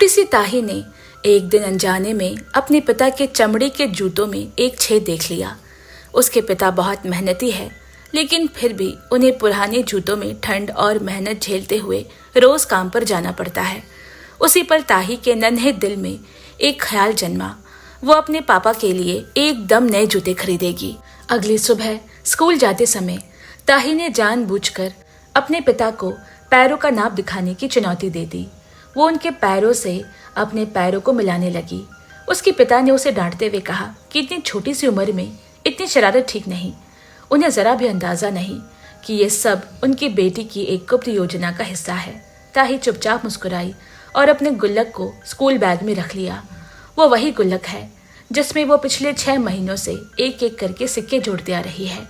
थोड़ी सी ताही ने एक दिन अनजाने में अपने पिता के चमड़े के जूतों में एक छेद देख लिया। उसके पिता बहुत मेहनती है, लेकिन फिर भी उन्हें पुराने जूतों में ठंड और मेहनत झेलते हुए रोज काम पर जाना पड़ता है। उसी पर ताही के नन्हे दिल में एक ख्याल जन्मा, वो अपने पापा के लिए एकदम नए जूते खरीदेगी। अगली सुबह स्कूल जाते समय ताही ने जानबूझकर अपने पिता को पैरों का नाप दिखाने की चुनौती दे दी। वो उनके पैरों से अपने पैरों को मिलाने लगी। उसके पिता ने उसे डांटते हुए कहा कि इतनी छोटी सी उम्र में इतनी शरारत ठीक नहीं। उन्हें जरा भी अंदाजा नहीं कि ये सब उनकी बेटी की एक गुप्त योजना का हिस्सा है। ताही चुपचाप मुस्कुराई और अपने गुल्लक को स्कूल बैग में रख लिया। वो वही गुल्लक है जिसमें वो पिछले 6 महीनों से एक एक करके सिक्के जोड़ते आ रही है।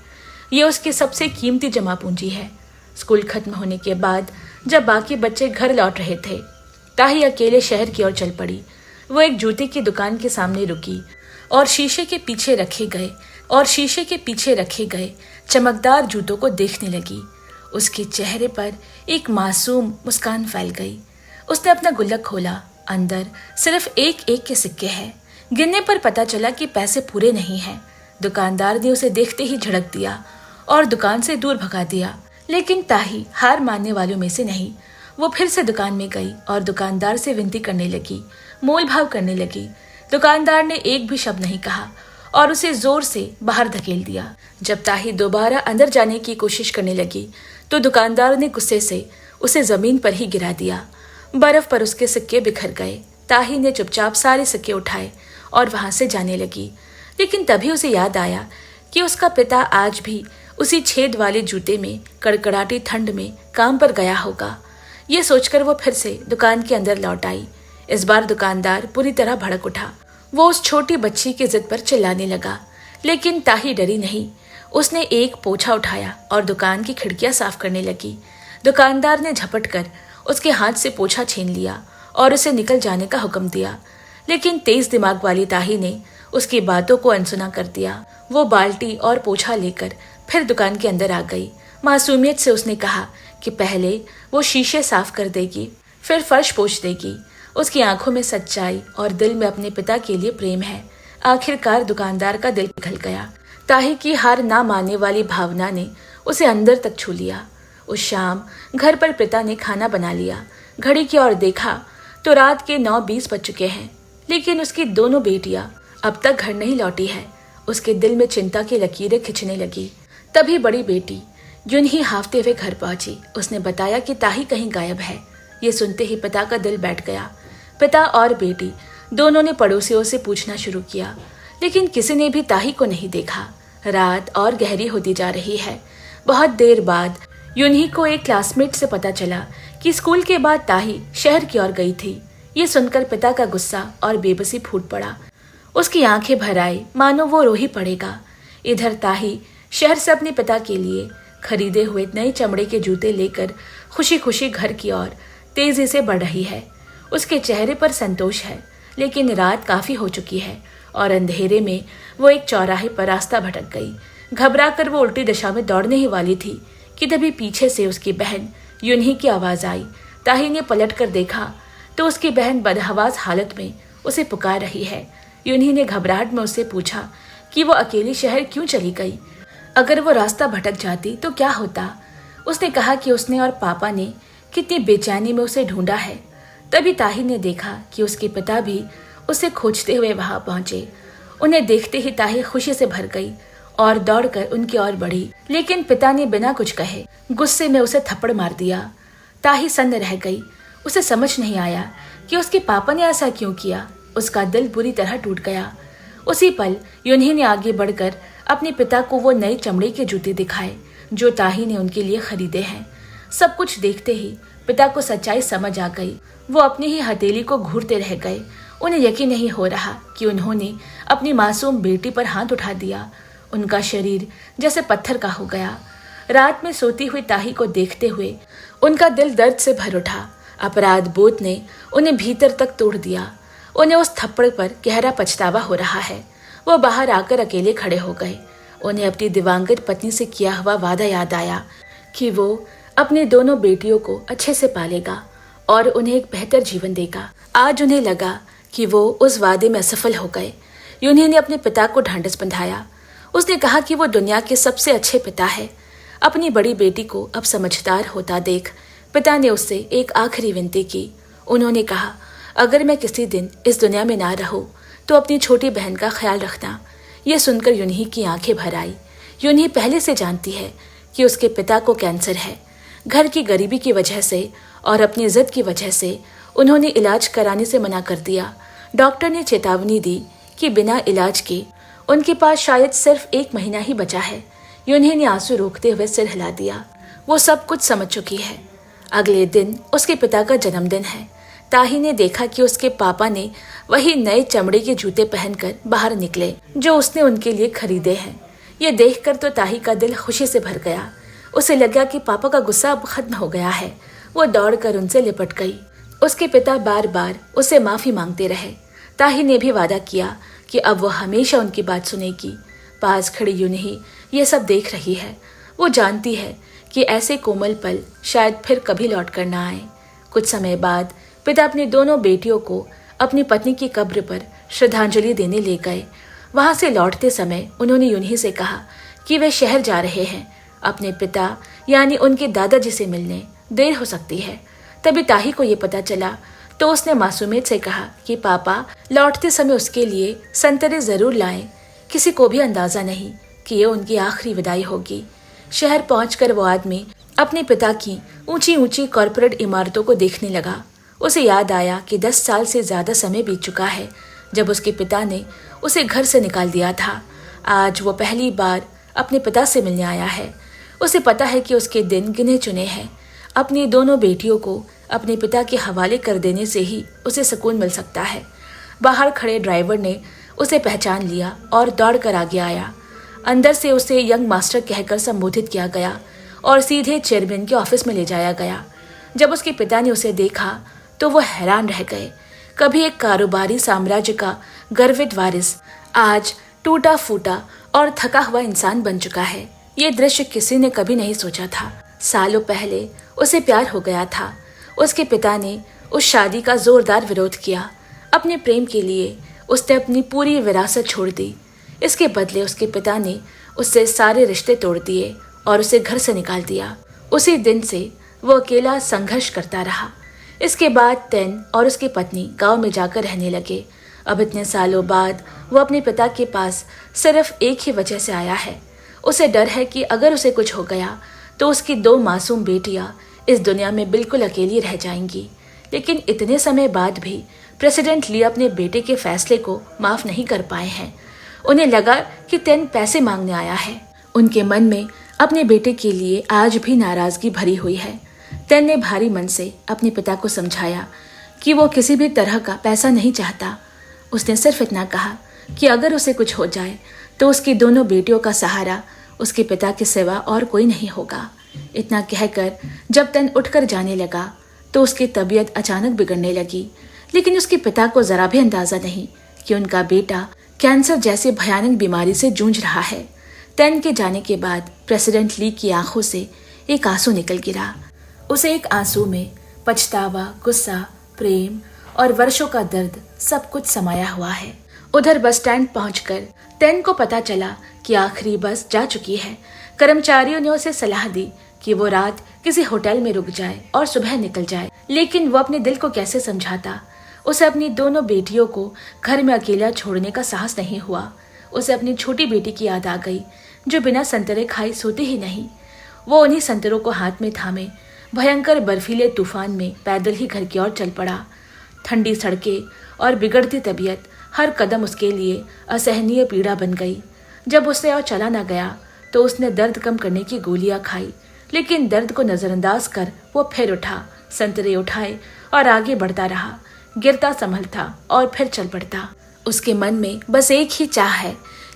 ये उसकी सबसे कीमती जमा पूंजी है। स्कूल खत्म होने के बाद जब बाकी बच्चे घर लौट रहे थे, ताही अकेले शहर की ओर चल पड़ी। वो एक जूते की दुकान के सामने रुकी और शीशे के पीछे रखे गए चमकदार जूतों को देखने लगी। उसके चेहरे पर एक मासूम मुस्कान फैल गई। उसने अपना गुल्लक खोला। अंदर सिर्फ एक एक के सिक्के हैं। गिनने पर पता चला कि पैसे पूरे नहीं हैं। दुकानदार ने उसे देखते ही झड़क दिया और दुकान से दूर भगा दिया। लेकिन ताही हार मानने वालों में से नहीं। वो फिर से दुकान में गई और दुकानदार से विनती करने लगी, मोल भाव करने लगी। दुकानदार ने एक भी शब्द नहीं कहा और उसे जोर से बाहर धकेल दिया। जब ताही दोबारा अंदर जाने की कोशिश करने लगी तो दुकानदार ने गुस्से से उसे जमीन पर ही गिरा दिया। बर्फ पर उसके सिक्के बिखर गए। ताही ने चुपचाप सारे सिक्के उठाए और वहां से जाने लगी। लेकिन तभी उसे याद आया कि उसका पिता आज भी उसी छेद वाले जूते में कड़कड़ाती ठंड में काम पर गया होगा। ये सोचकर वो फिर से दुकान के अंदर लौट आई। इस बार दुकानदार पूरी तरह भड़क उठा। वो उस छोटी बच्ची की जिद पर चिल्लाने लगा, लेकिन ताही डरी नहीं। उसने एक पोछा उठाया और दुकान की खिड़कियां साफ करने लगी। दुकानदार ने झपट कर उसके हाथ से पोछा छीन लिया और उसे निकल जाने का हुक्म दिया। लेकिन तेज दिमाग वाली ताही ने उसकी बातों को अनसुना कर दिया। वो बाल्टी और पोछा लेकर फिर दुकान के अंदर आ गई। मासूमियत से उसने कहा कि पहले वो शीशे साफ कर देगी, फिर फर्श पोंछ देगी। उसकी आंखों में सच्चाई और दिल में अपने पिता के लिए प्रेम है। आखिरकार दुकानदार का दिल पिघल गया। ताही की हार ना मानने वाली भावना ने उसे अंदर तक छू लिया। उस शाम घर पर पिता ने खाना बना लिया। घड़ी की ओर देखा तो रात के 9:20 बज चुके हैं, लेकिन उसकी दोनों बेटियां अब तक घर नहीं लौटी है। उसके दिल में चिंता की लकीरें खिंचने लगी। तभी बड़ी बेटी यूं ही हाफते हुए घर पहुंची। उसने बताया कि ताही कहीं गायब है। ये सुनते ही पिता का दिल बैठ गया। पिता और बेटी दोनों ने पड़ोसियों से पूछना शुरू किया, लेकिन किसी ने भी ताही को नहीं देखा। रात और गहरी होती जा रही है। बहुत देर बाद यूनही को एक क्लासमेट से पता चला कि स्कूल के बाद ताही शहर की ओर गई थी। ये सुनकर पिता का गुस्सा और बेबसी फूट पड़ा। उसकी आंखें भर आई, मानो वो रो ही पड़ेगा। इधर ताही शहर से अपने पिता के लिए खरीदे हुए नए चमड़े के जूते लेकर खुशी खुशी घर की ओर तेजी से बढ़ रही है। उसके चेहरे पर संतोष है, लेकिन रात काफी हो चुकी है और अंधेरे में वो एक चौराहे पर रास्ता भटक गई। घबराकर वो उल्टी दिशा में दौड़ने ही वाली थी कि तभी पीछे से उसकी बहन यूनही की आवाज आई। ताही ने पलट कर देखा तो उसकी बहन बदहवास हालत में उसे पुकार रही है। यूनही ने घबराहट में उससे पूछा कि वो अकेली शहर क्यों चली गई। अगर वो रास्ता भटक जाती तो क्या होता। उसने कहा कि उसने और पापा ने कितनी बेचैनी में उसे ढूंढा है। तभी ताही ने देखा कि उसके पिता भी उसे खोजते हुए वहां पहुंचे। उन्हें देखते ही ताही खुशी से भर गई और दौड़कर उनकी ओर बढ़ी, लेकिन पिता ने बिना कुछ कहे गुस्से में उसे थप्पड़ मार दिया। ताही सन्न रह गई। उसे समझ नहीं आया कि उसके पापा ने ऐसा क्यों किया। उसका दिल बुरी तरह टूट गया। उसी पल यूनही ने आगे बढ़कर अपने पिता को वो नए चमड़े के जूते दिखाए जो ताही ने उनके लिए खरीदे हैं। सब कुछ देखते ही पिता को सच्चाई समझ आ गई। वो अपनी ही हथेली को घूरते रह गए। उन्हें यकीन नहीं हो रहा कि उन्होंने अपनी मासूम बेटी पर हाथ उठा दिया। उनका शरीर जैसे पत्थर का हो गया। रात में सोती हुई ताही को देखते हुए उनका दिल दर्द से भर उठा। अपराध बोध ने उन्हें भीतर तक तोड़ दिया। उन्हें उस थप्पड़ पर गहरा पछतावा हो रहा है। वो बाहर आकर अकेले खड़े हो गए। उन्हें अपनी दिवंगत पत्नी से किया हुआ वादा याद आया कि वो अपनी दोनों बेटियों को अच्छे से पालेगा और उन्हें एक बेहतर जीवन देगा। आज उन्हें लगा कि वो उस वादे में असफल हो गए। यूनही ने अपने पिता को ढांढस बंधाया। उसने कहा कि वो दुनिया के सबसे अच्छे पिता है। अपनी बड़ी बेटी को अब समझदार होता देख पिता ने उससे एक आखिरी विनती की। उन्होंने कहा, अगर मैं किसी दिन इस दुनिया में ना रहूं तो अपनी छोटी बहन का ख्याल रखना। यह सुनकर यूनही की आंखें भर आई। यूनही पहले से जानती है कि उसके पिता को कैंसर है। घर की गरीबी की वजह से और अपनी जिद की वजह से उन्होंने इलाज कराने से मना कर दिया। डॉक्टर ने चेतावनी दी कि बिना इलाज के उनके पास शायद सिर्फ 1 महीना ही बचा है। यूनही ने आंसू रोकते हुए सिर हिला दिया। वो सब कुछ समझ चुकी है। अगले दिन उसके पिता का जन्मदिन है। ताही ने देखा कि उसके पापा ने वही नए चमड़े के जूते पहनकर बाहर निकले जो उसने उनके लिए खरीदे हैं। ये देखकर तो ताही का दिल खुशी से भर गया। उसे लगा कि पापा का गुस्सा अब खत्म हो गया है। वो दौड़कर उनसे लिपट गई। उसके पिता बार बार उसे माफी मांगते रहे। ताही ने भी वादा किया कि अब वो हमेशा उनकी बात सुनेगी। पास खड़ी यूनही ये सब देख रही है। वो जानती है कि ऐसे कोमल पल शायद फिर कभी लौट कर ना आए। कुछ समय बाद पिता अपनी दोनों बेटियों को अपनी पत्नी की कब्र पर श्रद्धांजलि देने ले गए। वहां से लौटते समय उन्होंने यूनही से कहा कि वे शहर जा रहे हैं अपने पिता यानी उनके दादाजी से मिलने। देर हो सकती है। तभी ताही को ये पता चला तो उसने मासूमियत से कहा कि पापा लौटते समय उसके लिए संतरे जरूर लाएं। किसी को भी अंदाजा नहीं कि ये उनकी आखिरी विदाई होगी। शहर पहुंचकर वो आदमी अपने पिता की ऊंची ऊंची कॉरपोरेट इमारतों को देखने लगा। उसे याद आया कि 10 साल से ज्यादा समय बीत चुका है जब उसके पिता ने उसे घर से निकाल दिया था। आज वो पहली बार अपने पिता से मिलने आया है। उसे पता है कि उसके दिन गिने चुने हैं। अपनी दोनों बेटियों को अपने पिता के हवाले कर देने से ही उसे सुकून मिल सकता है। बाहर खड़े ड्राइवर ने उसे पहचान लिया और दौड़कर आगे आया। अंदर से उसे यंग मास्टर कहकर संबोधित किया गया और सीधे चेयरमैन के ऑफिस में ले जाया गया। जब उसके पिता ने उसे देखा तो वो हैरान रह गए। कभी एक कारोबारी साम्राज्य का गर्वित वारिस आज टूटा फूटा और थका हुआ इंसान बन चुका है। ये दृश्य किसी ने कभी नहीं सोचा था। सालों पहले उसे प्यार हो गया था। उसके पिता ने उस शादी का जोरदार विरोध किया। अपने प्रेम के लिए उसने अपनी पूरी विरासत छोड़ दी। इसके बदले उसके पिता ने उससे सारे रिश्ते तोड़ दिए और उसे घर से निकाल दिया। उसी दिन से वो अकेला संघर्ष करता रहा। इसके बाद तेन और उसकी पत्नी गांव में जाकर रहने लगे। अब इतने सालों बाद वो अपने पिता के पास सिर्फ एक ही वजह से आया है। उसे डर है कि अगर उसे कुछ हो गया तो उसकी 2 मासूम बेटियां इस दुनिया में बिल्कुल अकेली रह जाएंगी। लेकिन इतने समय बाद भी प्रेसिडेंट ली अपने बेटे के फैसले को माफ नहीं कर पाए हैं। उन्हें लगा कि तेन पैसे मांगने आया है। उनके मन में अपने बेटे के लिए आज भी नाराजगी भरी हुई है। तेन ने भारी मन से अपने पिता को समझाया कि वो किसी भी तरह का पैसा नहीं चाहता। उसने सिर्फ इतना कहा कि अगर उसे कुछ हो जाए तो उसकी दोनों बेटियों का सहारा उसके पिता के सिवा और कोई नहीं होगा। इतना कहकर जब तेन उठकर जाने लगा तो उसकी तबीयत अचानक बिगड़ने लगी। लेकिन उसके पिता को जरा भी अंदाजा नहीं कि उनका बेटा कैंसर जैसे भयानक बीमारी से जूझ रहा है। तेन के जाने के बाद प्रेसिडेंट ली की आंखों से एक आंसू निकल गिरा। उसे एक आंसू में पछतावा, गुस्सा, प्रेम और वर्षों का दर्द सब कुछ समाया हुआ है। उधर बस स्टैंड पहुंचकर तेन को पता चला कि आखिरी बस जा चुकी है। कर्मचारियों ने उसे सलाह दी कि वो रात किसी होटल में रुक जाए और सुबह निकल जाए। लेकिन वो अपने दिल को कैसे समझाता। उसे अपनी दोनों बेटियों को घर में अकेला छोड़ने का साहस नहीं हुआ। उसे अपनी छोटी बेटी की याद आ गई जो बिना संतरे खाए सोती ही नहीं। वो उन्हीं संतरों को हाथ में थामे भयंकर बर्फीले तूफान में पैदल ही घर की ओर चल पड़ा। ठंडी सड़कें और बिगड़ती तबीयत हर कदम उसके लिए असहनीय पीड़ा बन गई। जब उससे और चला न गया तो उसने दर्द कम करने की गोलियां खाई। लेकिन दर्द को नजरअंदाज कर वो फिर उठा, संतरे उठाए और आगे बढ़ता रहा। गिरता संभलता और फिर चल पड़ता। उसके मन में बस एक ही चाह है,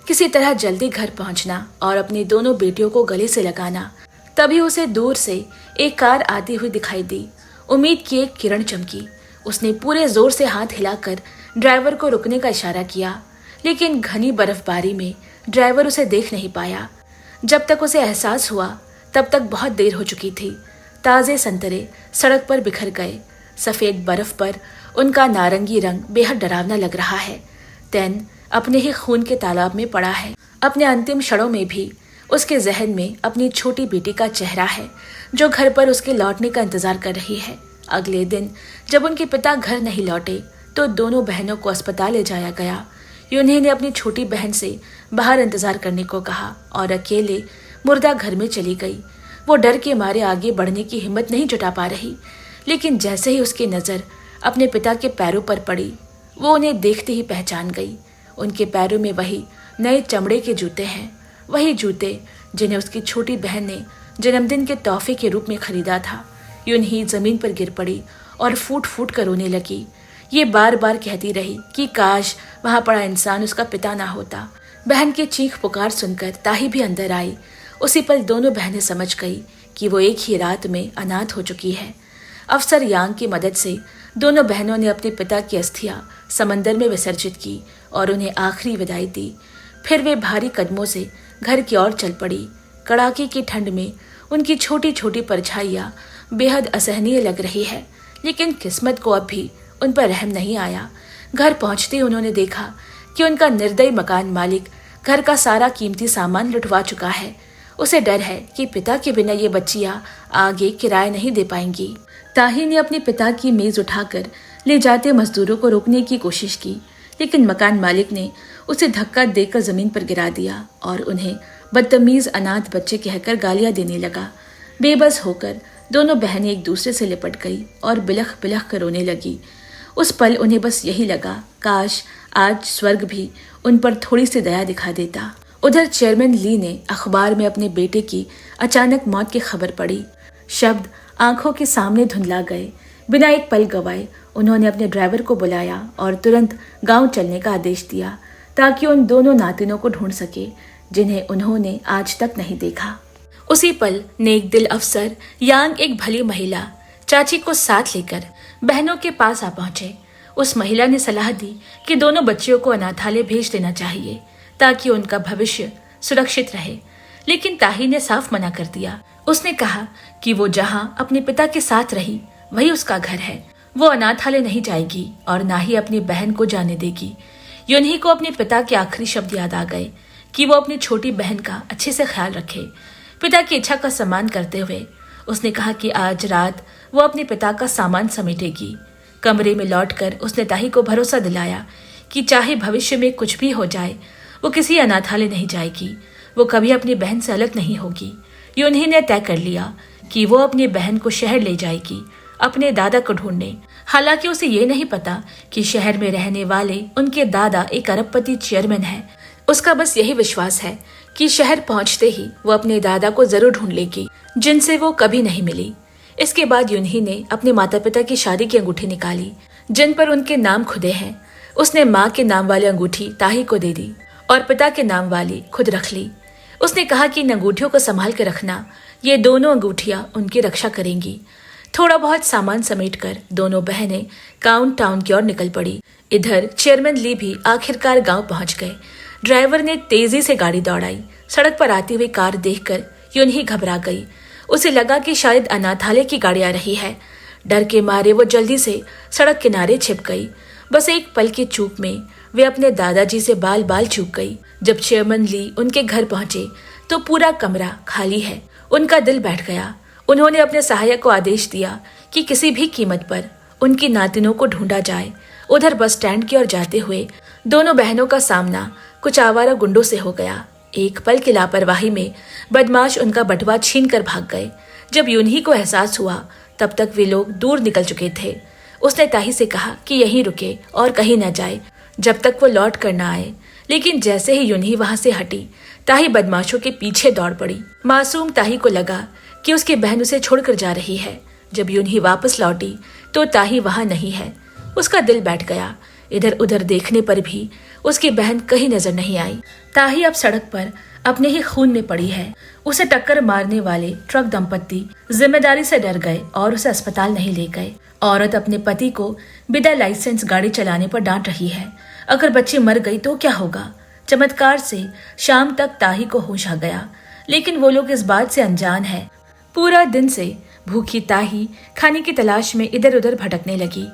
किसी तरह जल्दी घर पहुंचना और अपनी दोनों बेटियों को गले से लगाना। तभी उसे दूर से एक कार आती हुई दिखाई दी। उम्मीद की एक किरण चमकी। उसने पूरे जोर से हाथ हिलाकर ड्राइवर को रुकने का इशारा किया। लेकिन घनी बर्फबारी में ड्राइवर उसे देख नहीं पाया। जब तक उसे एहसास हुआ तब तक बहुत देर हो चुकी थी। ताजे संतरे सड़क पर बिखर गए। सफेद बर्फ पर उनका नारंगी रंग बेहद डरावना लग रहा है। तैन अपने ही खून के तालाब में पड़ा है। अपने अंतिम क्षणों में भी उसके जहन में अपनी छोटी बेटी का चेहरा है, जो घर पर उसके लौटने का इंतजार कर रही है। अगले दिन जब उनके पिता घर नहीं लौटे तो दोनों बहनों को अस्पताल ले जाया गया। यूनही ने अपनी छोटी बहन से बाहर इंतजार करने को कहा और अकेले मुर्दा घर में चली गई। वो डर के मारे आगे बढ़ने की हिम्मत नहीं जुटा पा रही, लेकिन जैसे ही उसकी नजर अपने पिता के पैरों पर पड़ी, वो उन्हें देखते ही पहचान गई। उनके पैरों में वही नए चमड़े के जूते हैं, वही जूते जिन्हें उसकी छोटी बहन ने जन्मदिन के तोहफे के रूप में खरीदा था। यूनही जमीन पर गिर पड़ी और फूट फूट कर रोने लगी। ये बार बार कहती रही कि काश वहां पड़ा इंसान उसका पिता ना होता। बहन की चीख पुकार सुनकर ताही भी अंदर आई। उसी पल दोनों बहनें समझ गई कि वो एक ही रात में अनाथ हो चुकी है। अफसर यांग की मदद से दोनों बहनों ने अपने पिता की अस्थियां समंदर में विसर्जित की और उन्हें आखिरी विदाई दी। फिर वे भारी कदमों से घर की ओर चल पड़ी। कड़ाके की ठंड में उनकी छोटी छोटी परछाइयां बेहद असहनीय लग रही है, लेकिन किस्मत को अब भी उन पर रहम नहीं आया। घर पहुंचते ही उन्होंने देखा कि उनका निर्दयी मकान मालिक घर का सारा कीमती सामान लुटवा चुका है। उसे डर है कि पिता के बिना ये बच्चियां आगे किराया नहीं दे पाएंगी। ताही ने अपने पिता की मेज उठाकर ले जाते मजदूरों को रोकने की कोशिश की, लेकिन मकान मालिक ने उसे धक्का देकर जमीन पर गिरा दिया और उन्हें बदतमीज अनाथ बच्चे कहकर गालियां देने लगा। बेबस होकर दोनों बहनें एक दूसरे से लिपट गई और बिलख बिलख कर रोने लगी। उस पल उन्हें बस यही लगा, काश आज स्वर्ग भी उन पर थोड़ी सी दया दिखा देता। उधर चेयरमैन ली ने अखबार में अपने बेटे की अचानक मौत की खबर पढ़ी। शब्द आंखों के सामने धुंधला गए। बिना एक पल गवाए उन्होंने अपने ड्राइवर को बुलाया और तुरंत गांव चलने का आदेश दिया, ताकि उन दोनों नातिनों को ढूंढ सके जिन्हें उन्होंने आज तक नहीं देखा। उसी पल नेक दिल अफसर यांग एक भली महिला चाची को साथ लेकर बहनों के पास आ पहुंचे। उस महिला ने सलाह दी कि दोनों बच्चियों को अनाथालय भेज देना चाहिए ताकि उनका भविष्य सुरक्षित रहे, लेकिन ताही ने साफ मना कर दिया। उसने कहा कि वो जहां अपने पिता के साथ रही वही उसका घर है। वो अनाथालय नहीं जाएगी और ना ही अपनी बहन को जाने देगी। यूनही को अपने पिता के आखिरी शब्द याद आ गए कि वो अपनी छोटी बहन का अच्छे से ख्याल रखे। पिता की इच्छा का सम्मान करते हुए उसने कहा कि आज रात वो अपने पिता का सामान समेटेगी। कमरे में लौटकर उसने ताही को भरोसा दिलाया कि चाहे भविष्य में कुछ भी हो जाए, वो किसी अनाथालय नहीं जाएगी। वो कभी अपनी बहन से अलग नहीं होगी। यूनही ने तय कर लिया कि वो अपनी बहन को शहर ले जाएगी अपने दादा को ढूंढने। हालांकि उसे ये नहीं पता कि शहर में रहने वाले उनके दादा एक अरबपति चेयरमैन है। उसका बस यही विश्वास है कि शहर पहुंचते ही वो अपने दादा को जरूर ढूंढ लेगी, जिनसे वो कभी नहीं मिली। इसके बाद यूनही ने अपने माता पिता की शादी की अंगूठी निकाली, जिन पर उनके नाम खुदे हैं। उसने माँ के नाम वाली अंगूठी ताही को दे दी और पिता के नाम वाली खुद रख ली। उसने कहा कि इन अंगूठियों को संभाल कर रखना, ये दोनों अंगूठियां उनकी रक्षा करेंगी। थोड़ा बहुत सामान समेटकर दोनों बहनें काउंट टाउन की ओर निकल पड़ी। इधर चेयरमैन ली भी आखिरकार गांव पहुंच गए। ड्राइवर ने तेजी से गाड़ी दौड़ाई। सड़क पर आती हुई कार देखकर यूनही घबरा गई। उसे लगा कि शायद अनाथालय की गाड़ी आ रही है। डर के मारे वो जल्दी से सड़क किनारे छिप गई। बस एक पल की चूक में वे अपने दादाजी से बाल बाल चूक गई। जब चेयरमैन ली उनके घर पहुंचे तो पूरा कमरा खाली है। उनका दिल बैठ गया। उन्होंने अपने सहायक को आदेश दिया कि किसी भी कीमत पर उनकी नातिनों को ढूंढा जाए। उधर बस स्टैंड की ओर जाते हुए दोनों बहनों का सामना कुछ आवारा गुंडों से हो गया। एक पल की लापरवाही में बदमाश उनका बटुआ छीन कर भाग गए। जब यूनही को एहसास हुआ तब तक वे लोग दूर निकल चुके थे। उसने ताही से कहा कि यहीं रुके और कहीं न जाए जब तक वो लौट कर न आए। लेकिन जैसे ही यूनही वहां से हटी, ताही बदमाशों के पीछे दौड़ पड़ी। मासूम ताही को लगा कि उसकी बहन उसे छोड़कर जा रही है। जब यूनही वापस लौटी तो ताही वहां नहीं है। उसका दिल बैठ गया। इधर उधर देखने पर भी उसकी बहन कहीं नजर नहीं आई। ताही अब सड़क पर अपने ही खून में पड़ी है। उसे टक्कर मारने वाले ट्रक दंपत्ति जिम्मेदारी से डर गए और उसे अस्पताल नहीं ले गए। औरत अपने पति को बिना लाइसेंस गाड़ी चलाने पर डांट रही है। अगर बच्ची मर गई तो क्या होगा। चमत्कार से शाम तक ताही को होश आ गया, लेकिन वो लोग इस बात से अनजान है। पूरा दिन से भूखी ताही खाने की तलाश में इधर उधर भटकने लगी।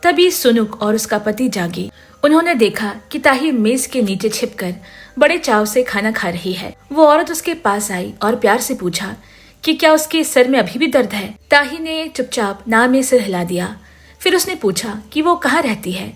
तभी सुनुक और उसका पति जागे। उन्होंने देखा कि ताही मेज के नीचे छिपकर बड़े चाव से खाना खा रही है। वो औरत उसके पास आई और प्यार से पूछा कि क्या उसके सर में अभी भी दर्द है। ताही ने चुपचाप ना में सिर हिला दिया। फिर उसने पूछा कि वो कहाँ रहती है।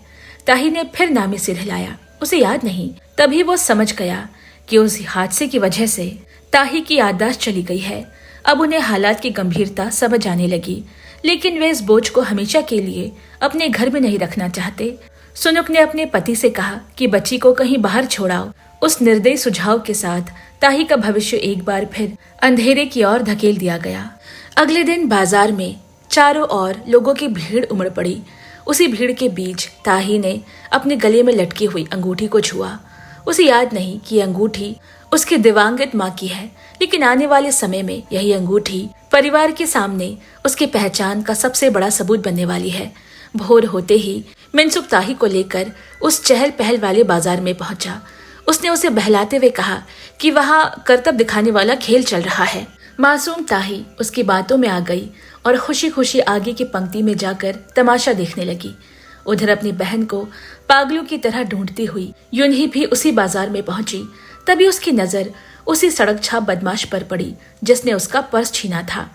ताही ने फिर ना में सिर हिलाया। उसे याद नहीं। तभी वो समझ गया कि उस हादसे की वजह से ताही की याददाश्त चली गई है। अब उन्हें हालात की गंभीरता समझ आने लगी, लेकिन वे इस बोझ को हमेशा के लिए अपने घर में नहीं रखना चाहते। सुनुक ने अपने पति से कहा कि बच्ची को कहीं बाहर छोड़ाओ। उस निर्दयी सुझाव के साथ ताही का भविष्य एक बार फिर अंधेरे की ओर धकेल दिया गया। अगले दिन बाजार में चारों ओर लोगों की भीड़ उमड़ पड़ी। उसी भीड़ के बीच ताही ने अपने गले में लटकी हुई अंगूठी को छुआ। उसे याद नहीं कि अंगूठी उसकी दिवंगत माँ की है, लेकिन आने वाले समय में यही अंगूठी परिवार के सामने उसकी पहचान का सबसे बड़ा सबूत बनने वाली है। भोर होते ही मिनसुक ताही को लेकर उस चहल पहल वाले बाजार में पहुंचा। उसने उसे बहलाते हुए कहा कि वहाँ करतब दिखाने वाला खेल चल रहा है। मासूम ताही उसकी बातों में आ गई और खुशी खुशी आगे की पंक्ति में जाकर तमाशा देखने लगी। उधर अपनी बहन को पागलों की तरह ढूंढती हुई यूनही भी उसी बाजार में पहुंची। तभी उसकी नजर उसी सड़क छाप बदमाश पर पड़ी जिसने उसका पर्स छीना था।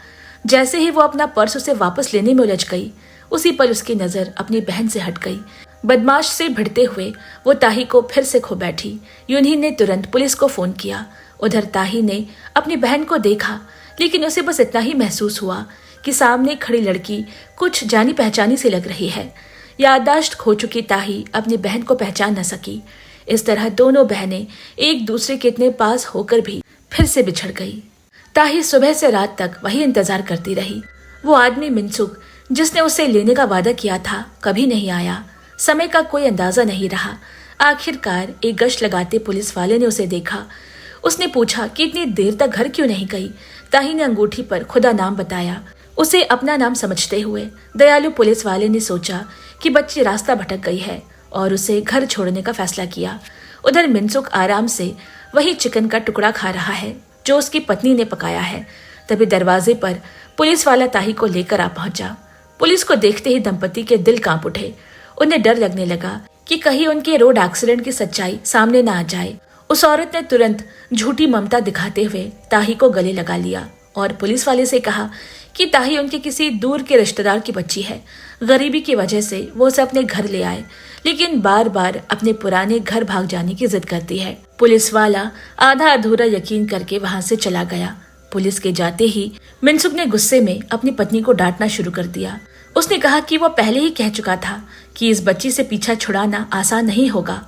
जैसे ही वो अपना पर्स उसे वापस लेने में उलझ गई, उसी पर उसकी नजर अपनी बहन से हट गई। बदमाश से भिड़ते हुए वो ताही को फिर से खो बैठी। यूनही ने तुरंत पुलिस को फोन किया। उधर ताही ने अपनी बहन को देखा, लेकिन उसे बस इतना ही महसूस हुआ कि सामने खड़ी लड़की कुछ जानी पहचानी सी लग रही है। याददाश्त खो चुकी ताही अपनी बहन को पहचान न सकी। इस तरह दोनों बहनें एक दूसरे के इतने पास होकर भी फिर से बिछड़ गई। ताही सुबह से रात तक वही इंतजार करती रही। वो आदमी मिनसुक जिसने उसे लेने का वादा किया था कभी नहीं आया। समय का कोई अंदाजा नहीं रहा। आखिरकार एक गश्त लगाते पुलिस वाले ने उसे देखा। उसने पूछा कि इतनी देर तक घर क्यों नहीं गई। ताही ने अंगूठी पर खुदा नाम बताया। उसे अपना नाम समझते हुए दयालु पुलिस वाले ने सोचा कि बच्ची रास्ता भटक गई है और उसे घर छोड़ने का फैसला किया। उधर मिनसुक आराम से वही चिकन का टुकड़ा खा रहा है जो उसकी पत्नी ने पकाया है। तभी दरवाजे पर पुलिस वाला ताही को लेकर आ पहुंचा। पुलिस को देखते ही दंपति के दिल कांप उठे। उन्हें डर लगने लगा कि कहीं उनके रोड एक्सीडेंट की सच्चाई सामने न आ जाए। उस औरत ने तुरंत झूठी ममता दिखाते हुए ताही को गले लगा लिया और पुलिस वाले से कहा कि ताही उनके किसी दूर के रिश्तेदार की बच्ची है। गरीबी की वजह से वो उसे अपने घर ले आए, लेकिन बार बार अपने पुराने घर भाग जाने की जिद करती है। पुलिस वाला आधा अधूरा यकीन करके वहां से चला गया। पुलिस के जाते ही मिनसुक ने गुस्से में अपनी पत्नी को डांटना शुरू कर दिया। उसने कहा कि वो पहले ही कह चुका था कि इस बच्ची से पीछा छुड़ाना आसान नहीं होगा।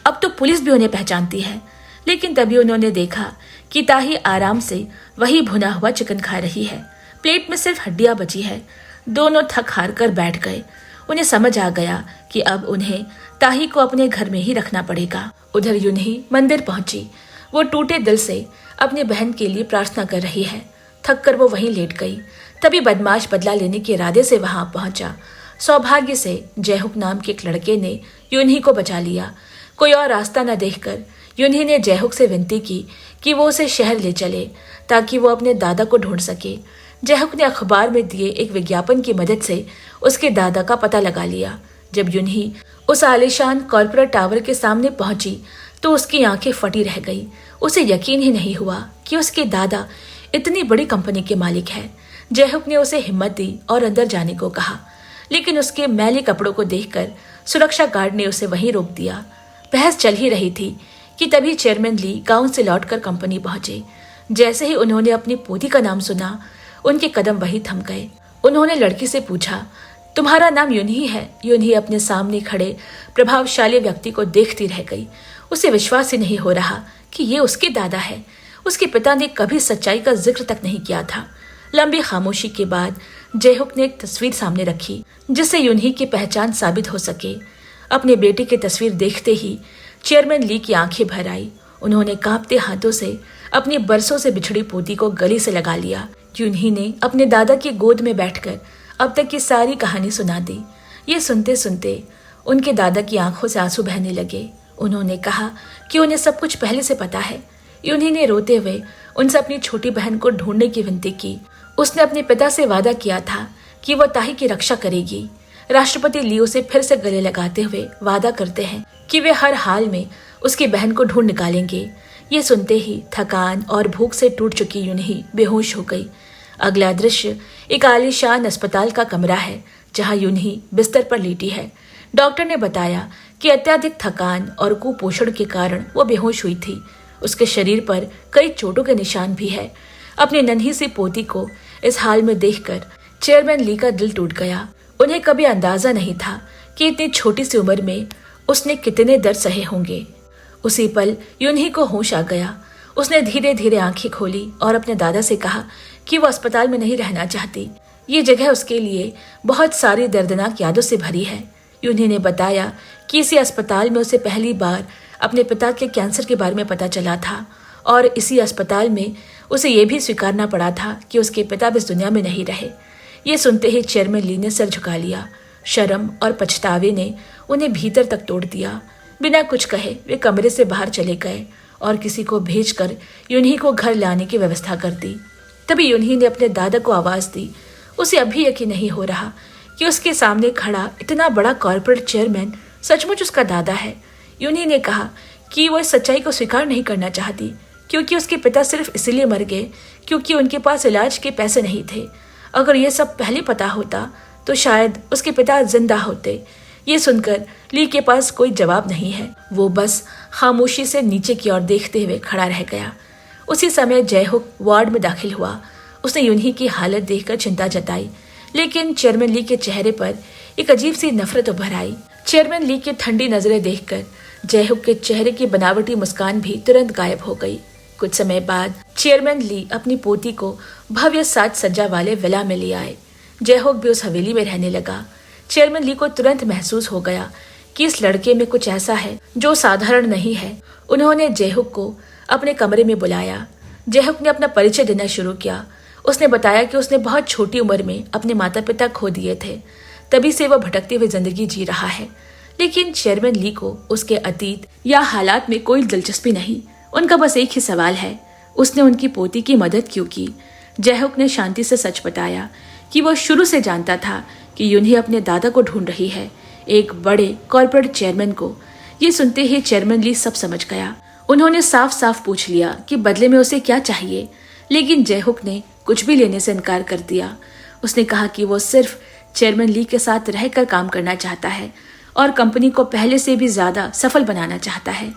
अब तो पुलिस भी उन्हें पहचानती है। लेकिन तभी उन्होंने देखा कि ताही आराम से वही भुना हुआ चिकन खा रही है। प्लेट में सिर्फ हड्डियां बची है। दोनों थक हार कर बैठ गए। उन्हें समझ आ गया कि अब उन्हें ताही को अपने घर में ही रखना पड़ेगा। उधर यूनही मंदिर पहुंची। वो टूटे दिल से अपनी बहन के लिए प्रार्थना कर रही है। थक कर वो वहीं लेट गई। तभी बदमाश बदला लेने के इरादे से वहां पहुंचा। सौभाग्य से जयहुक नाम के एक लड़के ने यूनही को बचा लिया। कोई और रास्ता न देखकर यूनही ने जयहुक से विनती की कि वो उसे शहर ले चले ताकि वो अपने दादा को ढूंढ सके। जयहुक ने अखबार में दिए एक विज्ञापन की मदद से उसके दादा का पता लगा लिया। जब यूनही उस आलीशान कॉर्पोरेट टावर के सामने पहुंची तो उसकी आंखें फटी रह गई। उसे यकीन ही नहीं हुआ कि उसके दादा इतनी बड़ी कंपनी के मालिक है। जयहुक ने उसे हिम्मत दी और अंदर जाने को कहा, लेकिन उसके मैले कपड़ों को देखकर सुरक्षा गार्ड ने उसे वहीं रोक दिया। बहस चल ही रही थी कि तभी चेयरमैन ली गांव से लौटकर कंपनी पहुंचे। जैसे ही उन्होंने अपनी पोती का नाम सुना, उनके कदम वहीं थम गए। उन्होंने लड़की से पूछा, तुम्हारा नाम यूनही है? यूनही अपने सामने खड़े प्रभावशाली व्यक्ति को देखती रह गई। उसे विश्वास ही नहीं हो रहा कि ये उसके दादा है। उसके पिता ने कभी सच्चाई का जिक्र तक नहीं किया था। लंबी खामोशी के बाद जयहुक ने एक तस्वीर सामने रखी जिससे यूनही की पहचान साबित हो सके। अपने बेटे की तस्वीर देखते ही चेयरमैन ली की आंखें भर आई। उन्होंने कांपते हाथों से अपनी बरसों से बिछड़ी पोती को गले से लगा लिया। यूनही ने अपने दादा की गोद में बैठकर अब तक की सारी कहानी सुना दी। ये सुनते सुनते उनके दादा की आंखों से आंसू बहने लगे। उन्होंने कहा कि उन्हें सब कुछ पहले से पता है। यूनही ने रोते हुए उनसे अपनी छोटी बहन को ढूंढने की विनती की। उसने अपने पिता से वादा किया था कि वो ताही की रक्षा करेगी। राष्ट्रपति ली उसे फिर से गले लगाते हुए वादा करते हैं कि वे हर हाल में उसकी बहन को ढूंढ निकालेंगे। ये सुनते ही थकान और भूख से टूट चुकी यूनही बेहोश हो गई। अगला दृश्य एक आलीशान अस्पताल का कमरा है जहां यूनही बिस्तर पर लेटी है। डॉक्टर ने बताया कि अत्यधिक थकान और कुपोषण के कारण वो बेहोश हुई थी। उसके शरीर पर कई चोटों के निशान भी है। अपनी नन्ही सी पोती को इस हाल में देखकर चेयरमैन ली का दिल टूट गया। उन्हें कभी अंदाजा नहीं था कि इतनी छोटी सी उम्र में उसने कितने दर्द सहे होंगे। उसी पल यूनही को होश आ गया। उसने धीरे धीरे आंखें खोली और अपने दादा से कहा कि वो अस्पताल में नहीं रहना चाहती। ये जगह उसके लिए बहुत सारी दर्दनाक यादों से भरी है। यूनही ने बताया कि इसी अस्पताल में उसे पहली बार अपने पिता के कैंसर के बारे में पता चला था और इसी अस्पताल में उसे ये भी स्वीकारना पड़ा था कि उसके पिता इस दुनिया में नहीं रहे। ये सुनते ही चेयरमैन ली ने सर झुका लिया। शर्म और पछतावे ने उन्हें भीतर तक तोड़ दिया। बिना कुछ कहे वे कमरे से बाहर चले गए और किसी को भेजकर यूनही को घर लाने की व्यवस्था कर दी। तभी यूनही ने अपने दादा को आवाज दी। उसे अभी यकीन नहीं हो रहा कि उसके सामने खड़ा इतना बड़ा कॉर्पोरेट चेयरमैन सचमुच उसका दादा है। यूनही ने कहा कि वो इस सच्चाई को स्वीकार नहीं करना चाहती क्योंकि उसके पिता सिर्फ इसलिए मर गए क्योंकि उनके पास इलाज के पैसे नहीं थे। अगर ये सब पहले पता होता तो शायद उसके पिता जिंदा होते। ये सुनकर ली के पास कोई जवाब नहीं है। वो बस खामोशी से नीचे की ओर देखते हुए खड़ा रह गया। उसी समय जयहुक वार्ड में दाखिल हुआ। उसने यूनही की हालत देखकर चिंता जताई, लेकिन चेयरमैन ली के चेहरे पर एक अजीब सी नफरत उभर आई। चेयरमैन ली की ठंडी नजरें देखकर जयहुक के चेहरे की बनावटी मुस्कान भी तुरंत गायब हो गई। कुछ समय बाद चेयरमैन ली अपनी पोती को भव्य साज सज्जा वाले विला में ले आए। जयहुक भी उस हवेली में रहने लगा। चेयरमैन ली को तुरंत महसूस हो गया कि इस लड़के में कुछ ऐसा है जो साधारण नहीं है। उन्होंने जयहुक को अपने कमरे में बुलाया। जयहुक ने अपना परिचय देना शुरू किया। उसने बताया कि उसने बहुत छोटी उम्र में अपने माता पिता खो दिए थे, तभी से वह भटकती हुई जिंदगी जी रहा है। लेकिन चेयरमैन ली को उसके अतीत या हालात में कोई दिलचस्पी नहीं। उनका बस एक ही सवाल है, उसने उनकी पोती की मदद क्यों की। जयहुक ने शांति से सच बताया कि वह शुरू से जानता था कि यूनही अपने दादा को ढूंढ रही है, एक बड़े कॉर्पोरेट चेयरमैन को। ये सुनते ही चेयरमैन ली सब समझ गया। उन्होंने साफ साफ पूछ लिया कि बदले में उसे क्या चाहिए, लेकिन जयहुक ने कुछ भी लेने से इनकार कर दिया। उसने कहा कि वो सिर्फ चेयरमैन ली के साथ रहकर काम करना चाहता है और कंपनी को पहले से भी ज्यादा सफल बनाना चाहता है।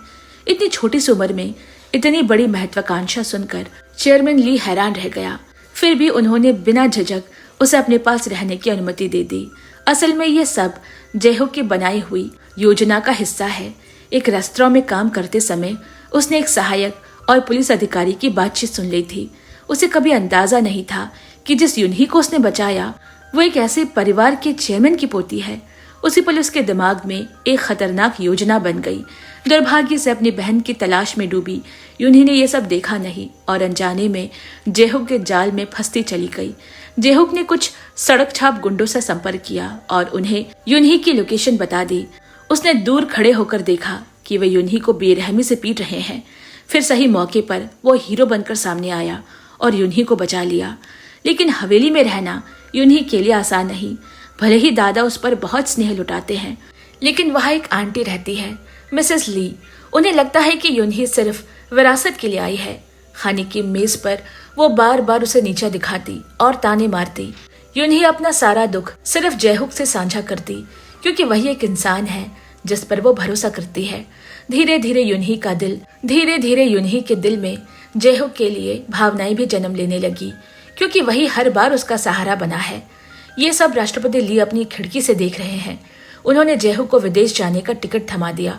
इतनी छोटी सी उम्र में इतनी बड़ी महत्वाकांक्षा सुनकर चेयरमैन ली हैरान रह गया। फिर भी उन्होंने बिना झिझक उसे अपने पास रहने की अनुमति दे दी। असल में ये सब जयहुक की बनाई हुई योजना का हिस्सा है। एक रेस्तरां में काम करते समय उसने एक सहायक और पुलिस अधिकारी की बातचीत सुन ली थी। उसे कभी अंदाजा नहीं था कि जिस यूनही को उसने बचाया वो एक ऐसे परिवार के चेयरमैन की पोती है। उसी पल उसके दिमाग में एक खतरनाक योजना बन गई। दुर्भाग्य से अपनी बहन की तलाश में डूबी यूनही ने यह सब देखा नहीं और अनजाने में जयहुक के जाल में फंसती चली गई। जयहुक ने कुछ सड़क छाप गुंडों से संपर्क किया और उन्हें यूनही की लोकेशन बता दी। उसने दूर खड़े होकर देखा कि वे यूनही को बेरहमी से पीट रहे हैं। फिर सही मौके पर वो हीरो बनकर सामने आया और यूनही को बचा लिया। लेकिन हवेली में रहना यूनही के लिए आसान नहीं। भले ही दादा उस पर बहुत स्नेह लुटाते हैं, लेकिन वहाँ एक आंटी रहती है, मिसेस ली। उन्हें लगता है कि यूनही सिर्फ विरासत के लिए आई है। खाने की मेज पर वो बार बार उसे नीचा दिखाती और ताने मारती। यूनही अपना सारा दुख सिर्फ जयहुक से साझा करती क्योंकि वही एक इंसान है जिस पर वो भरोसा करती है। धीरे धीरे यूनही के दिल में जयहुक के लिए भावनाएं भी जन्म लेने लगी क्योंकि वही हर बार उसका सहारा बना है। ये सब राष्ट्रपति ली अपनी खिड़की से देख रहे हैं। उन्होंने जयहुक को विदेश जाने का टिकट थमा दिया।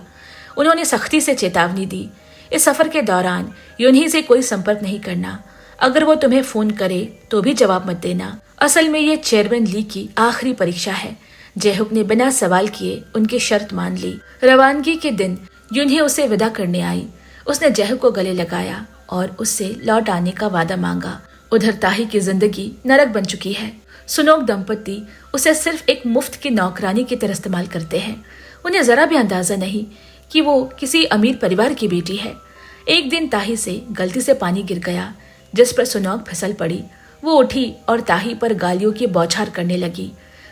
उन्होंने सख्ती से चेतावनी दी, इस सफर के दौरान यूनही से कोई संपर्क नहीं करना। अगर वो तुम्हें फोन करे तो भी जवाब मत देना। असल में ये चेयरमैन ली की आखिरी परीक्षा है। जयहुक ने बिना सवाल किए उनकी शर्त मान ली। रवानगी के दिन यूनही उसे विदा करने आई। उसने जयहुक को गले लगाया और उससे लौट आने का वादा मांगा। उधर ताही की जिंदगी नरक बन चुकी है। सुनोक दंपति उसे सिर्फ एक मुफ्त की नौकरानी की तरह इस्तेमाल करते हैं। उन्हें जरा भी अंदाजा नहीं कि वो किसी अमीर परिवार की बेटी है। एक दिन ताही से गलती से पानी गिर गया जिस पर सुनोक फिसल पड़ी। वो उठी और ताही पर गालियों की बौछार करने लगी।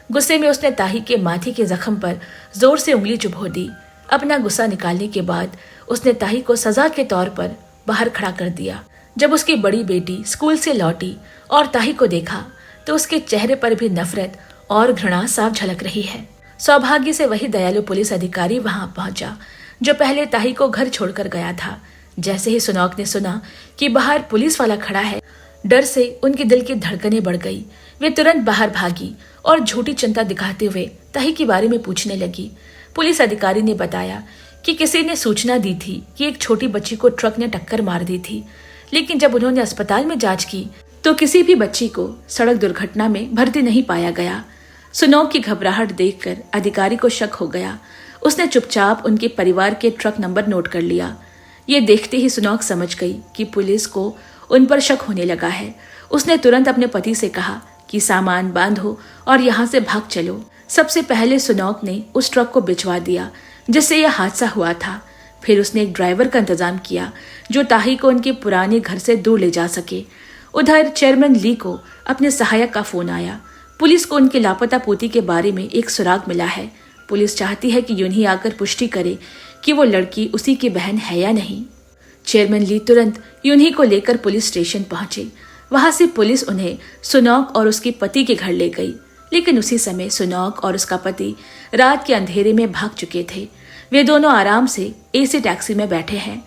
गुस्से में उसने ताही के माथे के जख्म पर जोर से उंगली चुभो दी। अपना गुस्सा निकालने के बाद उसने ताही को सजा के तौर पर बाहर खड़ा कर दिया। जब उसकी बड़ी बेटी स्कूल से लौटी और ताही को देखा तो उसके चेहरे पर भी नफरत और घृणा साफ झलक रही है। सौभाग्य से वही दयालु पुलिस अधिकारी वहां पहुंचा जो पहले ताही को घर छोड़कर गया था। जैसे ही सुनौक ने सुना कि बाहर पुलिस वाला खड़ा है, डर से उनके दिल की धड़कनें बढ़ गई। वे तुरंत बाहर भागी और झूठी चिंता दिखाते हुए ताही के बारे में पूछने लगी। पुलिस अधिकारी ने बताया कि किसी ने सूचना दी थी कि एक छोटी बच्ची को ट्रक ने टक्कर मार दी थी, लेकिन जब उन्होंने अस्पताल में जांच की तो किसी भी बच्ची को सड़क दुर्घटना में भर्ती नहीं पाया गया। सुनौक की घबराहट देखकर अधिकारी को शक हो गया। उसने चुपचाप उनके परिवार के ट्रक नंबर नोट कर लिया। ये देखते ही सुनौक समझ गई कि पुलिस को उन पर शक होने लगा है। उसने तुरंत अपने पति से कहा कि सामान बांधो और यहाँ से भाग चलो। सबसे पहले सुनौक ने उस ट्रक को भिजवा दिया जिससे यह हादसा हुआ था। फिर उसने एक ड्राइवर का इंतजाम किया जो ताही को उनके पुराने घर से दूर ले जा सके। उधर चेयरमैन ली को अपने सहायक का फोन आया। पुलिस को उनके लापता पोती के बारे में एक सुराग मिला है। पुलिस चाहती है कि यूनही आकर पुष्टि करे कि वो लड़की उसी की बहन है या नहीं। चेयरमैन ली तुरंत यूनही को लेकर पुलिस स्टेशन पहुंचे। वहां से पुलिस उन्हें सुनौक और उसके पति के घर ले गई, लेकिन उसी समय सुनौक और उसका पति रात के अंधेरे में भाग चुके थे। वे दोनों आराम से एसी टैक्सी में बैठे हैं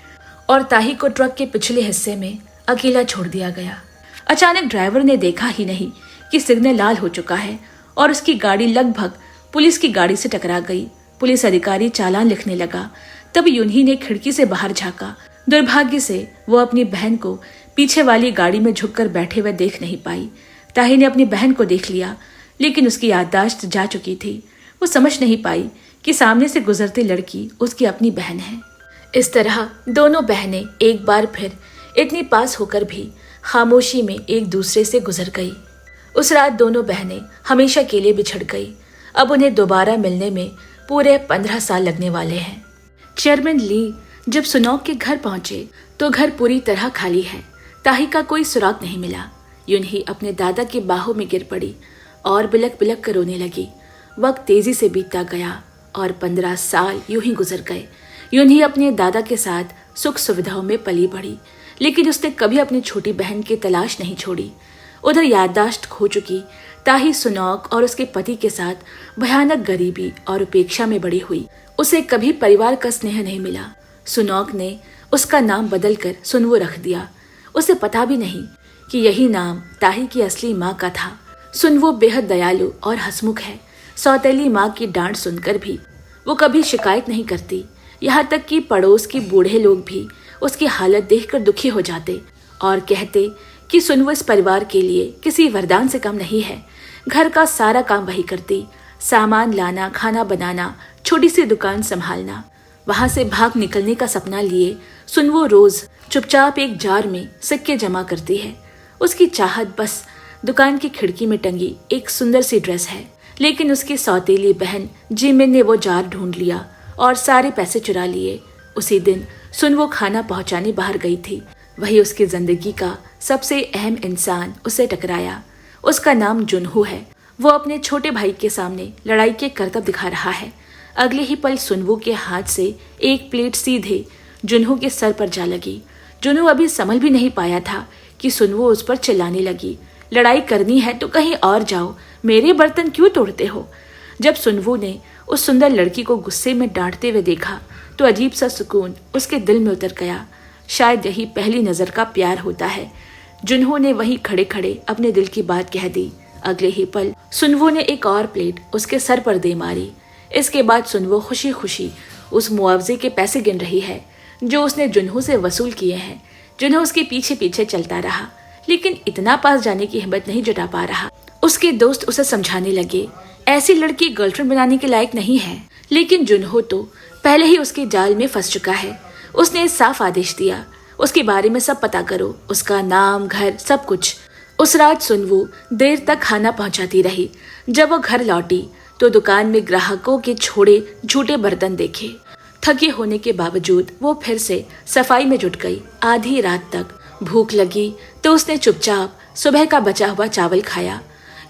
और ताही को ट्रक के पिछले हिस्से में अकेला छोड़ दिया गया। अचानक ड्राइवर ने देखा ही नहीं कि सिग्नल लाल हो चुका है और उसकी गाड़ी लगभग पुलिस की गाड़ी से टकरा गई। पुलिस अधिकारी चालान लिखने लगा। तब यूनही ने खिड़की से बाहर झांका। दुर्भाग्य से वो अपनी बहन को पीछे वाली गाड़ी में झुककर बैठे हुए देख नहीं पाई। ताही ने अपनी बहन को देख लिया, लेकिन उसकी याददाश्त जा चुकी थी। वो समझ नहीं पाई कि सामने से गुजरती लड़की उसकी अपनी बहन है। इस तरह दोनों बहनें एक बार फिर इतनी पास होकर भी खामोशी में एक दूसरे से गुजर गई। उस रात दोनों बहनें हमेशा के लिए बिछड़ गई। अब उन्हें दोबारा मिलने में पूरे 15 साल लगने वाले हैं। चेयरमैन ली जब सुनौक के घर पहुंचे तो घर पूरी तरह खाली है। ताही का कोई सुराग नहीं मिला। यूनही अपने दादा की बाहों में गिर पड़ी और बिलक बिलक कर रोने लगी। वक्त तेजी से बीतता गया और 15 साल यूं ही गुजर गए। यूनही अपने दादा के साथ सुख सुविधाओं में पली बढ़ी, लेकिन उसने कभी अपनी छोटी बहन की तलाश नहीं छोड़ी। उधर याददाश्त खो चुकी ताही सुनौक और उसके पति के साथ भयानक गरीबी और उपेक्षा में बड़ी हुई। उसे कभी परिवार का स्नेह नहीं मिला। सुनौक ने उसका नाम बदलकर सुनवो रख दिया। उसे पता भी नहीं कि यही नाम ताही की असली माँ का था। सुनवो बेहद दयालु और हंसमुख है। सौतेली माँ की डांट सुनकर भी वो कभी शिकायत नहीं करती। यहाँ तक कि पड़ोस के बूढ़े लोग भी उसकी हालत देखकर दुखी हो जाते और कहते कि सुनवो इस परिवार के लिए किसी वरदान से कम नहीं है। घर का सारा काम वही करती, सामान लाना, खाना बनाना, छोटी सी दुकान संभालना। वहां से भाग निकलने का सपना लिए सुनवो रोज चुपचाप एक जार में सिक्के जमा करती है। उसकी चाहत बस दुकान की खिड़की में टंगी एक सुंदर सी ड्रेस है, लेकिन उसकी सौतेली बहन जिमिन ने वो जार ढूंढ लिया और सारे पैसे चुरा लिए। उसी दिन सुनवो खाना पहुंचाने बाहर गई थी। वही उसकी जिंदगी का सबसे अहम इंसान उसे टकराया। उसका नाम जुनहो है। वो अपने छोटे भाई के सामने लड़ाई के करतब दिखा रहा है। अगले ही पल सुनवो के हाथ से एक प्लेट सीधे जुनहो के सर पर जा लगी। जुनहो अभी संभल भी नहीं पाया था कि सुनवो उस पर चिल्लाने लगी, लड़ाई करनी है तो कहीं और जाओ, मेरे बर्तन क्यों तोड़ते हो। जब सुनवो ने उस सुंदर लड़की को गुस्से में डांटते हुए देखा तो अजीब सा सुकून उसके दिल में उतर गया। शायद यही पहली नजर का प्यार होता है। जुनहो ने वहीं खड़े खड़े अपने दिल की बात कह दी। अगले ही पल सुनवो ने एक और प्लेट उसके सर पर दे मारी। इसके बाद सुनवो खुशी खुशी उस मुआवजे के पैसे गिन रही है जो उसने जुनहो से वसूल किए हैं। जुनहो उसके पीछे पीछे चलता रहा, लेकिन इतना पास जाने की हिम्मत नहीं जुटा पा रहा। उसके दोस्त उसे समझाने लगे, ऐसी लड़की गर्लफ्रेंड बनाने के लायक नहीं है, लेकिन जुनहो तो पहले ही उसके जाल में फंस चुका है। उसने साफ आदेश दिया, उसके बारे में सब पता करो, उसका नाम, घर, सब कुछ। उस रात सुनवो देर तक खाना पहुंचाती रही। जब वो घर लौटी तो दुकान में ग्राहकों के छोड़े झूठे बर्तन देखे। थके होने के बावजूद वो फिर से सफाई में जुट गई। आधी रात तक भूख लगी तो उसने चुपचाप सुबह का बचा हुआ चावल खाया।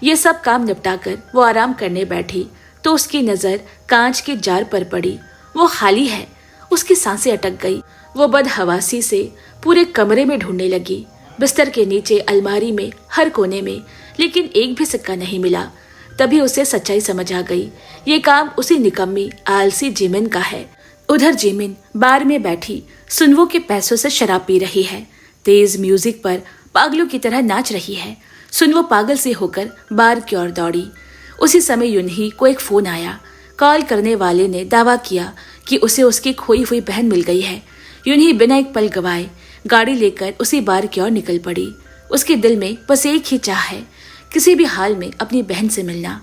ये सब काम निपटाकर वो आराम करने बैठी तो उसकी नजर कांच के जार पर पड़ी। वो खाली है। उसकी सांसें अटक गई। वो बदहवासी से पूरे कमरे में ढूंढने लगी, बिस्तर के नीचे, अलमारी में, हर कोने में, लेकिन एक भी सिक्का नहीं मिला। तभी उसे सच्चाई समझ आ गई। ये काम उसी निकम्मी आलसी जिमिन का है। उधर जिमिन बार में बैठी सुनवो के पैसों से शराब पी रही है, तेज म्यूजिक पर पागलों की तरह नाच रही है। सुनवो पागल से होकर बार की ओर दौड़ी। उसी समय यूनही को एक फोन आया। कॉल करने वाले ने दावा किया कि उसे उसकी खोई हुई बहन मिल गई है। यूनही बिना एक पल गवाए गाड़ी लेकर उसी बार की ओर निकल पड़ी। उसके दिल में बस एक ही चाह है, किसी भी हाल में अपनी बहन से मिलना।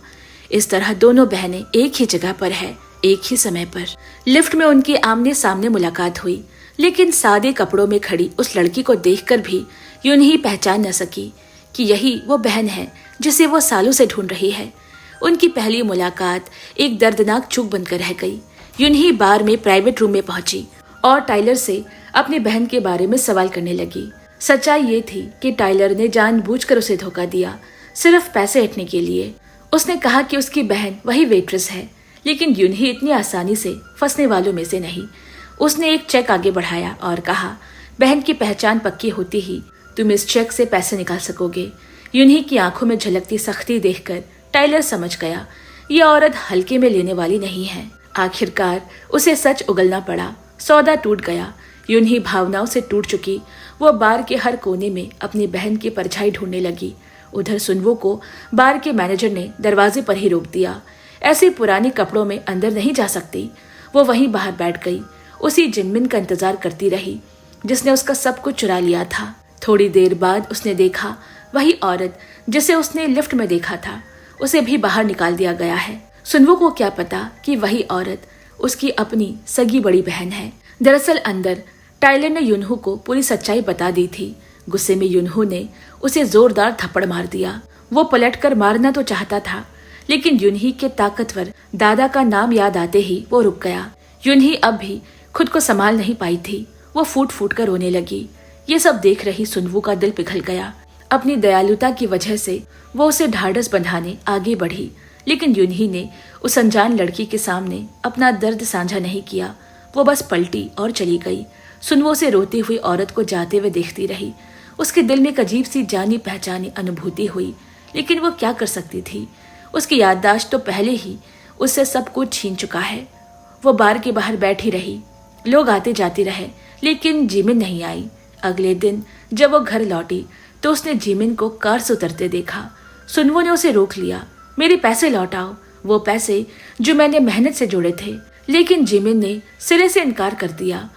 इस तरह दोनों बहनें एक ही जगह पर है, एक ही समय पर। लिफ्ट में उनकी आमने सामने मुलाकात हुई, लेकिन सादे कपड़ों में खड़ी उस लड़की को देखकर भी यूनही पहचान न सकी कि यही वो बहन है जिसे वो सालों से ढूंढ रही है। उनकी पहली मुलाकात एक दर्दनाक चूक बनकर रह गई। यूनही बार में प्राइवेट रूम में पहुंची और टाइलर से अपनी बहन के बारे में सवाल करने लगी। सच्चाई ये थी कि टाइलर ने जानबूझकर उसे धोखा दिया, सिर्फ पैसे हटने के लिए। उसने कहा कि उसकी बहन वही वेट्रेस है, लेकिन यूनही इतनी आसानी से फंसने वालों में से नहीं। उसने एक चेक आगे बढ़ाया और कहा, बहन की पहचान पक्की होती ही तुम इस चेक से पैसे निकाल सकोगे। यूनही की आंखों में झलकती सख्ती देखकर टाइलर समझ गया, ये औरत हल्के में लेने वाली नहीं है। आखिरकार उसे सच उगलना पड़ा। सौदा टूट गया। यूनही भावनाओं से टूट चुकी वो बार के हर कोने में अपनी बहन की परछाई ढूंढने लगी। उधर सुनवो को बार के मैनेजर ने दरवाजे पर ही रोक दिया। ऐसे पुराने कपड़ों में अंदर नहीं जा सकती। वो वहीं बाहर बैठ गई, उसी जिनमिन का इंतजार करती रही जिसने उसका सब कुछ चुरा लिया था। थोड़ी देर बाद उसने देखा वही औरत जिसे उसने लिफ्ट में देखा था, उसे भी बाहर निकाल दिया गया है। सुनवो को क्या पता कि वही औरत उसकी अपनी सगी बड़ी बहन है। दरअसल अंदर टाइलर ने यूनहू को पूरी सच्चाई बता दी थी। गुस्से में यूनहू ने उसे जोरदार थप्पड़ मार दिया। वो पलटकर मारना तो चाहता था, लेकिन यूनही के ताकतवर दादा का नाम याद आते ही वो रुक गया। यूनही अब भी खुद को संभाल नहीं पाई थी। वो फूट फूट कर रोने लगी। ये सब देख रही सुनवो का दिल पिघल गया। अपनी दयालुता की वजह से वो उसे ढाढ़स बंधाने आगे बढ़ी, लेकिन यूनही ने उस अनजान लड़की के सामने अपना दर्द साझा नहीं किया। वो बस पलटी और चली गई। सुनवो से रोती हुई औरत को जाते हुए देखती रही। उसके दिल में एक अजीब सी जानी पहचानी अनुभूति हुई, लेकिन वो क्या कर सकती थी। उसकी याददाश्त तो पहले ही उससे सब कुछ छीन चुका है। वो बार के बाहर बैठी रही। लोग आते जाते रहे, लेकिन जिमिन नहीं आई। अगले दिन जब वो घर लौटी तो उसने जिमिन को कार से उतरते देखा। सुनवो ने उसे रोक लिया। मेरे पैसे लौटाओ, वो पैसे जो मैंने मेहनत से जोड़े थे। लेकिन जिमिन ने सिरे से इनकार कर दिया।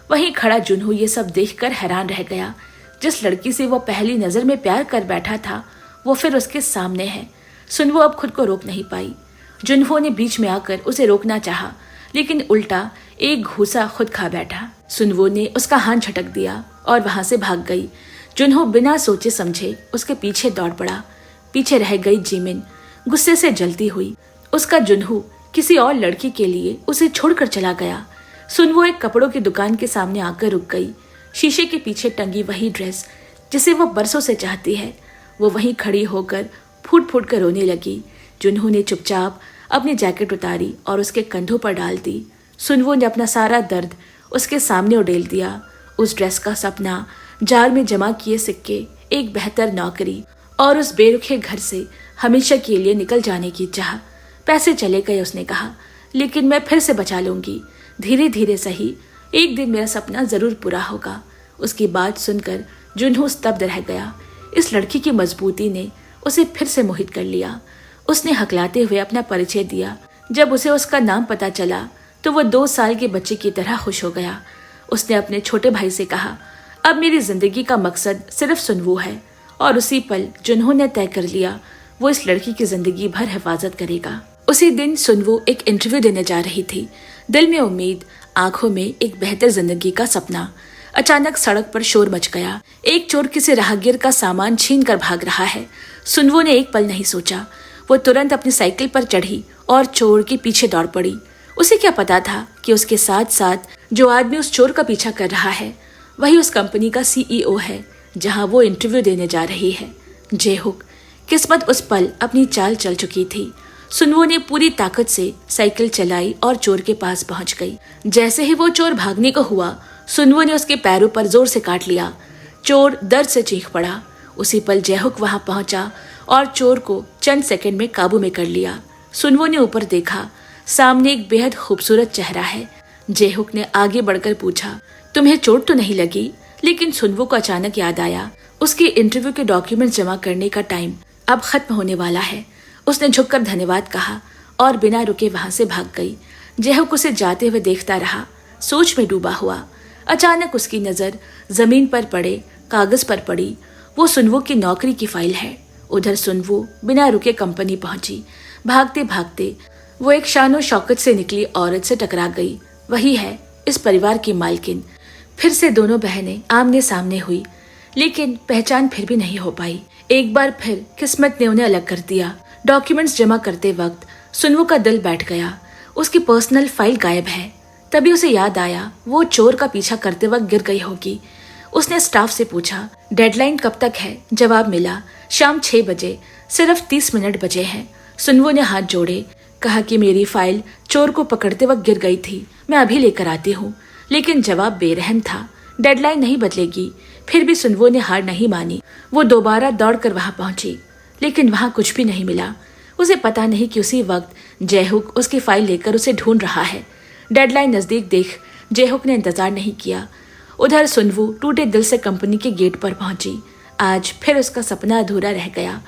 वहीं खड़ा जुनहू ये सब देखकर हैरान रह गया। जिस लड़की से वो पहली नजर में प्यार कर बैठा था, वो फिर उसके सामने है। सुनवो अब खुद को रोक नहीं पाई। जुनहू ने बीच में आकर उसे रोकना चाहा, लेकिन उल्टा एक घूसा खुद खा बैठा। सुनवो ने उसका हाथ झटक दिया और वहां से भाग गई। जुनहू बिना सोचे समझे उसके पीछे दौड़ पड़ा। पीछे रह गई जिमिन गुस्से से जलती हुई। उसका जुनहू किसी और लड़की के लिए उसे छोड़कर चला गया। सुनवो एक कपड़ों की दुकान के सामने आकर रुक गई। शीशे के पीछे टंगी वही ड्रेस जिसे वो बरसों से चाहती है। वो वहीं खड़ी होकर फूट फूट कर रोने लगी। जुनहू ने चुपचाप अपनी जैकेट उतारी और उसके कंधों पर डाल दी। सुनवो ने अपना सारा दर्द उसके सामने उड़ेल दिया। उस ड्रेस का सपना, जार में जमा किए सिक्के, एक बेहतर नौकरी और उस बेरुखे घर से हमेशा के लिए निकल जाने की चाह। पैसे चले गए उसने कहा, लेकिन मैं फिर से बचा लूंगी। धीरे धीरे सही, एक दिन मेरा सपना जरूर पूरा होगा। उसकी बात सुनकर जुनहू स्तब्ध रह गया। इस लड़की की मजबूती ने उसे फिर से मोहित कर लिया। उसने हकलाते हुए अपना परिचय दिया। जब उसे उसका नाम पता चला तो वो 2 साल के बच्चे की तरह खुश हो गया। उसने अपने छोटे भाई से कहा, अब मेरी जिंदगी का मकसद सिर्फ सुनवो है। और उसी पल जुनहू ने तय कर लिया वो इस लड़की की जिंदगी भर हिफाजत करेगा। उसी दिन सुनवो एक इंटरव्यू देने जा रही थी। दिल में उम्मीद, आंखों में एक बेहतर जिंदगी का सपना। अचानक सड़क पर शोर मच गया। एक चोर किसी राहगीर का सामान छीन कर भाग रहा है। सुनवो ने एक पल नहीं सोचा। वो तुरंत अपनी साइकिल पर चढ़ी और चोर के पीछे दौड़ पड़ी। उसे क्या पता था कि उसके साथ साथ जो आदमी उस चोर का पीछा कर रहा है वही उस कंपनी का CEO है जहां वो इंटरव्यू देने जा रही है। जेहुक, किस्मत उस पल अपनी चाल चल चुकी थी। सुनवो ने पूरी ताकत से साइकिल चलाई और चोर के पास पहुंच गई। जैसे ही वो चोर भागने को हुआ, सुनवो ने उसके पैरों पर जोर से काट लिया। चोर दर्द से चीख पड़ा। उसी पल जयहुक वहां पहुंचा और चोर को चंद सेकंड में काबू में कर लिया। सुनवो ने ऊपर देखा, सामने एक बेहद खूबसूरत चेहरा है। जयहुक ने आगे बढ़कर पूछा, तुम्हें चोट तो नहीं लगी? लेकिन सुनवो को अचानक याद आया, उसके इंटरव्यू के डॉक्यूमेंट जमा करने का टाइम अब खत्म होने वाला है। उसने झुककर धन्यवाद कहा और बिना रुके वहां से भाग गई। जयहुक उसे जाते हुए देखता रहा, सोच में डूबा हुआ। अचानक उसकी नजर जमीन पर पड़े कागज पर पड़ी। वो सुनवो की नौकरी की फाइल है। उधर सुनवो बिना रुके कंपनी पहुंची। भागते भागते वो एक शानो शौकत से निकली औरत से टकरा गई। वही है इस परिवार की मालकिन। फिर से दोनों बहनें आमने सामने हुई, लेकिन पहचान फिर भी नहीं हो पाई। एक बार फिर किस्मत ने उन्हें अलग कर दिया। डॉक्यूमेंट्स जमा करते वक्त सुनवो का दिल बैठ गया। उसकी पर्सनल फाइल गायब है। तभी उसे याद आया, वो चोर का पीछा करते वक्त गिर गई होगी। उसने स्टाफ से पूछा, डेडलाइन कब तक है? जवाब मिला, शाम 6 बजे, सिर्फ 30 मिनट बचे हैं। सुनवो ने हाथ जोड़े, कहा कि मेरी फाइल चोर को पकड़ते वक्त गिर गई थी, मैं अभी लेकर आती हूँ। लेकिन जवाब बेरहम था, डेडलाइन नहीं बदलेगी। फिर भी सुनवो ने हार नहीं मानी। वो दोबारा दौड़कर वहां पहुंची, लेकिन वहां कुछ भी नहीं मिला। उसे पता नहीं कि उसी वक्त जयहुक उसकी फाइल लेकर उसे ढूंढ रहा है। डेडलाइन नजदीक देख जयहुक ने इंतजार नहीं किया। उधर सुनवो टूटे दिल से कंपनी के गेट पर पहुंची। आज फिर उसका सपना अधूरा रह गया।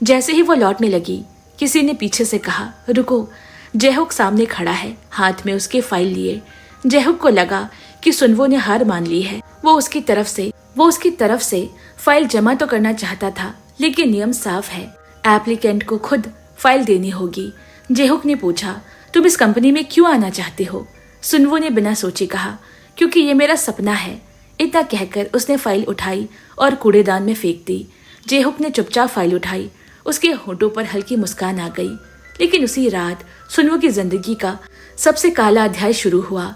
जैसे ही वो लौटने लगी, किसी ने पीछे से कहा, रुको। जयहुक सामने खड़ा है, हाथ में उसकी फाइल लिए। जयहुक को लगा कि सुनवो ने हार मान ली है। वो उसकी तरफ से फाइल जमा तो करना चाहता था, लेकिन नियम साफ है, एप्लीकेंट को खुद फाइल देनी होगी। जयहुक ने पूछा, तुम इस कंपनी में क्यों आना चाहते हो? सुनवो ने बिना सोचे कहा, क्योंकि ये मेरा सपना है। इतना कहकर उसने फाइल उठाई और कूड़ेदान में फेंक दी। जयहुक ने चुपचाप फाइल उठाई। उसके होठों पर हल्की मुस्कान आ गई। लेकिन उसी रात सुनवो की जिंदगी का सबसे काला अध्याय शुरू हुआ।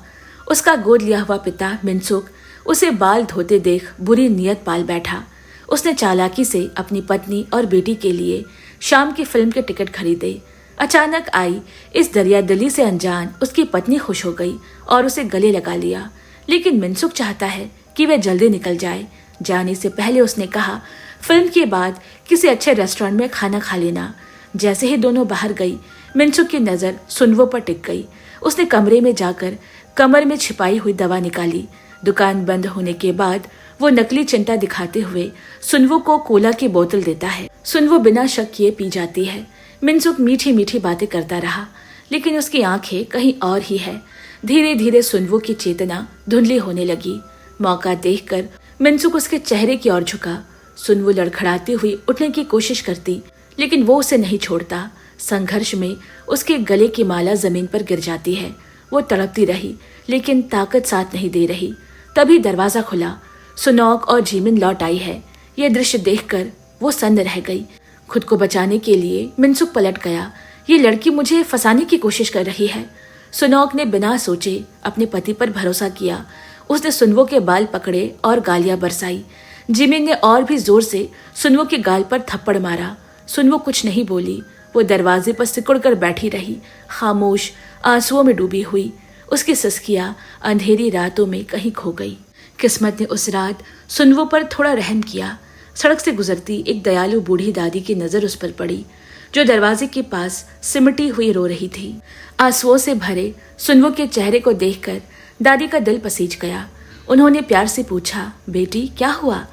उसका गोद लिया हुआ पिता मिनसुक उसे बाल धोते देख बुरी नियत पाल बैठा। उसने चालाकी से अपनी पत्नी और बेटी के लिए शाम की फिल्म के टिकट खरीदे। अचानक आई इस दरियादिली से अनजान उसकी पत्नी खुश हो गई और उसे गले लगा लिया। लेकिन मिनसुक चाहता है कि वह जल्दी निकल जाए। जाने से पहले उसने कहा, फिल्म के बाद किसी अच्छे रेस्टोरेंट में खाना खा लेना। जैसे ही दोनों बाहर गई, मिनसुक की नजर सुनवो पर टिक गई। उसने कमरे में जाकर कमर में छिपाई हुई दवा निकाली। दुकान बंद होने के बाद वो नकली चिंता दिखाते हुए सुनवो को कोला की बोतल देता है। सुनवो बिना शक किए पी जाती है। मिनसुक मीठी मीठी बातें करता रहा, लेकिन उसकी आंखें कहीं और ही है। धीरे धीरे सुनवो की चेतना धुंधली होने लगी। मौका देखकर मिनसुक उसके चेहरे की ओर झुका। सुनवो लड़खड़ाती हुई उठने की कोशिश करती, लेकिन वो उसे नहीं छोड़ता। संघर्ष में उसके गले की माला जमीन पर गिर जाती है। वो तड़पती रही, लेकिन ताकत साथ नहीं दे रही। तभी दरवाजा खुला। सुनौक और जीमिन लौट आई है। यह दृश्य देखकर वो सन्न रह गई। खुद को बचाने के लिए मिनसुक पलट गया। ये लड़की मुझे फंसाने की कोशिश कर रही है। सुनौक ने बिना सोचे अपने पति पर भरोसा किया। उसने सुनवो के बाल पकड़े और गालियां बरसाई। जिमिन ने और भी जोर से सुनवो के गाल पर थप्पड़ मारा। सुनवो कुछ नहीं बोली। वो दरवाजे पर सिकुड़ कर बैठी रही, खामोश, आंसुओं में डूबी हुई। उसकी सिसकियां अंधेरी रातों में कहीं खो गई। किस्मत ने उस रात सुनवो पर थोड़ा रहम किया। सड़क से गुजरती एक दयालु बूढ़ी दादी की नजर उस पर पड़ी, जो दरवाजे के पास सिमटी हुई रो रही थी। आंसुओं से भरे सुनवो के चेहरे को देखकर दादी का दिल पसीज गया। उन्होंने प्यार से पूछा, बेटी क्या हुआ?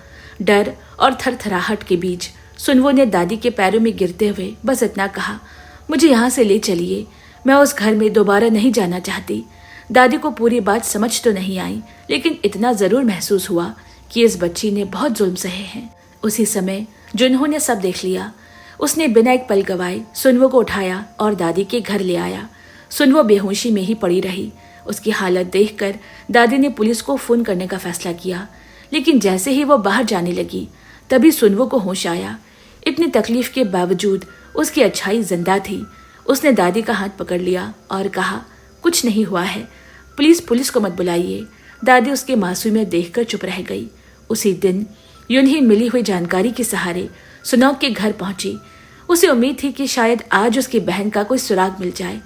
डर और थरथराहट के बीच सुनवो ने दादी के पैरों में गिरते हुए बस इतना कहा, मुझे यहाँ से ले चलिए, मैं उस घर में दोबारा नहीं जाना चाहती। दादी को पूरी बात समझ तो नहीं आई, लेकिन इतना जरूर महसूस हुआ कि इस बच्ची ने बहुत जुल्म सहे हैं। उसी समय जुन्हो ने सब देख लिया। उसने बिना एक पल गवाए सुनवो को उठाया और दादी के घर ले आया। सुनवो बेहोशी में ही पड़ी रही। उसकी हालत देखकर दादी ने पुलिस को फोन करने का फैसला किया, लेकिन जैसे ही वो बाहर जाने लगी, तभी सुनवो को होश आया। इतनी तकलीफ के बावजूद उसकी अच्छाई जिंदा थी। उसने दादी का हाथ पकड़ लिया और कहा, कुछ नहीं हुआ है, प्लीज पुलिस को मत बुलाइए। दादी उसके मासूमियत देखकर चुप रह गई। उसी दिन यूं ही मिली हुई जानकारी के सहारे सुनौक के घर पहुंची। उसे उम्मीद थी कि शायद आज उसकी बहन का कोई सुराग मिल जाए,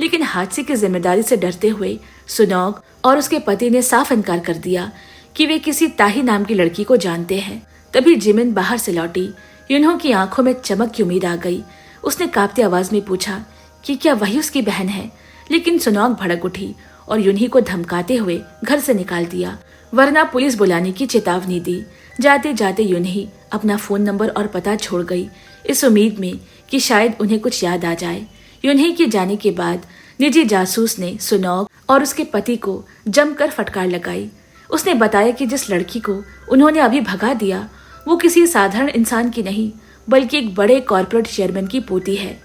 लेकिन हादसे की जिम्मेदारी से डरते हुए सुनोग और उसके पति ने साफ इनकार कर दिया कि वे किसी ताही नाम की लड़की को जानते हैं। तभी जिमिन बाहर से लौटी। यूनहो की आंखों में चमक की उम्मीद आ गई। उसने कांपती आवाज में पूछा कि क्या वही उसकी बहन है, लेकिन सुनोग भड़क उठी और यूनही को धमकाते हुए घर से निकाल दिया, वरना पुलिस बुलाने की चेतावनी दी। जाते जाते यूनही अपना फोन नंबर और पता छोड़ गई, इस उम्मीद में कि शायद उन्हें कुछ याद आ जाए। यूनही के जाने के बाद निजी जासूस ने सुनोग और उसके पति को जमकर फटकार लगाई। उसने बताया कि जिस लड़की को उन्होंने अभी भगा दिया वो किसी साधारण इंसान की नहीं, बल्कि एक बड़े कॉर्पोरेट चेयरमैन की पोती है।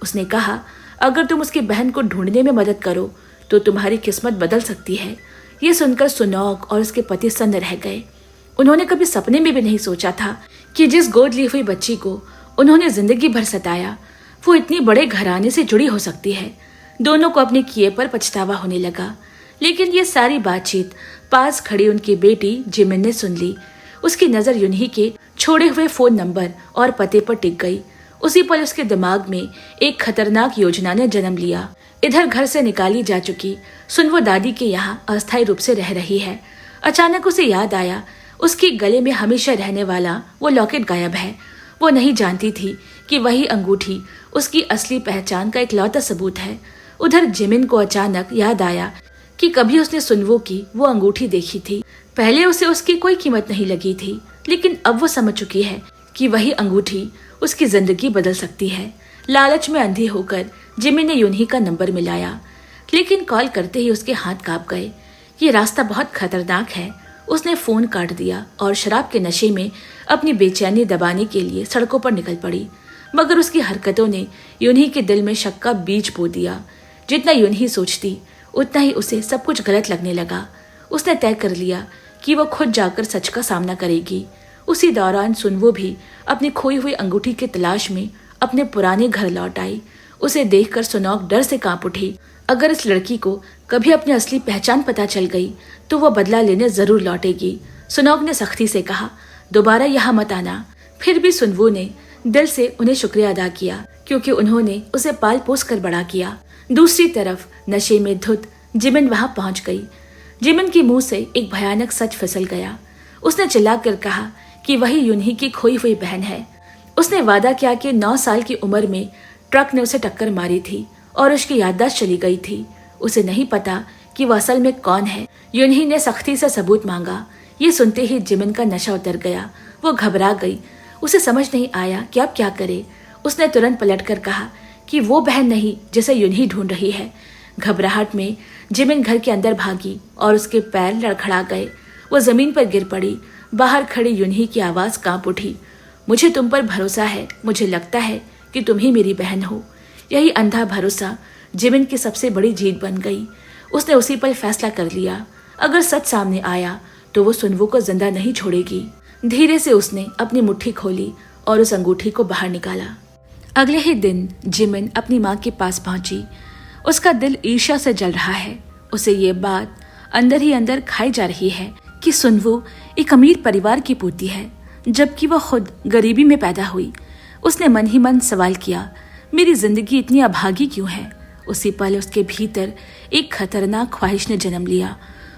उसने कहा, अगर तुम उसकी बहन को ढूंढने में मदद करो तो तुम्हारी किस्मत बदल सकती है। ये सुनकर सुनोग और उसके पति सन्न रह गए। उन्होंने कभी सपने में भी नहीं सोचा था कि जिस गोद ली हुई बच्ची को उन्होंने जिंदगी भर सताया वो इतनी बड़े घराने से जुड़ी हो सकती है। दोनों को अपने किए पर पछतावा होने लगा, लेकिन ये सारी बातचीत पास खड़ी उनकी बेटी जिमिन ने सुन ली। उसकी नजर यूनही के छोड़े हुए फोन नंबर और पते पर टिक गई। उसी पल उसके दिमाग में एक खतरनाक योजना ने जन्म लिया। इधर घर से निकाली जा चुकी सुनवो दादी के यहाँ अस्थायी रूप से रह रही है। अचानक उसे याद आया उसके गले में हमेशा रहने वाला वो लॉकेट गायब है। वो नहीं जानती थी कि वही अंगूठी उसकी असली पहचान का इकलौता सबूत है। उधर जिमिन को अचानक याद आया कि कभी उसने सुनवो की वो अंगूठी देखी थी। पहले उसे उसकी कोई कीमत नहीं लगी थी, लेकिन अब वो समझ चुकी है कि वही अंगूठी उसकी जिंदगी बदल सकती है। लालच में अंधी होकर जिमिन ने यूनही का नंबर मिलाया, लेकिन कॉल करते ही उसके हाथ कांप गए। ये रास्ता बहुत खतरनाक है। उसने फोन काट दिया और शराब के नशे में अपनी बेचैनी दबाने के लिए सड़कों पर निकल पड़ी। मगर उसकी हरकतों ने यूनही के दिल में शक का बीज बो दिया। जितना यूनही सोचती उतना ही उसे सब कुछ गलत लगने लगा। उसने तय कर लिया कि वो खुद जाकर सच का सामना करेगी। उसी दौरान सुनवो भी अपनी खोई हुई अंगूठी की तलाश में अपने पुराने घर लौट आई। उसे देखकर सुनोग डर से कांप उठी। अगर इस लड़की को कभी अपनी असली पहचान पता चल गई तो वो बदला लेने जरूर लौटेगी। सुनोग ने सख्ती से कहा, दोबारा यहाँ मत आना। फिर भी सुनवो ने दिल से उन्हें शुक्रिया अदा किया, क्योंकि उन्होंने उसे पाल पोस कर बड़ा किया। दूसरी तरफ नशे में धुत जिमिन वहां पहुंच गई। जिमिन के मुंह से एक भयानक सच फिसल गया। उसने चिल्लाकर कहा कि वही यूनही की खोई हुई बहन है। उसने वादा किया कि 9 साल की उम्र में ट्रक ने उसे टक्कर मारी थी और उसकी याददाश्त चली गई थी। उसे नहीं पता कि वह असल में कौन है। यूनही ने सख्ती से सबूत मांगा। ये सुनते ही जिमिन का नशा उतर गया। वो घबरा गई। उसे समझ नहीं आया कि अब क्या करे। उसने तुरंत पलटकर कहा कि वो बहन नहीं जिसे यूनही ढूंढ रही है। घबराहट में जिमिन घर के अंदर भागी और उसके पैर लड़खड़ा गए। वो जमीन पर गिर पड़ी। बाहर खड़ी यूनही की आवाज कांप उठी, मुझे तुम पर भरोसा है। मुझे लगता है कि तुम ही मेरी बहन हो। यही अंधा भरोसा जिमिन की सबसे बड़ी जीत बन गई। उसने उसी पल फैसला कर लिया, अगर सच सामने आया तो वो सुनवो को जिंदा नहीं छोड़ेगी। धीरे से उसने अपनी मुट्ठी खोली और उस अंगूठी को बाहर निकाला। अगले ही दिन जिमिन अपनी माँ के पास पहुंची। उसका दिल ईर्ष्या से जल रहा है। उसे ये बात अंदर ही अंदर खाई जा रही है कि सुनवो एक अमीर परिवार की पोती है, जबकि वह खुद गरीबी में पैदा हुई। उसने मन ही मन सवाल किया, मेरी जिंदगी इतनी अभागी क्यों है। उसी पल उसके भीतर एक खतरनाक ख्वाहिश ने जन्म लिया।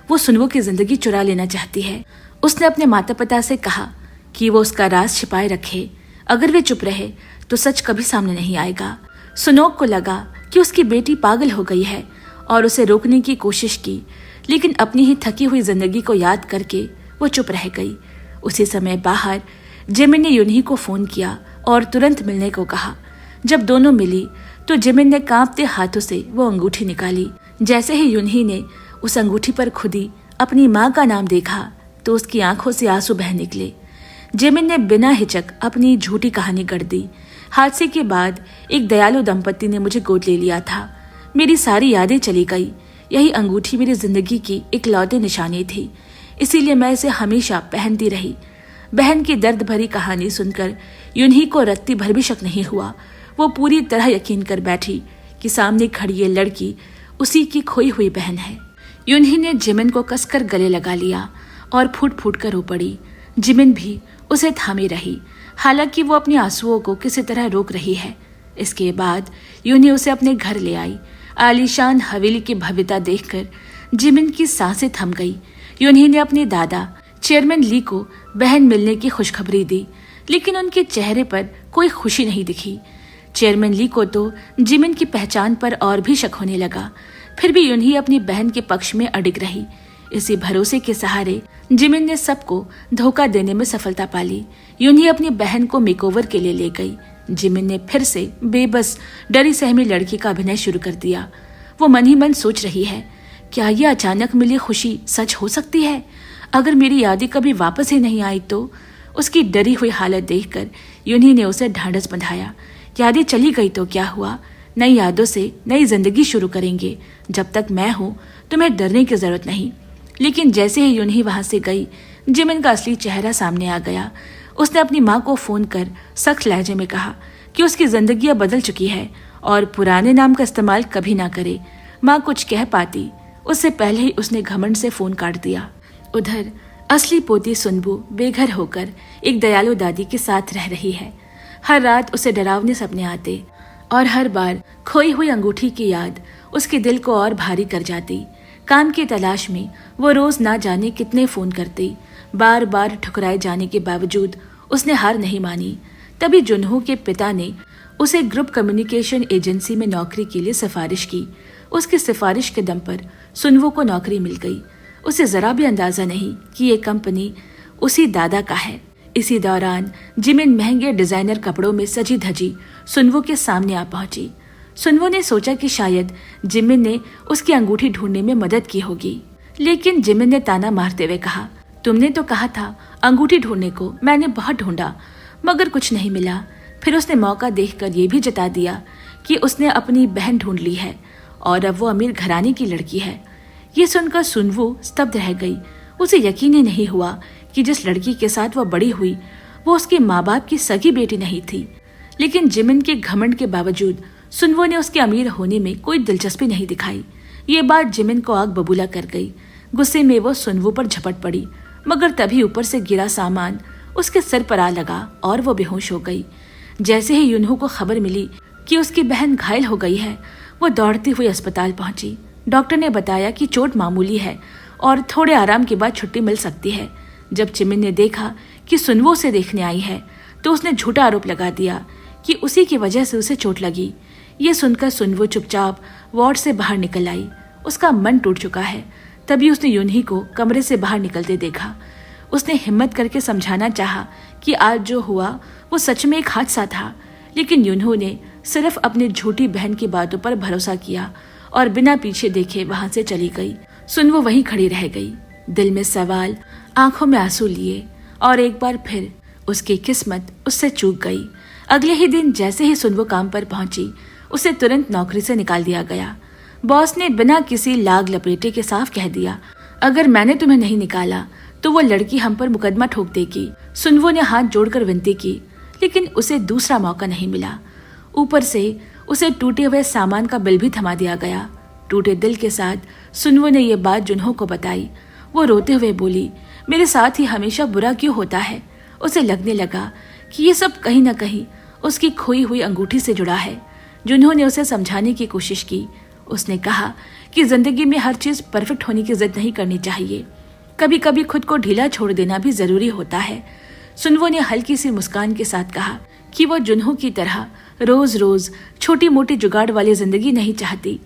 वो सुनवो की जिंदगी चुरा लेना चाहती है। उसने अपने माता पिता से कहा कि वो उसका राज छिपाए रखे। अगर वे चुप रहे तो सच कभी सामने नहीं आएगा। सुनोग को लगा कि उसकी बेटी पागल हो गई है और उसे रोकने की कोशिश की, लेकिन अपनी ही थकी हुई जिंदगी को याद करके वो चुप रह गई। उसी समय बाहर जिमिन ने यूनही को फोन किया और तुरंत मिलने को कहा। जब दोनों मिली तो जिमिन ने कांपते हाथों से वो अंगूठी निकाली। जैसे ही यूनही ने उस अंगूठी पर खुदी अपनी माँ का नाम देखा तो उसकी आंखों से आंसू बह निकले। जिमिन ने बिना हिचक अपनी झूठी कहानी गढ़ दी। हादसे के बाद एक दयालु दंपति ने मुझे गोद ले लिया था। मेरी सारी यादें चली गई। यही अंगूठी मेरी जिंदगी की इकलौती निशानी थी, इसीलिए मैं इसे हमेशा पहनती रही। बहन की दर्द भरी कहानी सुनकर यूनही को रत्ती भर भी शक नहीं हुआ। वो पूरी तरह यकीन कर बैठी कि सामने खड़ी ये लड़की उसी की खोई हुई बहन है। यूनही ने जिमिन को कसकर गले लगा लिया और फूट फूट कर रो पड़ी। जिमिन भी उसे थामे रही। हालांकि वो अपने आंसुओं को किसी तरह रोक रही है। इसके बाद यूनी उसे अपने घर ले आई। आलीशान हवेली की भव्यता देखकर जिमिन की सांसें थम गई। यूनी ने अपने दादा चेयरमैन ली को बहन मिलने की खुशखबरी दी, लेकिन उनके चेहरे पर कोई खुशी नहीं दिखी। चेयरमैन ली को तो जिमिन की पहचान पर और भी शक होने लगा। फिर भी यूनी अपनी बहन के पक्ष में अडिग रही। इसी भरोसे के सहारे जिमिन ने सबको धोखा देने में सफलता पाली। यूनी अपनी बहन को मेकओवर के लिए ले गई। जिमिन ने फिर से बेबस डरी सहमी लड़की का अभिनय शुरू कर दिया। वो मन ही मन सोच रही है, क्या ये अचानक मिली खुशी सच हो सकती है? अगर मेरी यादें कभी वापस ही नहीं आई तो? उसकी डरी हुई हालत देखकर यूनी ने उसे ढांढस बंधाया। यादें चली गई तो क्या हुआ? नई यादों से नई जिंदगी शुरू करेंगे। जब तक मैं हूं तुम्हें डरने की जरूरत नहीं। लेकिन जैसे ही यूनी वहां से गई, जिमिन का असली चेहरा सामने आ गया। उसने अपनी माँ को फोन कर सख्त लहजे में कहा कि उसकी जिंदगी अब बदल चुकी है और पुराने नाम का इस्तेमाल कभी ना करे। माँ कुछ कह पाती, उससे पहले ही उसने घमंड से फोन काट दिया। उधर असली पोती सुनबू बेघर होकर एक दयालु दादी के साथ रह रही है। हर रात उसे डरावने सपने आते और हर बार खोई हुई अंगूठी की याद उसके दिल को और भारी कर जाती। काम की तलाश में वो रोज ना जाने कितने फोन करती। बार बार ठुकराए जाने के बावजूद उसने हार नहीं मानी। तभी जुन्हो के पिता ने उसे ग्रुप कम्युनिकेशन एजेंसी में नौकरी के लिए सिफारिश की। उसकी सिफारिश के दम पर सुनवो को नौकरी मिल गई। उसे जरा भी अंदाजा नहीं कि ये कंपनी उसी दादा का है। इसी दौरान जिमिन महंगे डिजाइनर कपड़ों में सजी धजी सुनवो के सामने आ पहुंची। सुनवो ने सोचा कि शायद जिमिन ने उसकी अंगूठी ढूंढने में मदद की होगी, लेकिन जिमिन ने ताना मारते हुए कहा, तुमने तो कहा था अंगूठी ढूंढने को। मैंने बहुत ढूंढा मगर कुछ नहीं मिला। फिर उसने मौका देखकर ये भी जता दिया कि उसने अपनी बहन ढूंढ ली है और अब वो अमीर घराने की लड़की है। ये सुनकर सुनवो स्तब्ध रह गई। उसे यकीन ही नहीं हुआ कि जिस लड़की के साथ वह बड़ी हुई वो उसके माँ बाप की सगी बेटी नहीं थी। लेकिन जिमिन के घमंड के बावजूद सुनवो ने उसके अमीर होने में कोई दिलचस्पी नहीं दिखाई। ये बात जिमिन को आग बबूला कर गई। गुस्से में वो सुनवो पर झपट पड़ी, मगर तभी ऊपर से गिरा सामान उसके सिर पर आ लगा और वो बेहोश हो गई। जैसे ही यूनहो को खबर मिली कि उसकी बहन घायल हो गई है, वो दौड़ती हुई अस्पताल पहुंची। डॉक्टर ने बताया कि चोट मामूली है और थोड़े आराम के बाद छुट्टी मिल सकती है। जब जिमिन ने देखा कि सुनवो उसे देखने आई है तो उसने झूठा आरोप लगा दिया कि उसी की वजह से उसे चोट लगी। ये सुनकर सुनवो चुपचाप वार्ड से बाहर निकल आई। उसका मन टूट चुका है। तभी उसने यूनही को कमरे से बाहर निकलते देखा। उसने हिम्मत करके समझाना चाहा कि आज जो हुआ वो सच में एक हादसा था, लेकिन यूनहो ने सिर्फ अपनी झूठी बहन की बातों पर भरोसा किया और बिना पीछे देखे वहां से चली गई। सुनवो वहीं खड़ी रह गई, दिल में सवाल, आंखों में आंसू लिए, और एक बार फिर उसकी किस्मत उससे चूक गई। अगले ही दिन जैसे ही सुनवो काम पर पहुंची, उसे तुरंत नौकरी से निकाल दिया गया। बॉस ने बिना किसी लाग लपेटे के साफ कह दिया, अगर मैंने तुम्हें नहीं निकाला तो वो लड़की हम पर मुकदमा ठोक देगी। सुनवो ने हाथ जोड़कर विनती की, लेकिन उसे दूसरा मौका नहीं मिला। ऊपर से उसे टूटे हुए सामान का बिल भी थमा दिया गया। टूटे दिल के साथ सुनवो ने ये बात जुन्हो को बताई। वो रोते हुए बोली, मेरे साथ ही हमेशा बुरा क्यों होता है? उसे लगने लगा कि ये सब कहीं न कहीं उसकी खोई हुई अंगूठी से जुड़ा है। जुन्हो ने उसे समझाने की कोशिश की। उसने कहा कि जिंदगी में हर चीज परफेक्ट होने की जिद नहीं करनी चाहिए। कभी कभी खुद को ढीला छोड़ देना भी जरूरी होता है। सुनवो ने हल्की सी मुस्कान के साथ कहा कि वो जुन्हो की तरह रोज रोज छोटी मोटी जुगाड़ वाली जिंदगी नहीं चाहती।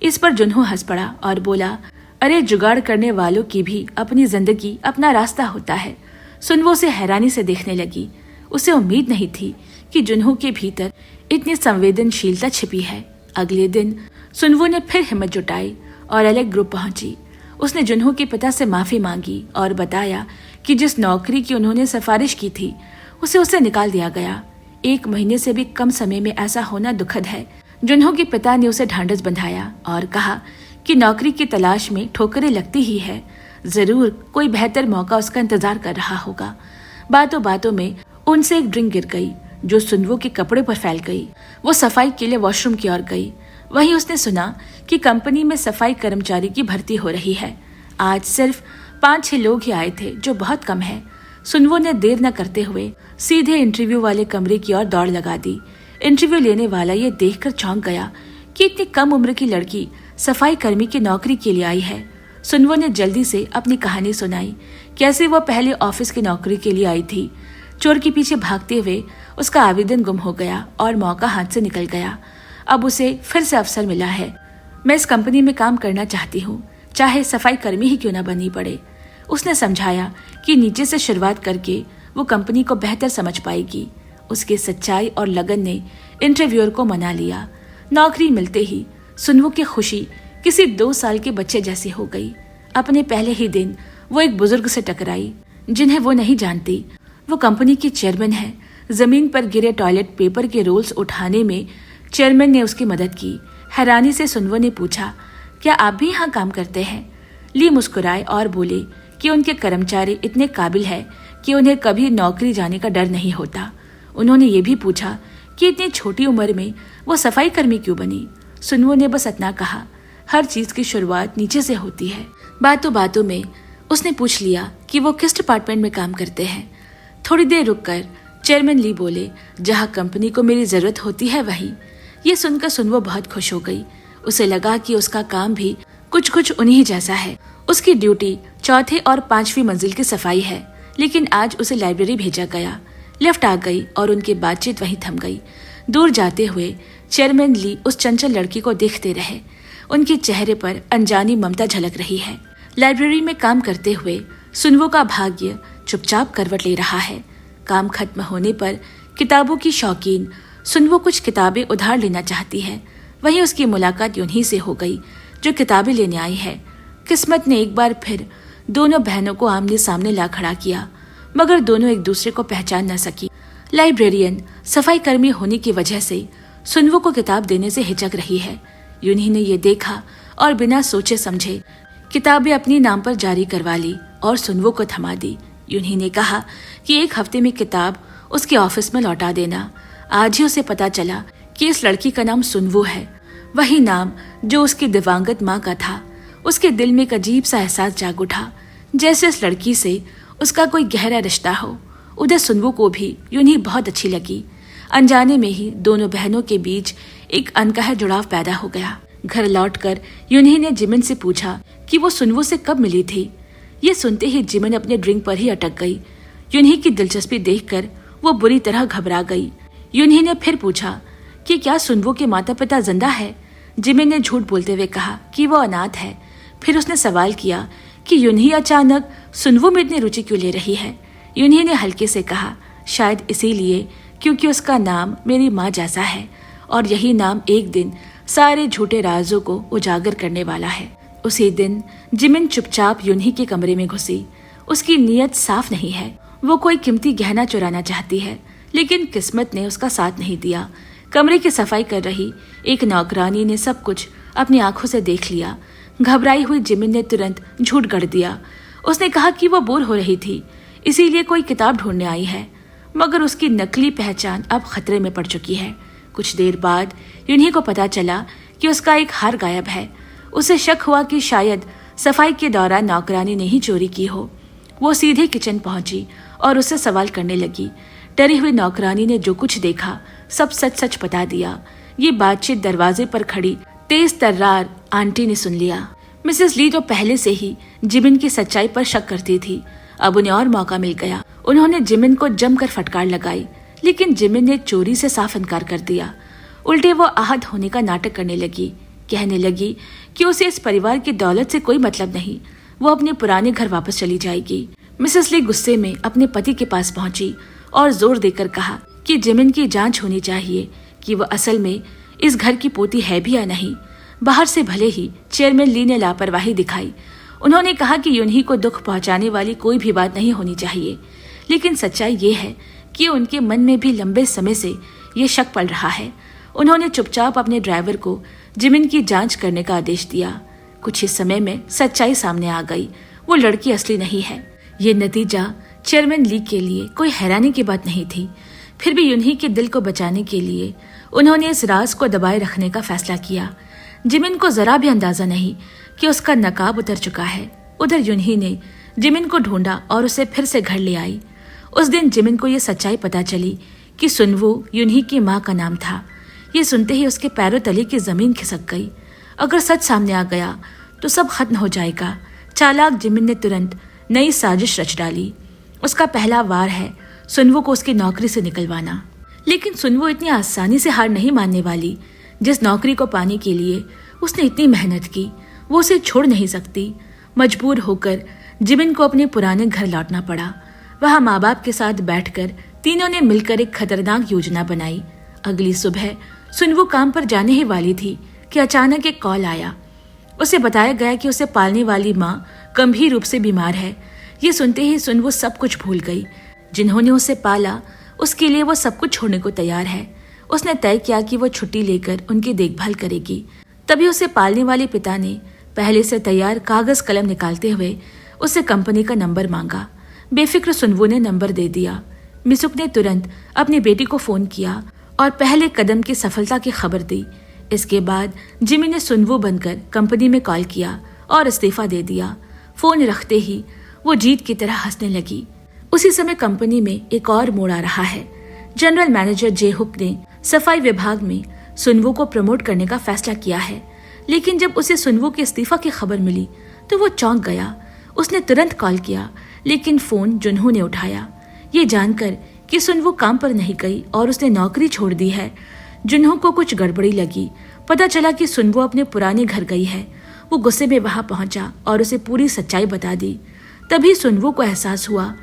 इस पर जुन्हो हंस पड़ा और बोला, अरे जुगाड़ करने वालों की भी अपनी जिंदगी अपना रास्ता होता है। सुनवो से हैरानी से देखने लगी। उसे उम्मीद नहीं थी कि जुन्हो के भीतर इतनी संवेदनशीलता छिपी है। अगले दिन सुनवो ने फिर हिम्मत जुटाई और अलग ग्रुप पहुंची। उसने जुन्हो के पिता से माफी मांगी और बताया कि जिस नौकरी की उन्होंने सिफारिश की थी उसे निकाल दिया गया। 1 महीने से भी कम समय में ऐसा होना दुखद है। जुन्हो के पिता ने उसे ढांढस बंधाया और कहा कि नौकरी की तलाश में ठोकरें लगती ही है, जरूर कोई बेहतर मौका उसका इंतजार कर रहा होगा। बातों बातों में उनसे एक ड्रिंक गिर गई जो सुनवो के कपड़े पर फैल गई। वो सफाई के लिए वॉशरूम की ओर गई। वहीं उसने सुना कि कंपनी में सफाई कर्मचारी की भर्ती हो रही है। आज सिर्फ 5-6 लोग ही आए थे, जो बहुत कम है। सुनवो ने देर न करते हुए सीधे इंटरव्यू वाले कमरे की ओर दौड़ लगा दी। इंटरव्यू लेने वाला ये देखकर चौंक गया कि इतनी कम उम्र की लड़की सफाई कर्मी की नौकरी के लिए आई है। सुनवो ने जल्दी से अपनी कहानी सुनाई, कैसे वह पहले ऑफिस की नौकरी के लिए आई थी। चोर के पीछे भागते हुए उसका आवेदन गुम हो गया और मौका हाथ से निकल गया। अब उसे फिर से अवसर मिला है। मैं इस कंपनी में काम करना चाहती हूँ, चाहे सफाई कर्मी ही क्यों न बननी पड़े। उसने समझाया कि नीचे से शुरुआत करके वो कंपनी को बेहतर समझ पाएगी। उसकी सच्चाई और लगन ने इंटरव्यूअर को मना लिया। नौकरी मिलते ही सुनवो की खुशी किसी 2 साल के बच्चे जैसी हो गई। अपने पहले ही दिन वो एक बुजुर्ग से टकराई जिन्हें वो नहीं जानती। वो कंपनी की चेयरमैन है। जमीन पर गिरे टॉयलेट पेपर के रोल्स उठाने में चेयरमैन ने उसकी मदद की। हैरानी से सुनवो ने पूछा, क्या आप भी यहाँ काम करते हैं? ली मुस्कुराए और बोले कि उनके कर्मचारी इतने काबिल है कि उन्हें कभी नौकरी जाने का डर नहीं होता। उन्होंने ये भी पूछा कि इतनी छोटी उम्र में वो सफाई कर्मी क्यों बनी। सुनवो ने बस इतना कहा, हर चीज की शुरुआत नीचे से होती है। बातों बातों में उसने पूछ लिया कि वो किस डिपार्टमेंट में काम करते हैं। थोड़ी देर रुककर चेयरमैन ली बोले, जहाँ कंपनी को मेरी जरूरत होती है वहीं। ये सुनकर सुनवो बहुत खुश हो गई। उसे लगा कि उसका काम भी कुछ कुछ उन्हीं जैसा है। उसकी ड्यूटी 4th और 5वीं मंजिल की सफाई है, लेकिन आज उसे लाइब्रेरी भेजा गया। लिफ्ट आ गई और उनकी बातचीत वहीं थम गई। दूर जाते हुए चेयरमैन ली उस चंचल लड़की को देखते रहे। उनके चेहरे पर अनजानी ममता झलक रही है। लाइब्रेरी में काम करते हुए सुनवो का भाग्य चुपचाप करवट ले रहा है। काम खत्म होने पर किताबों की शौकीन सुनवो कुछ किताबें उधार लेना चाहती है। वहीं उसकी मुलाकात उन्हीं से हो गई जो किताबें लेने आई है। किस्मत ने एक बार फिर दोनों बहनों को आमने सामने ला खड़ा किया, मगर दोनों एक दूसरे को पहचान न सकी। लाइब्रेरियन सफाई कर्मी होने की वजह से सुनवो को किताब देने से हिचक रही है। यूनी ने ये देखा और बिना सोचे समझे किताबें अपने नाम पर जारी करवा ली और सुनवो को थमा दी। यूनी ने कहा कि 1 हफ्ते में किताब उसके ऑफिस में लौटा देना। आज ही उसे पता चला कि इस लड़की का नाम सुनवो है, वही नाम जो उसकी दिवंगत माँ का था। उसके दिल में एक अजीब सा एहसास जाग उठा, जैसे इस लड़की से उसका कोई गहरा रिश्ता हो। उधर सुनवो को भी यूनी बहुत अच्छी लगी। अनजाने में ही दोनों बहनों के बीच एक अनकहा जुड़ाव पैदा हो गया। घर लौटकर यूनी ने जिमिन से पूछा कि वो सुनवो से कब मिली थी। ये सुनते ही जिमिन अपने ड्रिंक पर ही अटक गई। यूनी की दिलचस्पी देखकर वो बुरी तरह घबरा गई। यूनी ने फिर पूछा कि क्या सुनवो के माता पिता जिंदा है। जिमिन ने झूठ बोलते हुए कहा कि वो अनाथ है। फिर उसने सवाल किया कि यूनी अचानक सुनवो में इतनी रुचि क्यों ले रही है। यूनी ने हल्के से कहा, शायद इसीलिए क्योंकि उसका नाम मेरी माँ जैसा है और यही नाम एक दिन सारे झूठे राजों को उजागर करने वाला है। उसी दिन जिमिन चुपचाप यूनी के कमरे में घुसी। उसकी नीयत साफ नहीं है। वो कोई कीमती गहना चुराना चाहती है, लेकिन किस्मत ने उसका साथ नहीं दिया। कमरे की सफाई कर रही एक नौकरानी ने सब कुछ अपनी आंखों से देख लिया। घबराई हुई जिमिन ने तुरंत झूठ गढ़ दिया। उसने कहा कि वो बोर हो रही थी, इसीलिए कोई किताब ढूंढने आई है, मगर उसकी नकली पहचान अब खतरे में पड़ चुकी है। कुछ देर बाद यूनी को पता चला कि उसका एक हार गायब है। उसे शक हुआ कि शायद सफाई के दौरान नौकरानी ने ही चोरी की हो। वो सीधे किचन पहुंची और उससे सवाल करने लगी। डरी हुई नौकरानी ने जो कुछ देखा सब सच सच बता दिया। ये बातचीत दरवाजे पर खड़ी तेज तर्रार आंटी ने सुन लिया। मिसेस ली तो पहले से ही जिमिन की सच्चाई पर शक करती थी, अब उन्हें और मौका मिल गया। उन्होंने जिमिन को जमकर फटकार लगाई, लेकिन जिमिन ने चोरी से साफ इनकार कर दिया। उल्टे वो आहत होने का नाटक करने लगी। कहने लगी कि उसे इस परिवार की दौलत से कोई मतलब नहीं, वो अपने पुराने घर वापस चली जाएगी। मिसेस ली गुस्से में अपने पति के पास पहुंची और जोर देकर कहा कि जिमिन की जांच होनी चाहिए कि वो असल में इस घर की पोती है भी या नहीं। बाहर से भले ही चेयरमैन ली ने लापरवाही दिखाई। उन्होंने कहा कि यूनी को दुख पहुंचाने वाली कोई भी बात नहीं होनी चाहिए, लेकिन सच्चाई ये है कि उनके मन में भी लंबे समय से ये शक पड़ रहा है। उन्होंने चुपचाप अपने ड्राइवर को जिमिन की जांच करने का आदेश दिया। कुछ ही समय में सच्चाई सामने आ गई, वो लड़की असली नहीं है। ये नतीजा चेयरमैन ली के लिए कोई हैरानी की बात नहीं थी। फिर भी यूनी के दिल को बचाने के लिए उन्होंने इस राज को दबाए रखने का फैसला किया। जिमिन को जरा भी अंदाजा नहीं कि उसका नकाब उतर चुका है। उधर यूनी ने जिमिन को ढूंढा और उसे फिर से घर ले आई। उस दिन जिमिन को ये सच्चाई पता चली कि सुनवो यूनही की माँ का नाम था। ये सुनते ही उसके पैरों तले की जमीन खिसक गई। अगर सच सामने आ गया तो सब खत्म हो जाएगा। चालाक जिमिन ने तुरंत नई साजिश रच डाली। उसका पहला वार है सुनवो को उसकी नौकरी से निकलवाना। लेकिन सुनवो इतनी आसानी से हार नहीं मानने वाली। जिस नौकरी को पाने के लिए उसने इतनी मेहनत की, वो उसे छोड़ नहीं सकती। मजबूर होकर जिमिन को अपने पुराने घर लौटना पड़ा। वहां माँ बाप के साथ बैठकर तीनों ने मिलकर एक खतरनाक योजना बनाई। अगली सुबह सुनवो काम पर जाने ही वाली थी कि अचानक एक कॉल आया। उसे बताया गया कि उसे पालने वाली माँ गंभीर रूप से बीमार है। ये सुनते ही सुनवो सब कुछ भूल गई। जिन्होंने उसे पाला उसके लिए वो सब कुछ छोड़ने को तैयार है। उसने तय किया कि वो छुट्टी लेकर उनकी देखभाल करेगी। तभी उसे पालने वाले पिता ने पहले से तैयार कागज कलम निकालते हुए उससे कंपनी का नंबर मांगा। बेफिक्र सुनवो ने नंबर दे दिया। मिसुक ने तुरंत अपनी बेटी को फोन किया और पहले कदम की सफलता की खबर दी। इसके बाद जिमी ने सुनवो बनकर कंपनी में कॉल किया और इस्तीफा दे दिया। फोन रखते ही वो जीत की तरह हंसने लगी। उसी समय कंपनी में एक और मोड़ आ रहा है। जनरल मैनेजर जे हुक ने सफाई विभाग में सुनवो को प्रमोट करने का फैसला किया है। लेकिन जब उसे सुनवो के इस्तीफा की खबर मिली तो वो चौंक गया। उसने तुरंत कॉल किया, लेकिन फोन जुन्हो ने उठाया। ये जानकर कि सुनवो काम पर नहीं गई और उसने नौकरी छोड़ दी है, जुन्हो को कुछ गड़बड़ी लगी। पता चला कि सुनवो अपने पुराने घर गई है। वो गुस्से में वहां पहुंचा और उसे पूरी सच्चाई बता दी। तभी सुनवो को एहसास हुआ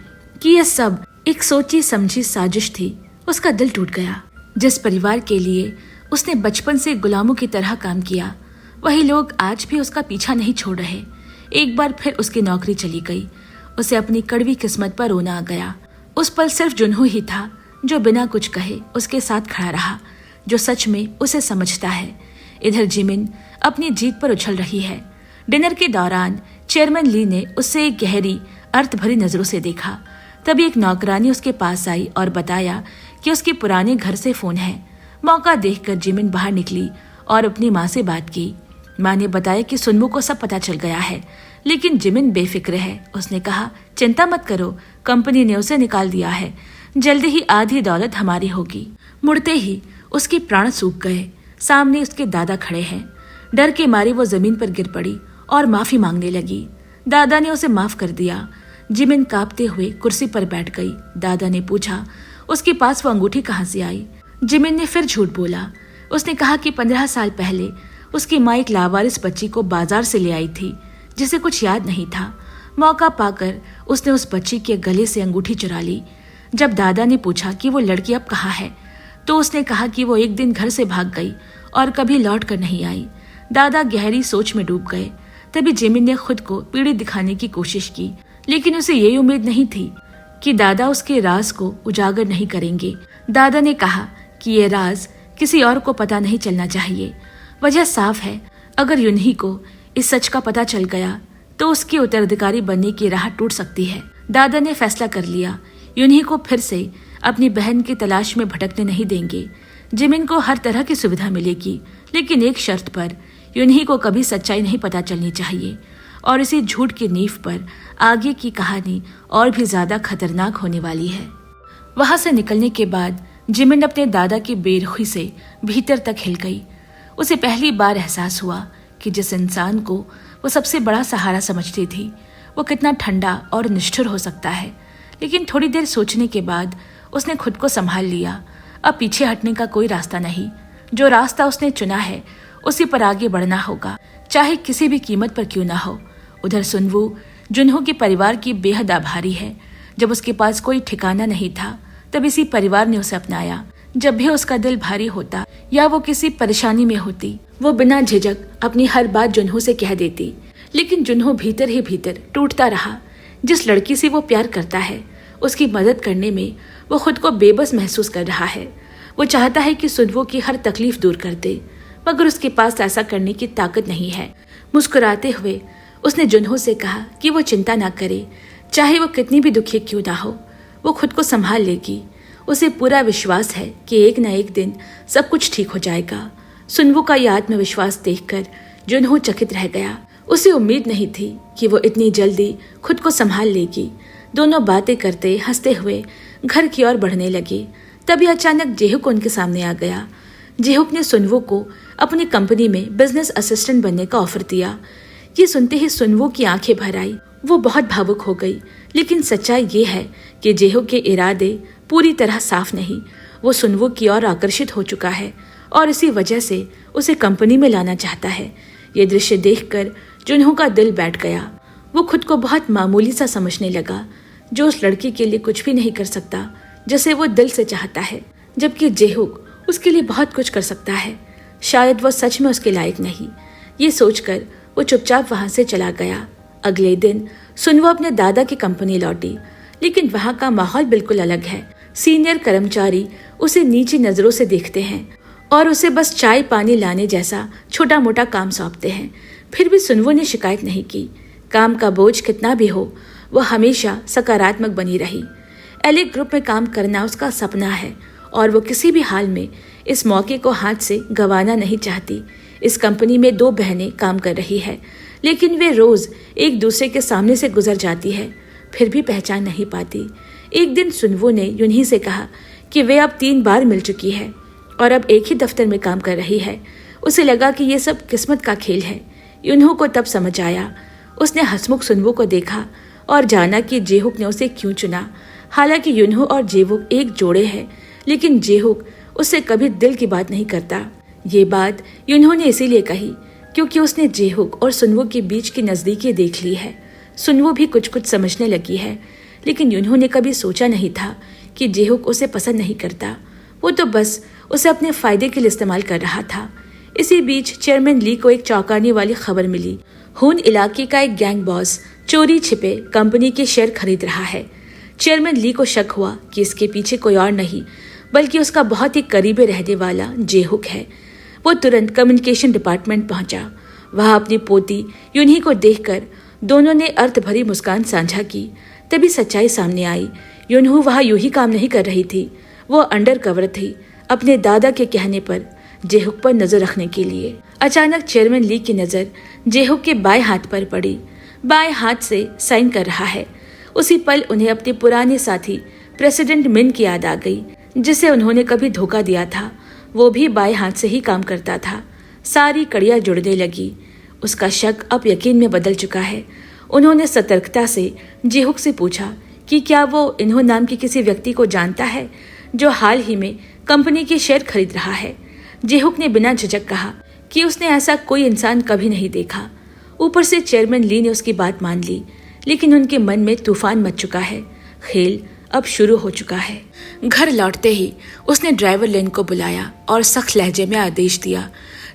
कि यह सब एक सोची समझी साजिश थी। उसका दिल टूट गया। जिस परिवार के लिए उसने बचपन से गुलामों की तरह काम किया, वही लोग आज भी उसका पीछा नहीं छोड़ रहे। एक बार फिर उसकी नौकरी चली गई। उसे अपनी कड़वी किस्मत पर रोना आ गया। उस पल सिर्फ जुन्हो ही था जो बिना कुछ कहे उसके साथ खड़ा रहा, जो सच में उसे समझता है। इधर जिमिन अपनी जीत पर उछल रही है। डिनर के दौरान चेयरमैन ली ने उससे एक गहरी अर्थ भरी नजरों से देखा। तभी एक नौकरानी उसके पास आई और बताया कि उसके पुराने घर से फोन है। मौका देखकर जिमिन बाहर निकली और अपनी माँ से बात की। माँ ने बताया कि सुनवो को सब पता चल गया है, लेकिन जिमिन बेफिक्र है। उसने कहा, चिंता मत करो, कंपनी ने उसे निकाल दिया है। जल्दी ही आधी दौलत हमारी होगी। मुड़ते ही उसके प्राण सूख गए। सामने उसके दादा खड़े हैं। डर के मारे वो जमीन पर गिर पड़ी और माफी मांगने लगी। दादा ने उसे माफ कर दिया। जिमिन कांपते हुए कुर्सी पर बैठ गई। दादा ने पूछा, उसके पास वो अंगूठी कहाँ से आई? जिमिन ने फिर झूठ बोला। उसने कहा कि 15 साल पहले उसकी माँ एक लावारिस बच्ची को बाजार से ले आई थी, जिसे कुछ याद नहीं था। मौका पाकर उसने उस बच्ची के गले से अंगूठी चुरा ली। जब दादा ने पूछा कि वो लड़की अब कहाँ है, तो उसने कहा कि वो एक दिन घर से भाग गई और कभी लौट कर नहीं आई। दादा गहरी सोच में डूब गए। तभी जिमिन ने खुद को पीड़ित दिखाने की कोशिश की, लेकिन उसे ये उम्मीद नहीं थी कि दादा उसके राज को उजागर नहीं करेंगे। दादा ने कहा कि ये राज किसी और को पता नहीं चलना चाहिए। वजह साफ है, अगर यूनही को इस सच का पता चल गया तो उसकी उत्तराधिकारी बनने की राह टूट सकती है। दादा ने फैसला कर लिया, यूनही को फिर से अपनी बहन की तलाश में भटकने नहीं देंगे। जिमिन को हर तरह की सुविधा मिलेगी, लेकिन एक शर्त पर, यूनही को कभी सच्चाई नहीं पता चलनी चाहिए। और इसी झूठ की नींव पर आगे की कहानी और भी ज्यादा खतरनाक होने वाली है। वहां से निकलने के बाद जिमिन अपने दादा की बेरुखी से भीतर तक हिल गई। उसे पहली बार एहसास हुआ कि जिस इंसान को वो सबसे बड़ा सहारा समझती थी, वो कितना ठंडा और निष्ठुर हो सकता है। लेकिन थोड़ी देर सोचने के बाद उसने खुद को संभाल लिया। अब पीछे हटने का कोई रास्ता नहीं। जो रास्ता उसने चुना है उसी पर आगे बढ़ना होगा, चाहे किसी भी कीमत पर क्यों ना हो। उधर सुनवो जुन्हो के परिवार की बेहद आभारी है। जब उसके पास कोई ठिकाना नहीं था, तब इसी परिवार ने उसे अपनाया। जब भी उसका दिल भारी होता या वो किसी परेशानी में होती, वो बिना झिझक अपनी हर बात जुन्हो से कह देती। लेकिन जुन्हो भीतर ही भीतर टूटता रहा। जिस लड़की से वो प्यार करता है, उसकी मदद करने में वो खुद को बेबस महसूस कर रहा है। वो चाहता है कि सुनवो की हर तकलीफ दूर कर दे, मगर उसके पास ऐसा करने की ताकत नहीं है। मुस्कुराते हुए उसने जुन्हो से कहा कि वो चिंता ना करे, चाहे वो कितनी भी दुखी क्यों ना हो, वो खुद को संभाल लेगी। उसे पूरा विश्वास है कि एक न एक दिन सब कुछ ठीक हो जाएगा। सुनवो का यह आत्मविश्वास देखकर जुन्हो चकित रह गया। उसे उम्मीद नहीं थी कि वो इतनी जल्दी खुद को संभाल लेगी। दोनों बातें करते हंसते हुए घर की ओर बढ़ने लगे। तभी अचानक जेहुक उनके सामने आ गया। जेहुक ने सुनवो को अपनी कंपनी में बिजनेस असिस्टेंट बनने का ऑफर दिया। ये सुनते ही सुनवो की आंखें भर आई। वो बहुत भावुक हो गई। लेकिन सच्चाई ये है कि जेहुक के इरादे पूरी तरह साफ नहीं। वो सुनवो की ओर आकर्षित हो चुका है और इसी वजह से उसे कंपनी में लाना चाहता है। ये दृश्य देखकर जुनहो का दिल बैठ गया। वो खुद को बहुत मामूली सा समझने लगा, जो उस लड़की के लिए कुछ भी नहीं कर सकता जैसे वो दिल से चाहता है, जबकि जेहुक उसके लिए बहुत कुछ कर सकता है। शायद वो सच में उसके लायक नहीं। ये सोचकर वो चुपचाप वहां से चला गया। अगले दिन सुनवो अपने दादा की कंपनी लौटी, लेकिन वहां का माहौल बिल्कुल अलग है। सीनियर कर्मचारी उसे नीची नजरों से देखते हैं और उसे बस चाय पानी लाने जैसा छोटा मोटा काम सौंपते हैं। फिर भी सुनवो ने शिकायत नहीं की। काम का बोझ कितना भी हो, वो हमेशा सकारात्मक बनी रही। एलिक ग्रुप में काम करना उसका सपना है और वो किसी भी हाल में इस मौके को हाथ से गंवाना नहीं चाहती। इस कंपनी में 2 बहनें काम कर रही है, लेकिन वे रोज एक दूसरे के सामने से गुजर जाती है, फिर भी पहचान नहीं पाती। एक दिन सुनवो ने यूनही से कहा कि वे अब 3 बार मिल चुकी है और अब एक ही दफ्तर में काम कर रही है। उसे लगा कि ये सब किस्मत का खेल है। यूनहो को तब समझ आया। उसने हंसमुख सुनवो को देखा और जाना कि जेहुक ने उसे क्यों चुना। हालांकि यूनहो और जेहुक एक जोड़े हैं, लेकिन जेहुक उससे कभी दिल की बात नहीं करता। ये बात यूनहो ने इसीलिए कही क्योंकि उसने जेहुक और सुनवो के बीच की नजदीकी देख ली है। सुनवो भी कुछ कुछ समझने लगी है, लेकिन यूनहो ने कभी सोचा नहीं था कि जेहुक उसे पसंद नहीं करता। वो तो बस उसे अपने फायदे के लिए इस्तेमाल कर रहा था। इसी बीच चेयरमैन ली को एक चौंकाने वाली खबर मिली। हून इलाके का एक गैंग बॉस चोरी छिपे कंपनी के शेयर खरीद रहा है। चेयरमैन ली को शक हुआ कि इसके पीछे कोई और नहीं बल्कि उसका बहुत ही करीबी रहने वाला जेहुक है। वो तुरंत कम्युनिकेशन डिपार्टमेंट पहुंचा। वहां अपनी पोती यूनही को देखकर दोनों ने अर्थ भरी मुस्कान साझा की। तभी सच्चाई सामने आई। यूनहू वहां यूं ही काम नहीं कर रही थी। वो अंडर कवर थी, अपने दादा के कहने पर जेहुक पर नजर रखने के लिए। अचानक चेयरमैन ली की नजर जेहुक के बाएं हाथ पर पड़ी। बाएं हाथ से साइन कर रहा है। उसी पल उन्हें अपने पुराने साथी प्रेसिडेंट मिन की याद आ गई, जिसे उन्होंने कभी धोखा दिया था। वो भी बाएं हाथ से ही काम करता था। सारी कड़ियां जुड़ने लगी। उसका शक अब यकीन में बदल चुका है। उन्होंने सतर्कता से जेहुक से पूछा कि क्या वो इन्हो नाम के किसी व्यक्ति को जानता है जो हाल ही में कंपनी के शेयर खरीद रहा है। जेहुक ने बिना झिझक कहा कि उसने ऐसा कोई इंसान कभी नहीं देखा। ऊपर से चेयरमैन ली ने उसकी बात मान ली, लेकिन उनके मन में तूफान मच चुका है। खेल अब शुरू हो चुका है। घर लौटते ही उसने ड्राइवर लिन को बुलाया और सख्त लहजे में आदेश दिया,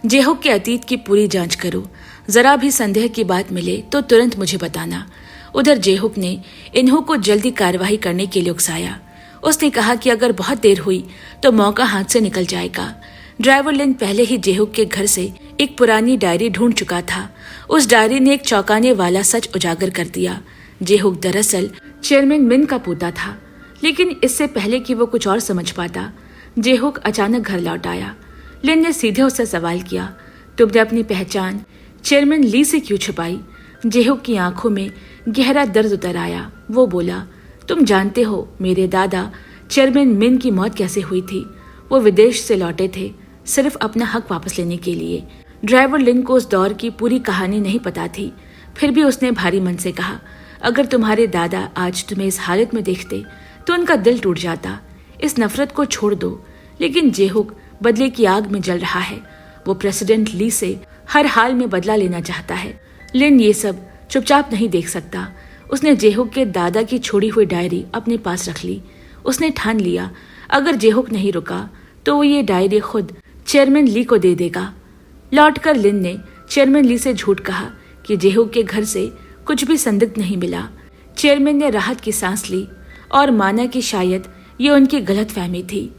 जेहुक के अतीत की पूरी जांच करो। जरा भी संदेह की बात मिले तो तुरंत मुझे बताना। उधर जेहुक ने इन्हों को जल्दी कार्यवाही करने के लिए उकसाया। उसने कहा कि अगर बहुत देर हुई तो मौका हाथ से निकल जाएगा। ड्राइवर लिन पहले ही जेहुक के घर से एक पुरानी डायरी ढूंढ चुका था। उस डायरी ने एक चौंकाने वाला सच उजागर कर दिया। जेहुक दरअसल चेयरमैन मिन का पोता था, लेकिन इससे पहले कि वो कुछ और समझ पाता, जेहुक अचानक घर लौट आया। लिन ने सीधे उससे सवाल किया, तुमने अपनी पहचान चेयरमैन ली से क्यों छुपाई? जेहुक की आंखों में गहरा दर्द उतर आया। वो बोला, तुम जानते हो मेरे दादा चेयरमैन मिन की मौत कैसे हुई थी? वो विदेश से लौटे थे, सिर्फ अपना हक वापस लेने के लिए। ड्राइवर लिन को उस दौर की पूरी कहानी नहीं पता थी। फिर भी उसने भारी मन से कहा, अगर तुम्हारे दादा आज तुम्हें इस हालत में देखते तो उनका दिल टूट जाता। इस नफरत को छोड़ दो। लेकिन जेहुक बदले की आग में जल रहा है। वो प्रेसिडेंट ली से हर हाल में बदला लेना चाहता है। लिन ये सब चुपचाप नहीं देख सकता। उसने जेहुक के दादा की छोड़ी हुई डायरी अपने पास रख ली। उसने ठान लिया, अगर जेहुक नहीं रुका तो वो ये डायरी खुद चेयरमैन ली को दे देगा। लौटकर लिन ने चेयरमैन ली से झूठ कहा कि जेहुक के घर से कुछ भी संदिग्ध नहीं मिला। चेयरमैन ने राहत की सांस ली और माना कि शायद ये उनकी गलतफहमी थी।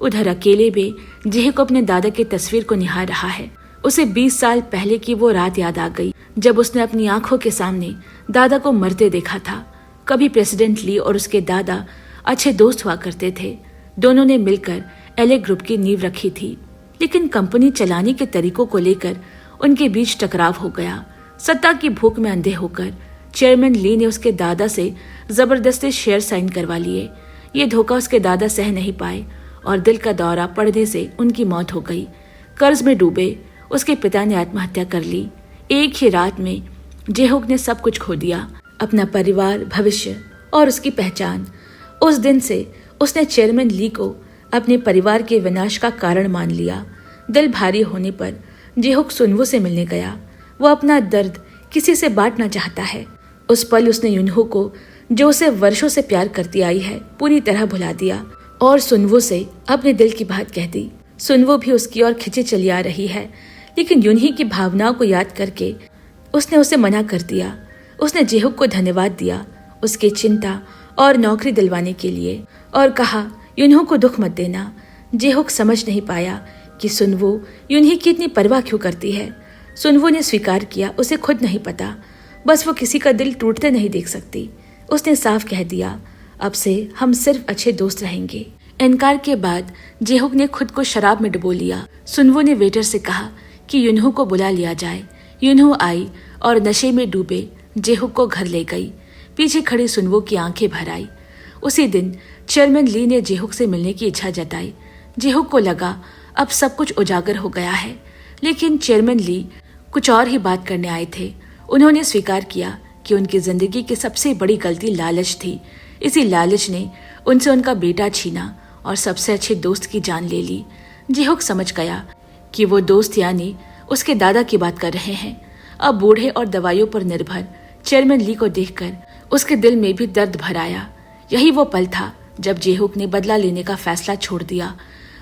उधर अकेले में जेहुक अपने दादा की तस्वीर को निहार रहा है। उसे 20 साल पहले की वो रात याद आ गई जब उसने अपनी आंखों के सामने दादा को मरते देखा था। कभी प्रेसिडेंट ली और उसके दादा अच्छे दोस्त हुआ करते थे। दोनों ने मिलकर एलिक ग्रुप की नींव रखी थी, लेकिन कंपनी चलाने के तरीकों को लेकर उनके बीच टकराव हो गया। सत्ता की भूख में अंधे होकर चेयरमैन ली ने उसके दादा से जबरदस्ती शेयर साइन करवा लिए। ये धोखा उसके दादा सह नहीं पाए और दिल का दौरा पड़ने से उनकी मौत हो गई। कर्ज में डूबे उसके पिता ने आत्महत्या कर ली। एक ही रात में जेहोक ने सब कुछ खो दिया, अपना परिवार, भविष्य और उसकी पहचान। उस दिन से उसने चेयरमैन ली को अपने परिवार के विनाश का कारण मान लिया। दिल भारी होने पर जेहोक सुनवो से मिलने गया। वो अपना दर्द किसी से बांटना चाहता है। उस पल उसने युनहो को, जो उसे वर्षों से प्यार करती आई है, पूरी तरह भुला दिया और सुनवो से अपने दिल की बात कह दी। सुनवो भी उसकी ओर खिंची चली आ रही है, लेकिन युनही की भावनाओं को याद करके उसने उसे मना कर दिया। उसने जेहोक को धन्यवाद दिया उसकी चिंता और नौकरी दिलवाने के लिए और कहा, युनहो को दुख मत देना। जेहोक समझ नहीं पाया कि सुनवो युनही की इतनी परवाह क्यों करती है। सुनवो ने स्वीकार किया उसे खुद नहीं पता, बस वो किसी का दिल टूटते नहीं देख सकती। उसने साफ कह दिया, अब से हम सिर्फ अच्छे दोस्त रहेंगे। इनकार के बाद जेहोक ने खुद को शराब में डुबो लिया। सुनवो ने वेटर से कहा कि युनहो को बुला लिया जाए। युनहो आई और नशे में डूबे जेहोक को घर ले गई। पीछे खड़ी सुनवो की आंखें भर आई। उसी दिन चेयरमैन ली ने जेहोक से मिलने की इच्छा जताई। जेहोक को लगा अब सब कुछ उजागर हो गया है, लेकिन चेयरमैन ली कुछ और ही बात करने आए थे। उन्होंने स्वीकार किया कि उनकी जिंदगी की सबसे बड़ी गलती लालच थी। इसी लालच ने उनसे उनका बेटा छीना और सबसे अच्छे दोस्त की जान ले ली। जेहोक समझ गया कि वो दोस्त यानी उसके दादा की बात कर रहे हैं। अब बूढ़े और दवाइयों पर निर्भर चेयरमैन ली को देखकर उसके दिल में भी दर्द भर आया। यही वो पल था जब जेहोक ने बदला लेने का फैसला छोड़ दिया।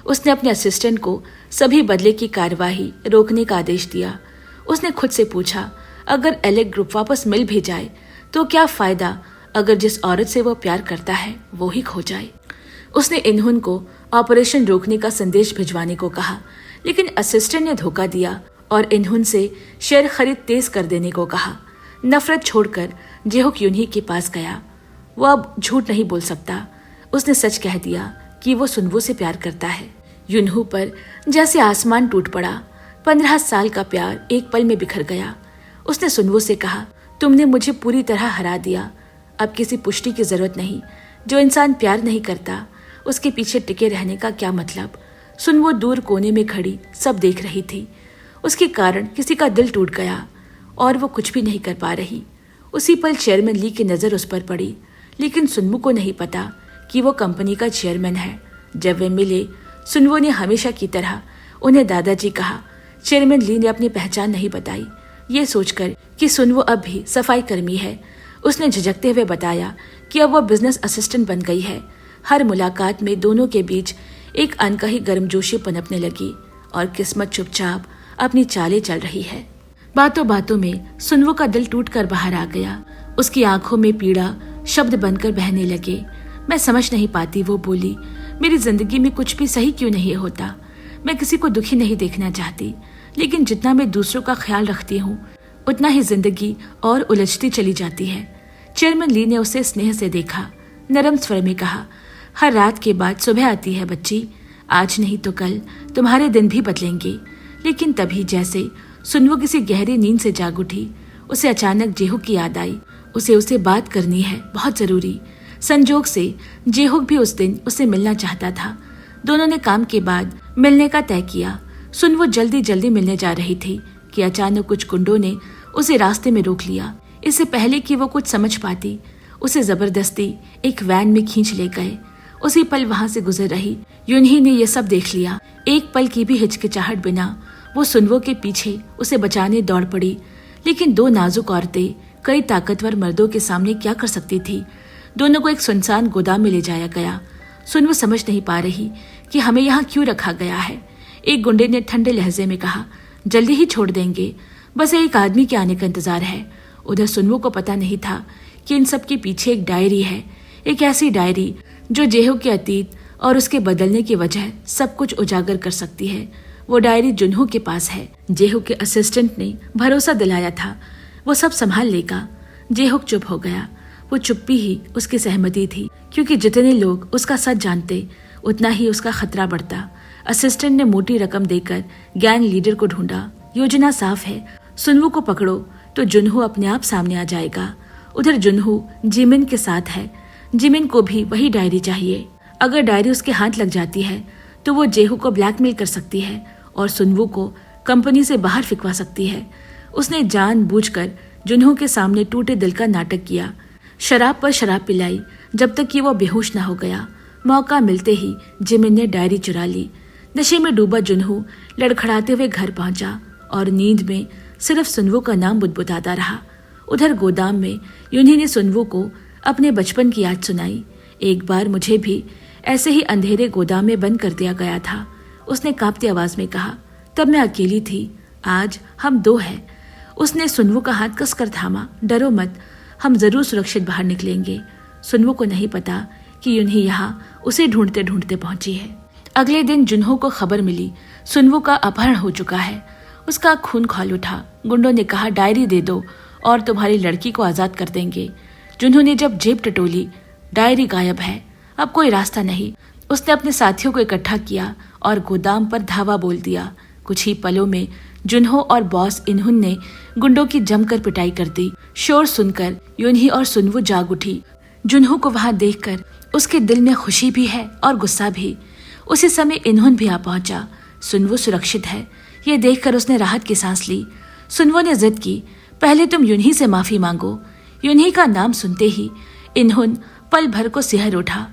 उसने अपने असिस्टेंट को सभी बदले की कार्यवाही रोकने का आदेश दिया। उसने खुद से पूछा, अगर एलेक ग्रुप वापस मिल भी जाए तो क्या फायदा अगर जिस औरत से वो प्यार करता है वो ही खो जाए। उसने इन्हुन को ऑपरेशन रोकने का संदेश भिजवाने को कहा, लेकिन असिस्टेंट ने धोखा दिया और इन्हुन से शेयर खरीद तेज कर देने को कहा। नफरत छोड़कर जेहोक युनही के पास गया। वो अब झूठ नहीं बोल सकता। उसने सच कह दिया कि वो सुनवो से प्यार करता है। युनहू पर जैसे आसमान टूट पड़ा। 15 साल का प्यार एक पल में बिखर गया। उसने सुनवो से कहा, तुमने मुझे पूरी तरह हरा दिया। अब किसी पुष्टि की जरूरत नहीं। जो इंसान प्यार नहीं करता उसके पीछे टिके रहने का क्या मतलब। सुनवो दूर कोने में खड़ी सब देख रही थी। उसके कारण किसी का दिल टूट गया और वो कुछ भी नहीं कर पा रही। उसी पल चेयरमैन ली की नजर उस पर पड़ी, लेकिन सुनवो को नहीं पता कि वो कंपनी का चेयरमैन है। जब वे मिले, सुनवो ने हमेशा की तरह उन्हें दादाजी कहा। चेयरमैन ली ने अपनी पहचान नहीं बताई, ये सोचकर कि सुनवो अब भी सफाई कर्मी है। उसने झिझकते हुए बताया कि अब वो बिजनेस असिस्टेंट बन गई है। हर मुलाकात में दोनों के बीच एक अनकही गर्मजोशी पनपने लगी और किस्मत चुपचाप अपनी चालें चल रही है। बातों बातों में सुनवो का दिल टूटकर बाहर आ गया। उसकी आंखों में पीड़ा शब्द बनकर बहने लगे। मैं समझ नहीं पाती, वो बोली, मेरी जिंदगी में कुछ भी सही क्यों नहीं होता। मैं किसी को दुखी नहीं देखना चाहती, लेकिन जितना मैं दूसरों का ख्याल रखती हूँ उतना ही जिंदगी और उलझती चली जाती है। चेयरमैन ली ने उसे स्नेह से देखा। नरम स्वर में कहा, हर रात के बाद सुबह आती है बच्ची। आज नहीं तो कल तुम्हारे दिन भी बदलेंगे। लेकिन तभी जैसे सुनवो किसी गहरी नींद से जाग उठी, उसे अचानक जेहोक की याद आई। उसे बात करनी है, बहुत जरूरी। संजोग से जेहोक भी उस दिन उससे मिलना चाहता था। दोनों ने काम के बाद मिलने का तय किया। सुनवो जल्दी जल्दी मिलने जा रही थी कि अचानक कुछ गुंडों ने उसे रास्ते में रोक लिया। इससे पहले कि वो कुछ समझ पाती, उसे जबरदस्ती एक वैन में खींच ले गए। उसी पल वहां से गुजर रही युनही ने यह सब देख लिया। एक पल की भी हिचकिचाहट बिना वो सुनवो के पीछे उसे बचाने दौड़ पड़ी। लेकिन दो नाजुक औरतें कई ताकतवर मर्दों के सामने क्या कर सकती थी। दोनों को एक सुनसान गोदाम में ले जाया गया। सुनवो समझ नहीं पा रही कि हमें यहाँ क्यों रखा गया है। एक गुंडे ने ठंडे लहजे में कहा, जल्दी ही छोड़ देंगे, बस एक आदमी के आने का इंतजार है। उधर सुनवो को पता नहीं था कि इन सब के पीछे एक डायरी है, एक ऐसी डायरी जो जेहोक के अतीत और उसके बदलने की वजह सब कुछ उजागर कर सकती है। वो डायरी जुनहो के पास है। जेहोक के असिस्टेंट ने भरोसा दिलाया था वो सब संभाल लेगा। जेहोक चुप हो गया। वो चुप्पी ही उसकी सहमति थी, क्योंकि जितने लोग उसका सच जानते उतना ही उसका खतरा बढ़ता। असिस्टेंट ने मोटी रकम देकर गैंग लीडर को ढूंढा। योजना साफ है, सुनवो को पकड़ो तो जुनहो अपने आप सामने आ जाएगा उधर जुनहो जिमिन के साथ है। जिमिन को भी वही डायरी चाहिए। अगर डायरी उसके हाथ लग जाती है तो वो जेहू को ब्लैकमेल कर सकती है और सुनवू को कंपनी से बाहर फिकवा सकती है। उसने जानबूझकर जुनहो के सामने टूटे दिल का नाटक किया, शराब पर शराब पिलाई जब तक कि वो बेहोश ना हो गया। मौका मिलते ही जिमिन ने डायरी चुरा ली। नशे में डूबा जुनहो लड़खड़ाते हुए घर पहुंचा और नींद में सिर्फ सुनवू का नाम बुदबुदाता रहा। उधर गोदाम में यूनी ने सुनवू को अपने बचपन की याद सुनाई। एक बार मुझे भी ऐसे ही अंधेरे गोदाम में बंद कर दिया गया था, उसने कांपती आवाज में कहा। तब मैं अकेली थी, आज हम दो हैं। उसने सुनवू का हाथ कसकर थामा। डरो मत, हम जरूर सुरक्षित बाहर निकलेंगे। सुनवू को नहीं पता कि यूनी यहाँ उसे ढूंढते ढूंढते पहुंची है। अगले दिन जुनहो को खबर मिली सुनवू का अपहरण हो चुका है। उसका खून खौल उठा। गुंडों ने कहा डायरी दे दो और तुम्हारी लड़की को आजाद कर देंगे। जुनहो ने जब जेब टटोली, डायरी गायब है, अब कोई रास्ता नहीं। उसने अपने साथियों को इकट्ठा किया और गोदाम पर धावा बोल दिया। कुछ ही पलों में जुनहो और बॉस इन्हुन ने गुंडों की जमकर पिटाई कर दी। शोर सुनकर यूनी और सुनवू जाग उठी। जुनहो को वहां देखकर उसके दिल में खुशी भी है और गुस्सा भी। उसी समय इन्हुन भी आ पहुंचा। सुनवू सुरक्षित है, ये देखकर उसने राहत की सांस ली। सुनवू ने जिद की, पहले तुम यूनी से माफी मांगो। यूनी का नाम सुनते ही इन्हुन पल भर को सिहर उठा।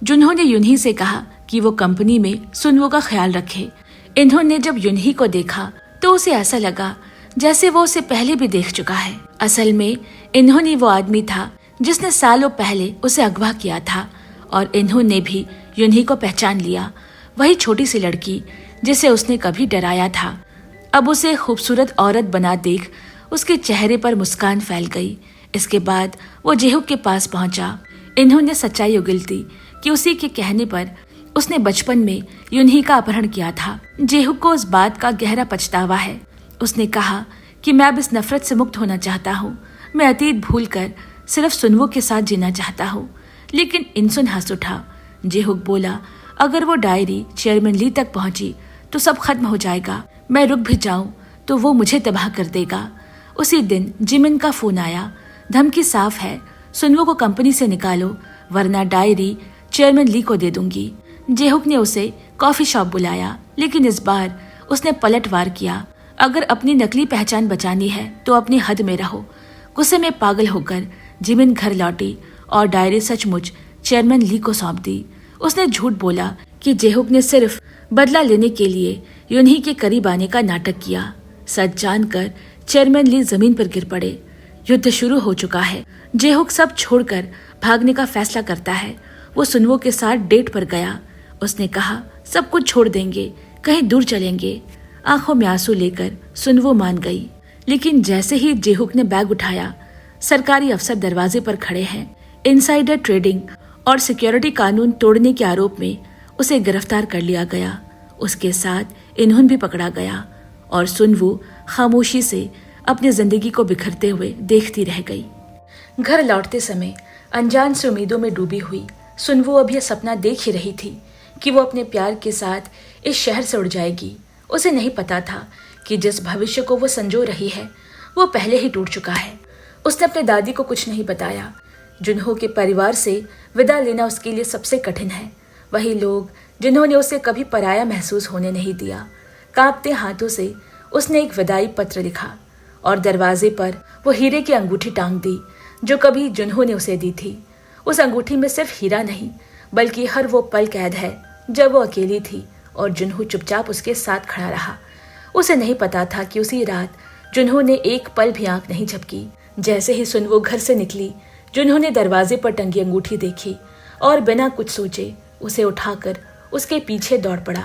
जुनहो ने यूनी से कहा कि वो कंपनी में सुनवू का ख्याल रखे। इन्हुन ने जब यूनी को देखा तो उसे ऐसा लगा जैसे वो उसे पहले भी देख चुका है। असल में इन्हुन ही वो आदमी था जिसने सालों पहले उसे अगवा किया था और इन्हुन ने भी यूनी को पहचान लिया। वही छोटी सी लड़की जिसे उसने कभी डराया था, अब उसे खूबसूरत औरत बना देख उसके चेहरे पर मुस्कान फैल गई। इसके बाद वो जेहू के पास पहुंचा। इन्हुन ने सच्चाई उगलती कि उसी के कहने पर उसने बचपन में यूनी का अपहरण किया था। जेहू को उस बात का गहरा पछतावा है। उसने कहा कि मैं अब इस नफरत से मुक्त होना चाहता हूँ। मैं अतीत भूलकर सिर्फ सुनवू के साथ जीना चाहता हूँ। लेकिन इन्सुन हंस उठा। जेहू बोला, अगर वो डायरी चेयरमैन ली तक पहुंची तो सब खत्म हो जाएगा। मैं रुक भी जाऊं तो वो मुझे तबाह कर देगा। उसी दिन जिमिन का फोन आया। धमकी साफ है, सुनवू को कंपनी से निकालो वरना डायरी चेयरमैन ली को दे दूंगी। जेहुक ने उसे कॉफी शॉप बुलाया, लेकिन इस बार उसने पलटवार किया। अगर अपनी नकली पहचान बचानी है तो अपनी हद में रहो। गुस्से में पागल होकर जिमिन घर लौटी और डायरी सचमुच चेयरमैन ली को सौंप दी। उसने झूठ बोला कि जेहुक ने सिर्फ बदला लेने के लिए यूनी के करीब आने का नाटक किया। सच जानकर चेयरमैन ली जमीन पर गिर पड़े। युद्ध शुरू हो चुका है। जेहुक सब छोड़कर भागने का फैसला करता है। वो सुनवू के साथ डेट पर गया। उसने कहा सब कुछ छोड़ देंगे, कहीं दूर चलेंगे। आंखों में आंसू लेकर सुनवू मान गई। लेकिन जैसे ही जेहुक ने बैग उठाया, सरकारी अफसर दरवाजे पर खड़े हैं। इनसाइडर ट्रेडिंग और सिक्योरिटी कानून तोड़ने के आरोप में उसे गिरफ्तार कर लिया गया। उसके साथ इन्हुन भी पकड़ा गया और सुनवू खामोशी से अपनी जिंदगी को बिखरते हुए देखती रह गई। घर लौटते समय अनजान से उम्मीदों में डूबी हुई सुनवू अभी यह सपना देख ही रही थी कि वो अपने प्यार के साथ इस शहर से उड़ जाएगी। उसे नहीं पता था कि जिस भविष्य को वो संजो रही है वो पहले ही टूट चुका है। उसने अपने दादी को कुछ नहीं बताया। जुनहो के परिवार से विदा लेना उसके लिए सबसे कठिन है। वही लोग जिन्होंने उसे कभी पराया महसूस होने नहीं दिया। कांपते हाथों से उसने एक विदाई पत्र लिखा और दरवाजे पर वो हीरे की अंगूठी टांग दी जो कभी जुनहो ने उसे दी थी। उस अंगूठी में सिर्फ हीरा नहीं बल्कि हर वो पल कैद है जब वो अकेली थी और जुनहो चुपचाप उसके साथ खड़ा रहा। उसे नहीं पता था कि उसी रात जुनहो ने एक पल भी आंख नहीं झपकी। जैसे ही सुनवू घर से निकली, जुनहो ने दरवाजे पर टंगी अंगूठी देखी और बिना कुछ सोचे उसे उठाकर उसके पीछे दौड़ पड़ा।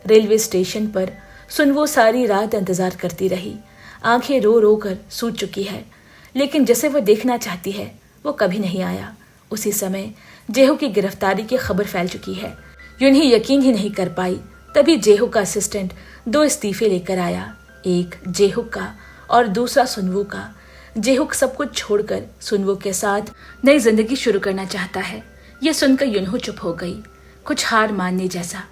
रेलवे स्टेशन पर सुनवू सारी रात इंतजार करती रही। आंखें रो रो कर सूज चुकी है, लेकिन जैसे वो देखना चाहती है वो कभी नहीं आया। उसी समय जेहू की गिरफ्तारी की खबर फैल चुकी है। यूनी यकीन ही नहीं कर पाई। तभी जेहू का असिस्टेंट 2 इस्तीफे लेकर आया, एक जेहू का और दूसरा सुनवू का। जेहुक सब कुछ छोड़कर सुनवू के साथ नई जिंदगी शुरू करना चाहता है। ये सुनकर यूनहो चुप हो गई, कुछ हार मानने जैसा।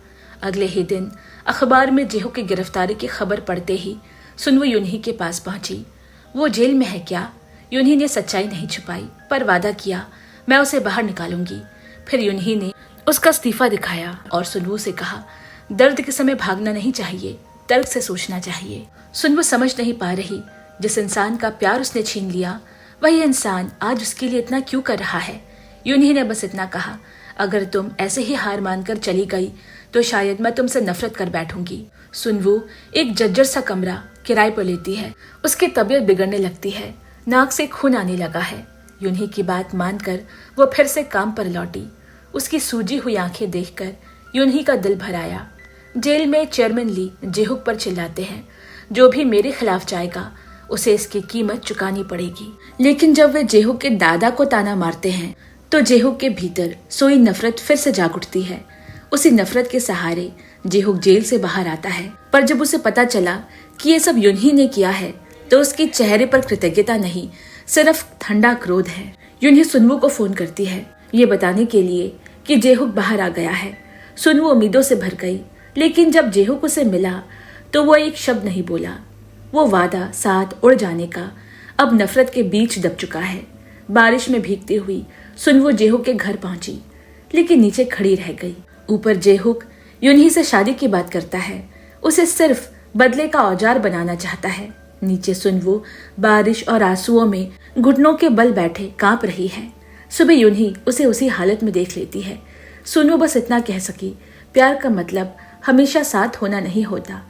अगले ही दिन अखबार में जेहू की गिरफ्तारी की खबर पढ़ते ही सुनवू यूनही के पास पहुंची। वो जेल में है क्या? यूनही ने सच्चाई नहीं छुपाई, पर वादा किया मैं उसे बाहर निकालूंगी। फिर यूनही ने उसका इस्तीफा दिखाया और सुनवू से कहा, दर्द के समय भागना नहीं चाहिए, तर्क से सोचना चाहिए। सुनवू समझ नहीं पा रही, जिस इंसान का प्यार उसने छीन लिया वही इंसान आज उसके लिए इतना क्यों कर रहा है। यूनही ने बस इतना कहा, अगर तुम ऐसे ही हार मानकर चली गई तो शायद मैं तुमसे नफरत कर बैठूंगी। सुनवू एक जर्जर सा कमरा किराए पर लेती है। उसकी तबीयत बिगड़ने लगती है, नाक से खून आने लगा है। यूनही की बात मानकर वो फिर से काम पर लौटी। उसकी सूजी हुई आंखें देखकर यूनही का दिल भर आया। जेल में चेयरमैन ली जेहुक पर चिल्लाते हैं, जो भी मेरे खिलाफ जाएगा उसे इसकी कीमत चुकानी पड़ेगी। लेकिन जब वे जेहुक के दादा को ताना मारते हैं तो जेहुक के भीतर सोई नफरत फिर से जाग उठती है। उसी नफरत के सहारे जेहुक जेल से बाहर आता है, पर जब उसे पता चला कि ये सब यूनही ने किया है तो उसके चेहरे पर कृतज्ञता नहीं, सिर्फ ठंडा क्रोध है। यूनही सुनवू को फोन करती है, ये बताने के लिए कि जेहुक बाहर आ गया है। सुनवू उम्मीदों से भर गई, लेकिन जब जेहुक उसे मिला तो वो एक शब्द नहीं बोला। वो वादा साथ उड़ जाने का अब नफरत के बीच दब चुका है। बारिश में भीगती हुई सुनवू जेहुक के घर पहुंची, लेकिन नीचे खड़ी रह गई। ऊपर जेहुक यूनही से शादी की बात करता है, उसे सिर्फ बदले का औजार बनाना चाहता है। नीचे सुनवू बारिश और आंसुओं में घुटनों के बल बैठे कांप रही है। सुबह यूनही उसे उसी हालत में देख लेती है। सुनवू बस इतना कह सकी, प्यार का मतलब हमेशा साथ होना नहीं होता।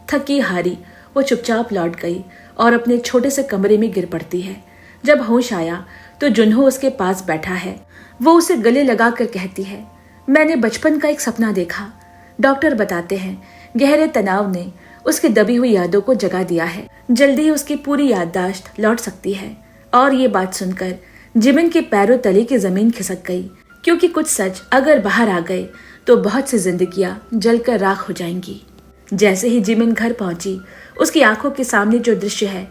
थकी हारी वो चुपचाप लौट गई और अपने छोटे से कमरे में गिर पड़ती है। जब होश आया तो जुन्हो उसके पास बैठा है। वो उसे गले लगाकर कहती है, मैंने बचपन का एक सपना देखा। डॉक्टर बताते हैं गहरे तनाव ने उसकी दबी हुई यादों को जगा दिया है। जल्दी ही उसकी पूरी याददाश्त लौट सकती है। और ये बात सुनकर जिमिन के पैरों तले की जमीन खिसक गई, क्योंकि कुछ सच अगर बाहर आ गए तो बहुत सी जिंदगियां जलकर राख हो जाएंगी। जैसे ही जिमिन घर पहुंची, उसकी आंखों के सामने जो दृश्य है,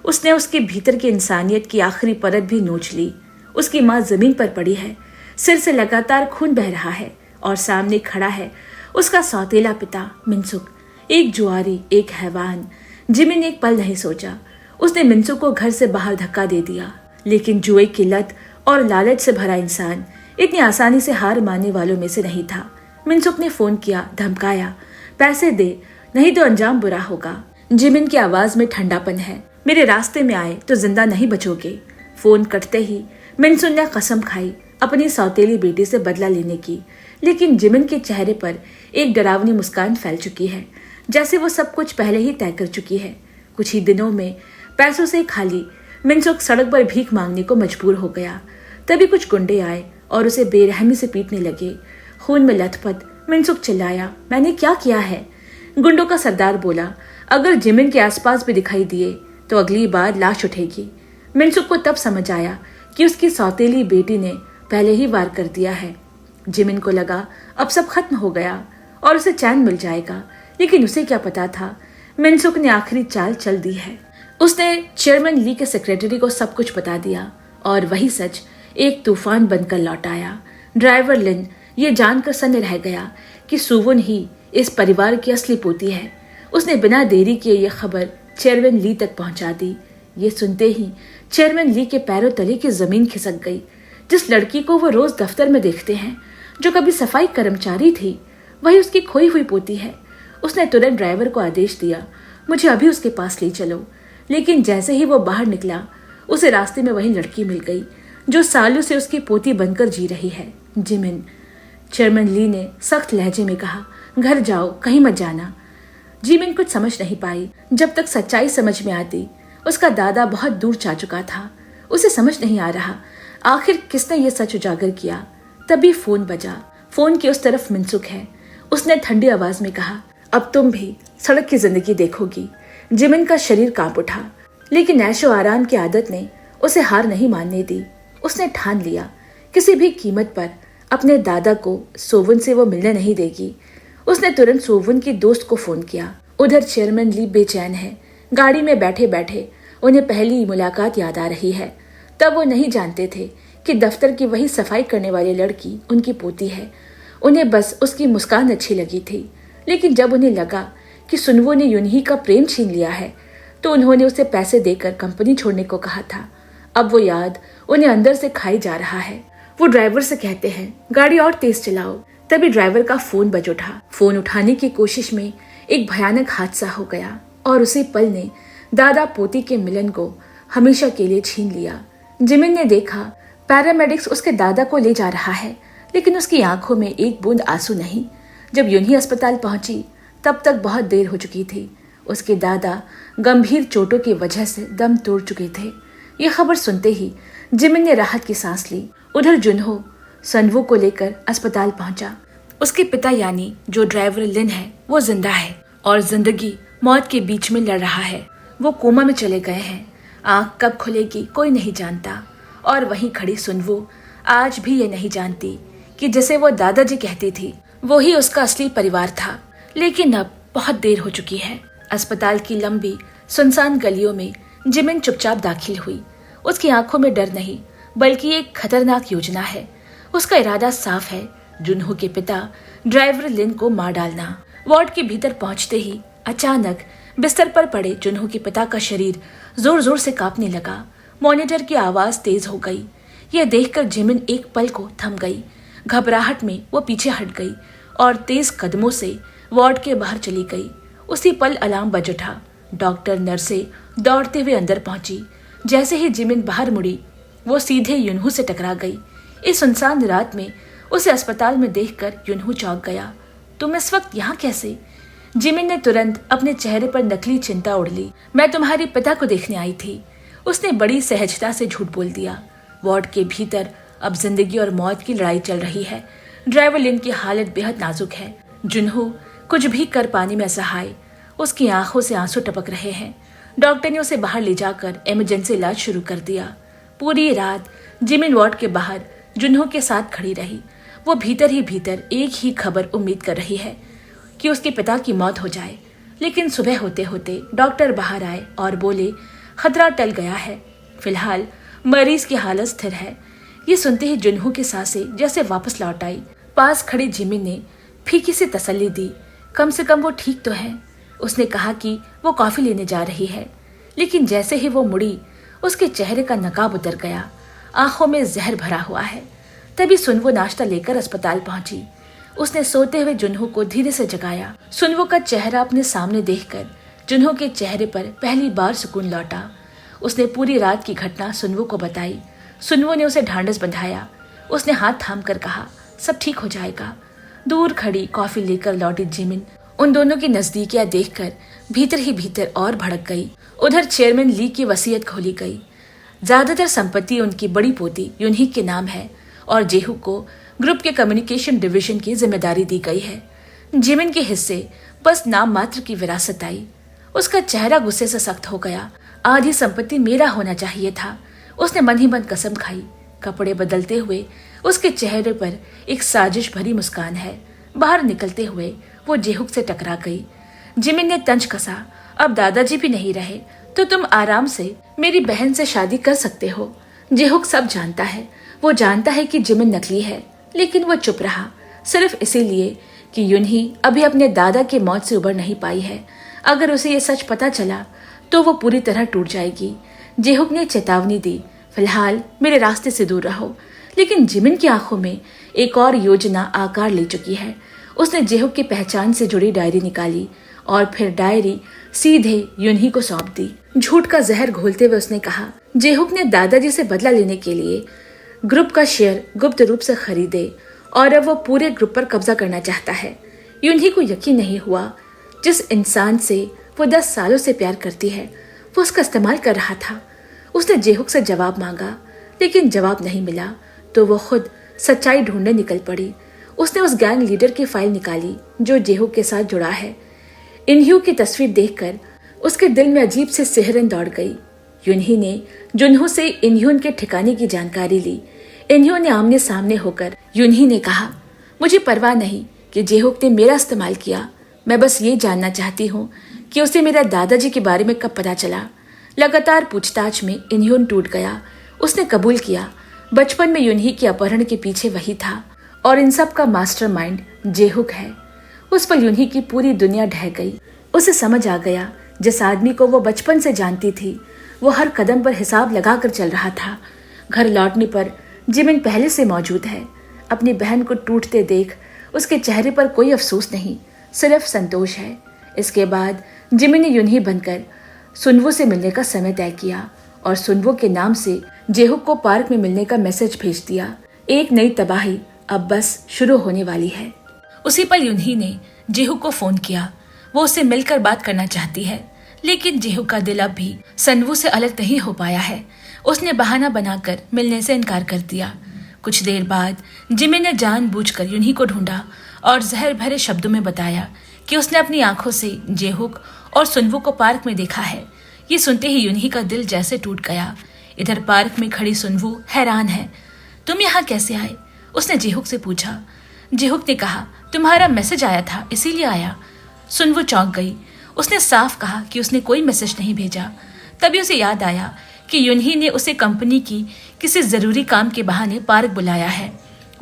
उसने उसके भीतर की इंसानियत की आखिरी परत भी नोच ली। उसकी माँ जमीन पर पड़ी है, सिर से लगातार खून बह रहा है और सामने खड़ा है उसका सौतेला पिता मिनसुक, एक जुआरी, एक हैवान। जिमिन ने एक पल नहीं सोचा, उसने मिनसुक को घर से बाहर धक्का दे दिया। लेकिन जुए की लत और लालच से भरा इंसान इतनी आसानी से हार मानने वालों में से नहीं था। मिनसुक ने फोन किया, धमकाया, पैसे दे नहीं तो अंजाम बुरा होगा। जिमिन की आवाज में ठंडापन है, मेरे रास्ते में आए तो जिंदा नहीं बचोगे। फोन कटते ही मिनसुक ने कसम खाई अपनी सौतेली बेटी से बदला लेने की, लेकिन जिमिन के चेहरे पर एक डरावनी मुस्कान फैल चुकी है, जैसे वो सब कुछ पहले ही तय कर चुकी है। कुछ ही दिनों में पैसों से खाली मिनसुक सड़क पर भीख मांगने को मजबूर हो गया। तभी कुछ गुंडे आए और उसे बेरहमी से पीटने लगे। खून में लथपथ मिनसुक चिल्लाया, मैंने क्या किया है? गुंडों का सरदार बोला, अगर जिमिन के आसपास भी दिखाई दिए तो अगली बार लाश उठेगी। मिनसुक को तब समझ आया कि उसकी सौतेली बेटी ने पहले ही वार कर दिया है। जिमिन को लगा अब सब खत्म हो गया और उसे चैन मिल जाएगा, लेकिन उसे क्या पता था मिनसुक ने आखिरी चाल चल दी है। उसने चेयरमैन ली के सेक्रेटरी को सब कुछ बता दिया और वही सच एक तूफान बनकर लौट आया। ड्राइवर लिन ये जानकर सन्न रह गया कि सुवुन ही इस परिवार की असली पोती है। उसने बिना देरी किए ये खबर चेयरमैन ली तक पहुंचा दी। ये सुनते ही चेयरमैन ली के पैरों तले की जमीन खिसक गई। जिस लड़की को वो रोज दफ्तर में देखते हैं, जो कभी सफाई कर्मचारी थी, वही उसकी खोई हुई पोती है। उसने तुरंत ड्राइवर को आदेश दिया, मुझे अभी उसके पास ले चलो। लेकिन जैसे ही वो बाहर निकला, उसे रास्ते में वही लड़की मिल गई जो सालों से उसकी पोती बनकर जी रही है, जिमिन। चेयरमैन ली ने सख्त लहजे में कहा, घर जाओ, कहीं मत जाना। जिमिन कुछ समझ नहीं पाई। जब तक सच्चाई समझ में आती, उसका दादा बहुत दूर जा चुका था। उसे समझ नहीं आ रहा आखिर किसने ये सच उजागर किया। तभी फोन बजा। फोन की उस तरफ मिनसुक है। उसने ठंडी आवाज में कहा, अब तुम भी सड़क की जिंदगी देखोगी। जिमिन का शरीर कांप उठा, लेकिन ऐशो आराम की आदत ने उसे हार नहीं मानने दी। उसने ठान लिया किसी भी कीमत पर अपने दादा को सोवुन से वो मिलने नहीं देगी। उसने तुरंत सोवुन की दोस्त को फोन किया। उधर चेयरमैन ली बेचैन है। गाड़ी में बैठे बैठे उन्हें पहली मुलाकात याद आ रही है। तब वो नहीं जानते थे कि दफ्तर की वही सफाई करने वाली लड़की उनकी पोती है। उन्हें बस उसकी मुस्कान अच्छी लगी थी, लेकिन जब उन्हें लगा कि सुनवो ने यूनही का प्रेम छीन लिया है, तो उन्होंने उसे पैसे देकर कंपनी छोड़ने को कहा था। अब वो याद उन्हें अंदर से खाई जा रहा है। वो ड्राइवर से कहते हैं गाड़ी और तेज चलाओ। तभी ड्राइवर का फोन बज उठा। फोन उठाने की कोशिश में एक भयानक हादसा हो गया और उसी पल ने दादा पोती के मिलन को हमेशा के लिए छीन लिया। जिमिन ने देखा पैरामेडिक्स उसके दादा को ले जा रहा है, लेकिन उसकी आंखों में एक बूंद आंसू नहीं। जब यूनही अस्पताल पहुंची तब तक बहुत देर हो चुकी थी। उसके दादा गंभीर चोटों की वजह से दम तोड़ चुके थे। ये खबर सुनते ही जिमिन ने राहत की सांस ली। उधर जुनहो सनवू को लेकर अस्पताल पहुंचा। उसके पिता यानी जो ड्राइवर लिन है वो जिंदा है और जिंदगी मौत के बीच में लड़ रहा है। वो कोमा में चले गए हैं। आंख कब खुलेगी कोई नहीं जानता। और वहीं खड़ी सुनवू आज भी ये नहीं जानती कि जिसे वो दादाजी कहती थी वो ही उसका असली परिवार था। लेकिन अब बहुत देर हो चुकी है। अस्पताल की लंबी सुनसान गलियों में जिमिन चुपचाप दाखिल हुई। उसकी आंखों में डर नहीं बल्कि एक खतरनाक योजना है। उसका इरादा साफ है, जुनहो के पिता ड्राइवर लिन को मार डालना। वार्ड के भीतर पहुंचते ही अचानक बिस्तर पर पड़े जुनहो के पिता का शरीर जोर जोर से कांपने लगा। मॉनिटर की आवाज तेज हो गई। यह देखकर जिमिन एक पल को थम गई। घबराहट में वो पीछे हट गई और तेज कदमों से वार्ड के बाहर चली गई। उसी पल अलार्म बज उठा। डॉक्टर नर्सें दौड़ते हुए अंदर पहुंची। जैसे ही जिमिन बाहर मुड़ी वो सीधे युनहू से टकरा गई। इस सुनसान रात में उसे अस्पताल में देखकर युनहू चौंक गया। तुम इस वक्त यहाँ कैसे? जिमिन ने तुरंत अपने चेहरे पर नकली चिंता ओढ़ ली। मैं तुम्हारे पिता को देखने आई थी, उसने बड़ी सहजता से झूठ बोल दिया। वार्ड के भीतर अब जिंदगी और मौत की लड़ाई चल रही है। ड्राइवर लिन की हालत बेहद नाजुक है। जुनहो कुछ भी कर पाने में असहाय। उसकी आंखों से आंसू टपक रहे हैं। डॉक्टर ने उसे बाहर ले जाकर इमरजेंसी इलाज शुरू कर दिया। पूरी रात जिमिन वार्ड के बाहर जुनहो के साथ खड़ी रही। वो भीतर ही भीतर एक ही खबर उम्मीद कर रही है कि उसके पिता की मौत हो जाए। लेकिन सुबह होते होते डॉक्टर बाहर आए और बोले खतरा टल गया है, फिलहाल मरीज की हालत स्थिर है। ये सुनते ही जुनहो की सांसें जैसे वापस लौट आई। पास खड़ी जिमिन ने फीकी से तसल्ली दी। कम से कम वो ठीक तो है। उसने कहा कि वो कॉफी लेने जा रही है। लेकिन जैसे ही वो मुड़ी उसके चेहरे का नकाब उतर गया। आंखों में जहर भरा हुआ है। तभी सुनवो नाश्ता लेकर अस्पताल पहुंची। उसने सोते हुए जुनहो को धीरे से जगाया। सुनवो का चेहरा अपने सामने देखकर जुनहो के चेहरे पर पहली बार सुकून लौटा। उसने पूरी रात की घटना सुनवो को बताई। सुनवो ने उसे ढांढस बंधाया। उसने हाथ थाम कर कहा सब ठीक हो जाएगा। दूर खड़ी कॉफी लेकर लौटी जिमिन उन दोनों की नजदीकियां देखकर भीतर ही भीतर और भड़क गई। उधर चेयरमैन ली की वसीयत खोली गई। ज्यादातर संपत्ति उनकी बड़ी पोती यूनही के नाम है और जेहू को ग्रुप के कम्युनिकेशन डिवीजन की जिम्मेदारी दी गई है। जिमिन के हिस्से बस नाम मात्र की विरासत आई। उसका चेहरा गुस्से से सख्त हो गया। आधी संपत्ति मेरा होना चाहिए था। उसने मन ही मन कसम खाई। कपड़े बदलते हुए उसके चेहरे पर एक साजिश भरी मुस्कान है। बाहर निकलते हुए वो जेहुक से टकरा गई। जिमिन ने तंज कसा, अब दादाजी भी नहीं रहे तो तुम आराम से मेरी बहन से शादी कर सकते हो। जेहुक सब जानता है। वो जानता है कि जिमिन नकली है, लेकिन वो चुप रहा सिर्फ इसीलिए कि यूनही अभी अपने दादा की मौत से उबर नहीं पाई है। अगर उसे ये सच पता चला तो वो पूरी तरह टूट जाएगी। जेहुक ने चेतावनी दी, फिलहाल मेरे रास्ते से दूर रहो। लेकिन जिमिन की आंखों में एक और योजना आकार ले चुकी है। उसने जेहुक की पहचान से जुड़ी डायरी निकाली और फिर डायरी सीधे यूनही को सौंप दी। झूठ का जहर घोलते हुए उसने कहा, जेहुक ने दादाजी से बदला लेने के लिए ग्रुप का शेयर गुप्त रूप से खरीदे और अब वो पूरे ग्रुप पर कब्जा करना चाहता है। यूनही को यकीन नहीं हुआ जिस इंसान से वो 10 सालों से प्यार करती है वो उसका इस्तेमाल कर रहा था। उसने जेहुक से जवाब मांगा, लेकिन जवाब नहीं मिला तो वो खुद सच्चाई ढूंढने निकल पड़ी। उसने उस गैंग लीडर की फाइल निकाली जो जेहुक के साथ जुड़ा है। इन्ह्यू की तस्वीर देखकर उसके दिल में अजीब से सिहरन दौड़ गई। यूनही ने जुनहो से इन्ह्यून के ठिकाने की जानकारी ली। इन्ह्यू ने आमने सामने होकर यूनही ने कहा, मुझे परवाह नहीं कि जेहुक ने मेरा इस्तेमाल किया। मैं बस ये जानना चाहती हूँ कि उसे मेरा दादाजी के बारे में कब पता चला। लगातार पूछताछ में इन्ह्यून टूट गया। उसने कबूल किया बचपन में यूनही के अपहरण के पीछे वही था और इन सब का मास्टरमाइंड जेहुक है। उस पर यूनही की पूरी दुनिया ढह गई। उसे समझ आ गया जिस आदमी को वो बचपन से जानती थी वो हर कदम पर हिसाब लगाकर चल रहा था। घर लौटने पर जिमिन पहले से मौजूद है। अपनी बहन को टूटते देख उसके चेहरे पर कोई अफसोस नहीं, सिर्फ संतोष है। इसके बाद जिमिन ने यूनही बनकर सुनवो से मिलने का समय तय किया और सुनवो के नाम से जेहुक को पार्क में मिलने का मैसेज भेज दिया। एक नई तबाही अब बस शुरू होने वाली है। उसी पल यूनही ने जेहुक को फोन किया। वो उससे मिलकर बात करना चाहती है, लेकिन जेहुक का दिल अब भी सनवू से अलग नहीं हो पाया है। उसने बहाना बनाकर मिलने से इनकार कर दिया। कुछ देर बाद जिमिन ने जानबूझकर यूनही को ढूंढा और जहर भरे शब्दों में बताया कि उसने अपनी आंखों से जेहुक और सुनवू को पार्क में देखा है। ये सुनते ही यूनही का दिल जैसे टूट गया। इधर पार्क में खड़ी सुनवू हैरान है। तुम यहाँ कैसे आए? उसने जेहुक से पूछा। जेहुक ने कहा, तुम्हारा मैसेज आया था इसीलिए आया। सुनवू चौंक गई। उसने साफ कहा कि उसने कोई मैसेज नहीं भेजा। तभी उसे याद आया कि यूनही ने उसे कंपनी की किसी जरूरी काम के बहाने पार्क बुलाया है।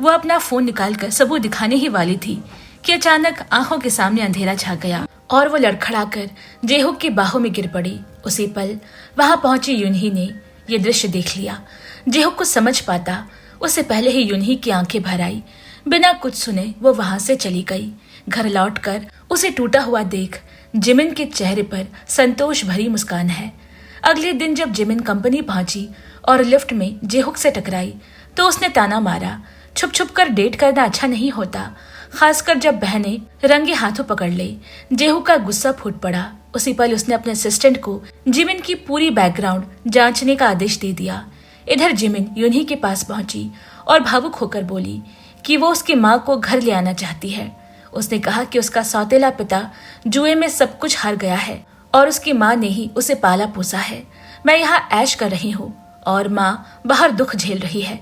वो अपना फोन निकालकर सबूत दिखाने ही वाली थी कि अचानक आंखों के सामने अंधेरा छा गया और वो लड़खड़ाकर जेहुक की बाहों में गिर पड़ी। उसी पल वहां पहुंची यूनही ने ये दृश्य देख लिया। जेहुक को समझ पाता उससे पहले ही यूनही की आंखें भर आई। बिना कुछ सुने वो वहां से चली गई। घर लौटकर उसे टूटा हुआ देख जिमिन के चेहरे पर संतोष भरी मुस्कान है। अगले दिन जब जिमिन कंपनी पहुंची और लिफ्ट में जेहुक से टकराई तो उसने ताना मारा, छुप छुप कर डेट करना अच्छा नहीं होता, खासकर जब बहनें रंगे हाथों पकड़ ले। जेहुक का गुस्सा फूट पड़ा। उसी पल उसने अपने असिस्टेंट को जिमिन की पूरी बैकग्राउंड जांचने का आदेश दे दिया। इधर जिमिन यूनही के पास पहुंची और भावुक होकर बोली कि वो उसकी माँ को घर ले आना चाहती है। उसने कहा कि उसका सौतेला पिता जुए में सब कुछ हार गया है और उसकी माँ ने ही उसे पाला पोसा है। मैं यहाँ ऐश कर रही हूँ और माँ बाहर दुख झेल रही है।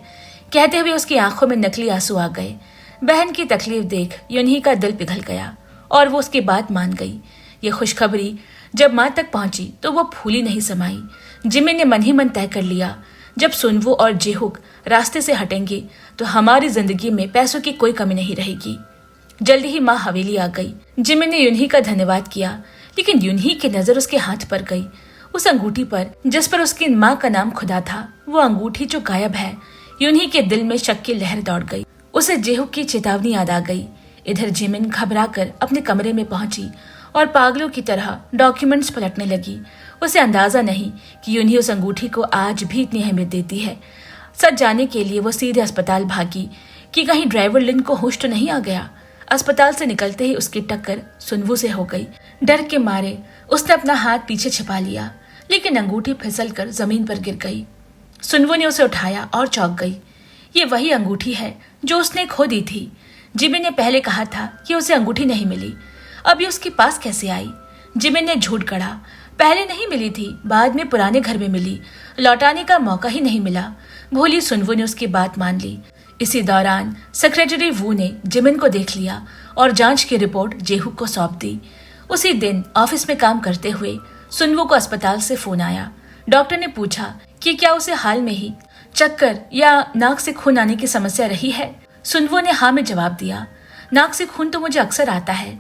कहते हुए उसकी आंखों में नकली आंसू आ गए। बहन की तकलीफ देख यूनही का दिल पिघल गया और वो उसकी बात मान गई। ये खुशखबरी जब माँ तक पहुंची तो वो फूली नहीं समाई। जिमिन ने मन ही मन तय कर लिया, जब सुनवू और जेहुक रास्ते से हटेंगे तो हमारी जिंदगी में पैसों की कोई कमी नहीं रहेगी। जल्दी ही माँ हवेली आ गई। जिमिन ने यूनही का धन्यवाद किया, लेकिन यूनही की नजर उसके हाथ पर गई, उस अंगूठी पर जिस पर उसकी माँ का नाम खुदा था। वो अंगूठी जो गायब है। यूनही के दिल में शक की लहर दौड़ गई। उसे जेहुक की चेतावनी याद आ गई। इधर जिमिन घबराकर अपने कमरे में पहुंची और पागलों की तरह डॉक्यूमेंट्स पलटने लगी। उसे अंदाजा नहीं कि यूनही उस अंगूठी को आज भी इतनी अहमियत देती है। सच जाने के लिए वो सीधे अस्पताल भागी कि कहीं ड्राइवर लिन को होश तो नहीं आ गया। अस्पताल से निकलते ही उसकी टक्कर सुनवू से हो गई। डर के मारे उसने अपना हाथ पीछे छिपा लिया, लेकिन अंगूठी फिसल कर जमीन पर गिर गई। सुनवू ने उसे उठाया और चौंक गई। ये वही अंगूठी है जो उसने खो दी थी। जिमिन ने पहले कहा था कि उसे अंगूठी नहीं मिली, अब ये उसके पास कैसे आई? जिमिन ने झूठ गढ़ा। पहले नहीं मिली थी, बाद में पुराने घर में मिली, लौटाने का मौका ही नहीं मिला। भोली सुनवू ने उसकी बात मान ली। इसी दौरान सेक्रेटरी वू ने जिमिन को देख लिया और जांच की रिपोर्ट जेहुक को सौंप दी। उसी दिन ऑफिस में काम करते हुए सुनवू को अस्पताल से फोन आया। डॉक्टर ने पूछा कि क्या उसे हाल में ही चक्कर या नाक से खून आने की समस्या रही है। सुनवू ने हाँ में जवाब दिया। नाक से खून तो मुझे अक्सर आता है,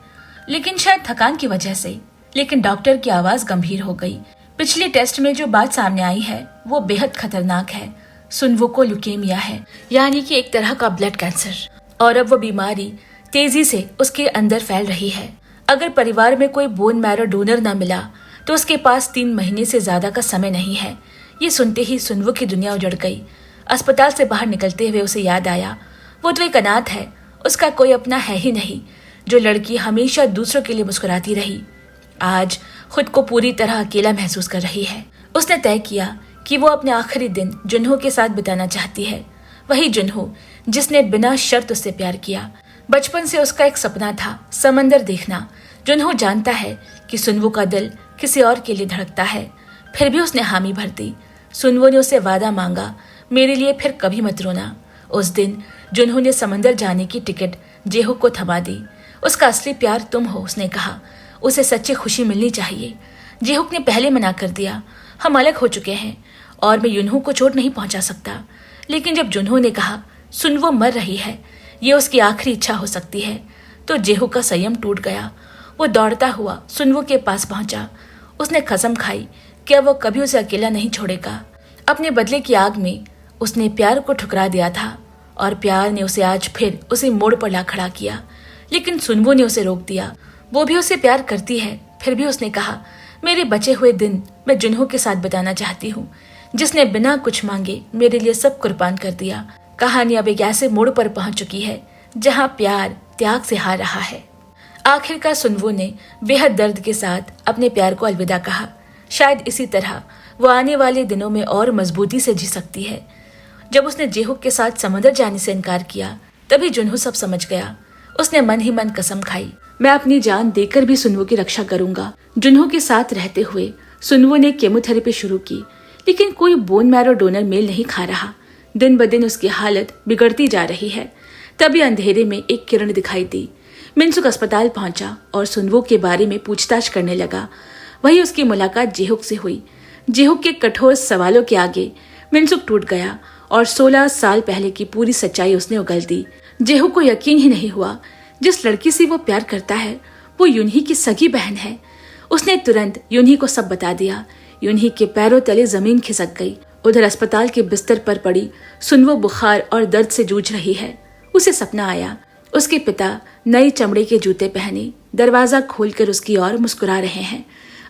लेकिन शायद थकान की वजह से। लेकिन डॉक्टर की आवाज गंभीर हो गई। पिछले टेस्ट में जो बात सामने आई है वो बेहद खतरनाक है। सुनवू को ल्यूकेमिया है, यानी कि एक तरह का ब्लड कैंसर, और अब वो बीमारी तेजी से उसके अंदर फैल रही है। अगर परिवार में कोई बोन मैरो डोनर ना मिला तो उसके पास 3 महीने से ज्यादा का समय नहीं है। ये सुनते ही सुनवू की दुनिया उजड़ गई। अस्पताल से बाहर निकलते हुए उसे याद आया, वो तो एक अनाथ है, उसका कोई अपना है ही नहीं। जो लड़की हमेशा दूसरों के लिए मुस्कुराती रही, आज खुद को पूरी तरह अकेला महसूस कर रही है। उसने तय किया कि वो अपने आखिरी दिन जुन्हो के साथ बिताना चाहती है। वही जुन्हो जिसने बिना शर्त उससे प्यार किया। बचपन से उसका एक सपना था, समंदर देखना। जुन्हो जानता है कि सुनवू का दिल किसी और के लिए धड़कता है, फिर भी उसने हामी भर दी। सुनवू ने उसे वादा मांगा, मेरे लिए फिर कभी मत रोना। उस दिन जुन्हो ने समंदर जाने की टिकट जेहुक को थमा दी। उसका असली प्यार तुम हो, उसने कहा। उसे सच्ची खुशी मिलनी चाहिए। जेहुक ने पहले मना कर दिया, हम अलग हो चुके हैं और मैं जुन्हो को चोट नहीं पहुंचा सकता। लेकिन जब जुन्हो ने कहा सुनवू मर रही है, ये उसकी आखिरी इच्छा हो सकती है, तो जेहुक का संयम टूट गया। वो दौड़ता हुआ सुनवू के पास पहुंचा। उसने कसम खाई क्या वो कभी उसे अकेला नहीं छोड़ेगा। अपने बदले की आग में उसने प्यार को ठुकरा दिया था और प्यार ने उसे आज फिर उसी मोड़ पर ला खड़ा किया। लेकिन सुनवो ने उसे रोक दिया। वो भी उसे प्यार करती है, फिर भी उसने कहा, मेरे बचे हुए दिन मैं जुन्हो के साथ बिताना चाहती हूँ, जिसने बिना कुछ मांगे मेरे लिए सब कुर्बान कर दिया। कहानी अब एक ऐसे मोड़ पर पहुंच चुकी है जहाँ प्यार त्याग से हार रहा है। आखिरकार सुनवो ने बेहद दर्द के साथ अपने प्यार को अलविदा कहा। शायद इसी तरह वो आने वाले दिनों में और मजबूती से जी सकती है। जब उसने जेहुक के साथ समुद्र जाने से इनकार किया, तभी जुन्हो सब समझ गया। उसने मन ही मन कसम खाई, मैं अपनी जान देकर भी सुनवो की रक्षा करूंगा। जुन्हो के साथ रहते हुए सुनवो ने केमोथेरेपी शुरू की, लेकिन कोई बोन मैरो डोनर मेल नहीं खा रहा। दिन ब दिन उसकी हालत बिगड़ती जा रही है। तभी अंधेरे में एक किरण दिखाई दी। मिनसुक अस्पताल पहुंचा और सुनवो के बारे में पूछताछ करने लगा। वही उसकी मुलाकात जेहुक से हुई। जेहुक के कठोर सवालों के आगे मिनसुक टूट गया और 16 साल पहले की पूरी सच्चाई उसने उगल दी। जेहुक को यकीन ही नहीं हुआ, जिस लड़की से वो प्यार करता है वो यूनही की सगी बहन है। उसने तुरंत यूनही को सब बता दिया। यूनही के पैरों तले जमीन खिसक गई। उधर अस्पताल के बिस्तर पर पड़ी सुनवो बुखार और दर्द से जूझ रही है। उसे सपना आया, उसके पिता नई चमड़े के जूते पहने दरवाजा खोलकर उसकी ओर मुस्कुरा रहे हैं।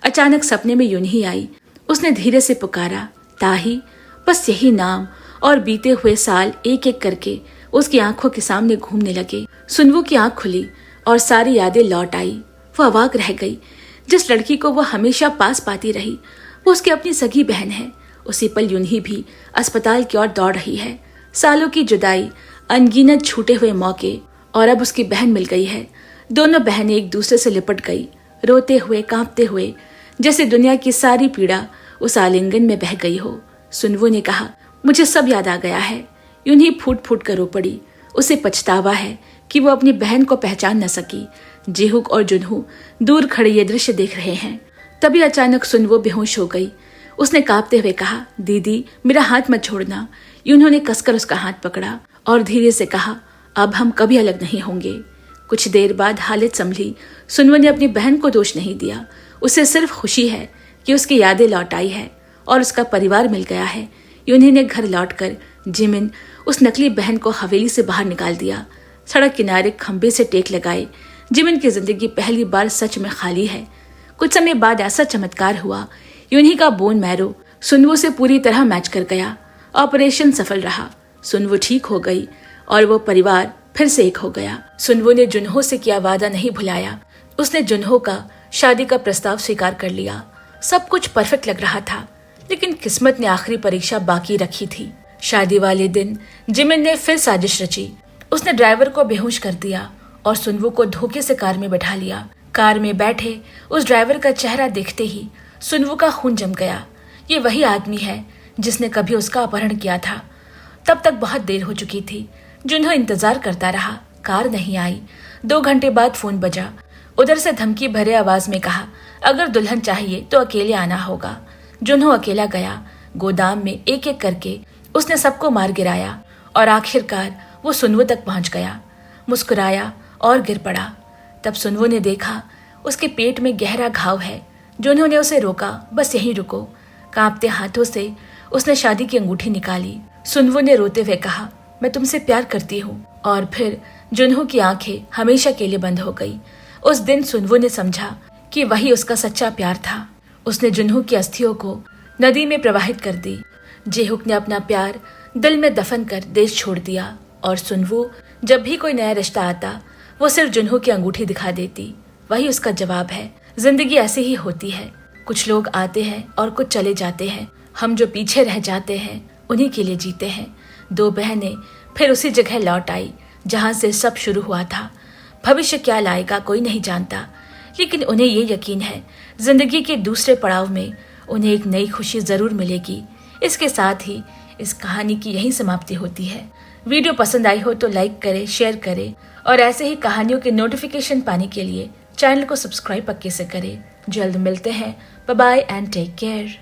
अचानक सपने में यूनही आई। उसने धीरे से पुकारा, ताही। बस यही नाम और बीते हुए साल एक एक करके उसकी आंखों के सामने घूमने लगे। सुनवो की आंख खुली और सारी यादें लौट आई। वो अवाक रह गई। जिस लड़की को वो हमेशा पास पाती रही, वो उसकी अपनी सगी बहन है। उसी पल यूनही भी अस्पताल की ओर दौड़ रही है। सालों की जुदाई, अनगिनत छूटे हुए मौके, और अब उसकी बहन मिल गई है। दोनों बहनें एक दूसरे से लिपट गई, रोते हुए, कांपते हुए, जैसे दुनिया की सारी पीड़ा उस आलिंगन में बह गई हो। सुनवो ने कहा, मुझे सब याद आ गया है। यूनही फूट फूट कर रो पड़ी। उसे पछतावा है कि वो अपनी बहन को पहचान न सकी। जेहुक और जुन्हो दूर खड़े ये दृश्य देख रहे हैं। तभी अचानक सुनवो बेहोश हो गई। उसने कांपते हुए कहा, दीदी मेरा हाथ मत छोड़ना। यूनहो ने कसकर उसका हाथ पकड़ा और धीरे से कहा, अब हम कभी अलग नहीं होंगे। कुछ देर बाद हालत संभली। सुनवो ने अपनी बहन को दोष नहीं दिया। उसे सिर्फ खुशी है कि उसकी यादें लौट आई है और उसका परिवार मिल गया है। यूनही ने घर लौटकर जिमिन, उस नकली बहन को हवेली से बाहर निकाल दिया। सड़क किनारे खंबे से टेक लगाए। जिमिन की जिंदगी पहली बार सच में खाली है। कुछ समय बाद ऐसा चमत्कार हुआ, यूनही का बोन मैरो सुनवो से पूरी तरह मैच कर गया। ऑपरेशन सफल रहा। सुनवो ठीक हो गई और वो परिवार फिर से एक हो गया। सुनवो ने जुन्हो से किया वादा नहीं भुलाया। उसने जुन्हो का शादी का प्रस्ताव स्वीकार कर लिया। सब कुछ परफेक्ट लग रहा था, लेकिन किस्मत ने आखिरी परीक्षा बाकी रखी थी। शादी वाले दिन जिमिन ने फिर साजिश रची। उसने ड्राइवर को बेहोश कर दिया और सुनवो को धोखे से कार में बैठा लिया। कार में बैठे उस ड्राइवर का चेहरा देखते ही सुनवो का खून जम गया। ये वही आदमी है जिसने कभी उसका अपहरण किया था। तब तक बहुत देर हो चुकी थी। जुन्हो इंतजार करता रहा, कार नहीं आई। 2 घंटे बाद फोन बजा। उधर से धमकी भरे आवाज में कहा, अगर दुल्हन चाहिए तो अकेले आना होगा। जुन्हो अकेला गया। गोदाम में एक एक करके उसने सबको मार गिराया और आखिरकार वो सुनवो तक पहुंच गया। मुस्कुराया और गिर पड़ा। तब सुनवो ने देखा उसके पेट में गहरा घाव है। जुन्हो ने उसे रोका, बस यहीं रुको। कांपते हाथों से उसने शादी की अंगूठी निकाली। सुनवो ने रोते हुए कहा, मैं तुमसे प्यार करती हूँ। और फिर जुन्हो की आंखें हमेशा के लिए बंद हो गई। उस दिन सुनवो ने समझा कि वही उसका सच्चा प्यार था। उसने जुन्हो की अस्थियों को नदी में प्रवाहित कर दी। जेहुक ने अपना प्यार दिल में दफन कर देश छोड़ दिया और सुनवो जब भी कोई नया रिश्ता आता वो सिर्फ जुन्हो की अंगूठी दिखा देती। वही उसका जवाब है। जिंदगी ऐसे ही होती है, कुछ लोग आते हैं और कुछ चले जाते हैं। हम जो पीछे रह जाते हैं उन्हीं के लिए जीते हैं। 2 बहनें फिर उसी जगह लौट आई जहां से सब शुरू हुआ था। भविष्य क्या लाएगा कोई नहीं जानता, लेकिन उन्हें ये यकीन है जिंदगी के दूसरे पड़ाव में उन्हें एक नई खुशी जरूर मिलेगी। इसके साथ ही इस कहानी की यही समाप्ति होती है। वीडियो पसंद आई हो तो लाइक करें, शेयर करें और ऐसे ही कहानियों के नोटिफिकेशन पाने के लिए चैनल को सब्सक्राइब पक्के से करें। जल्द मिलते हैं। Bye bye and take care.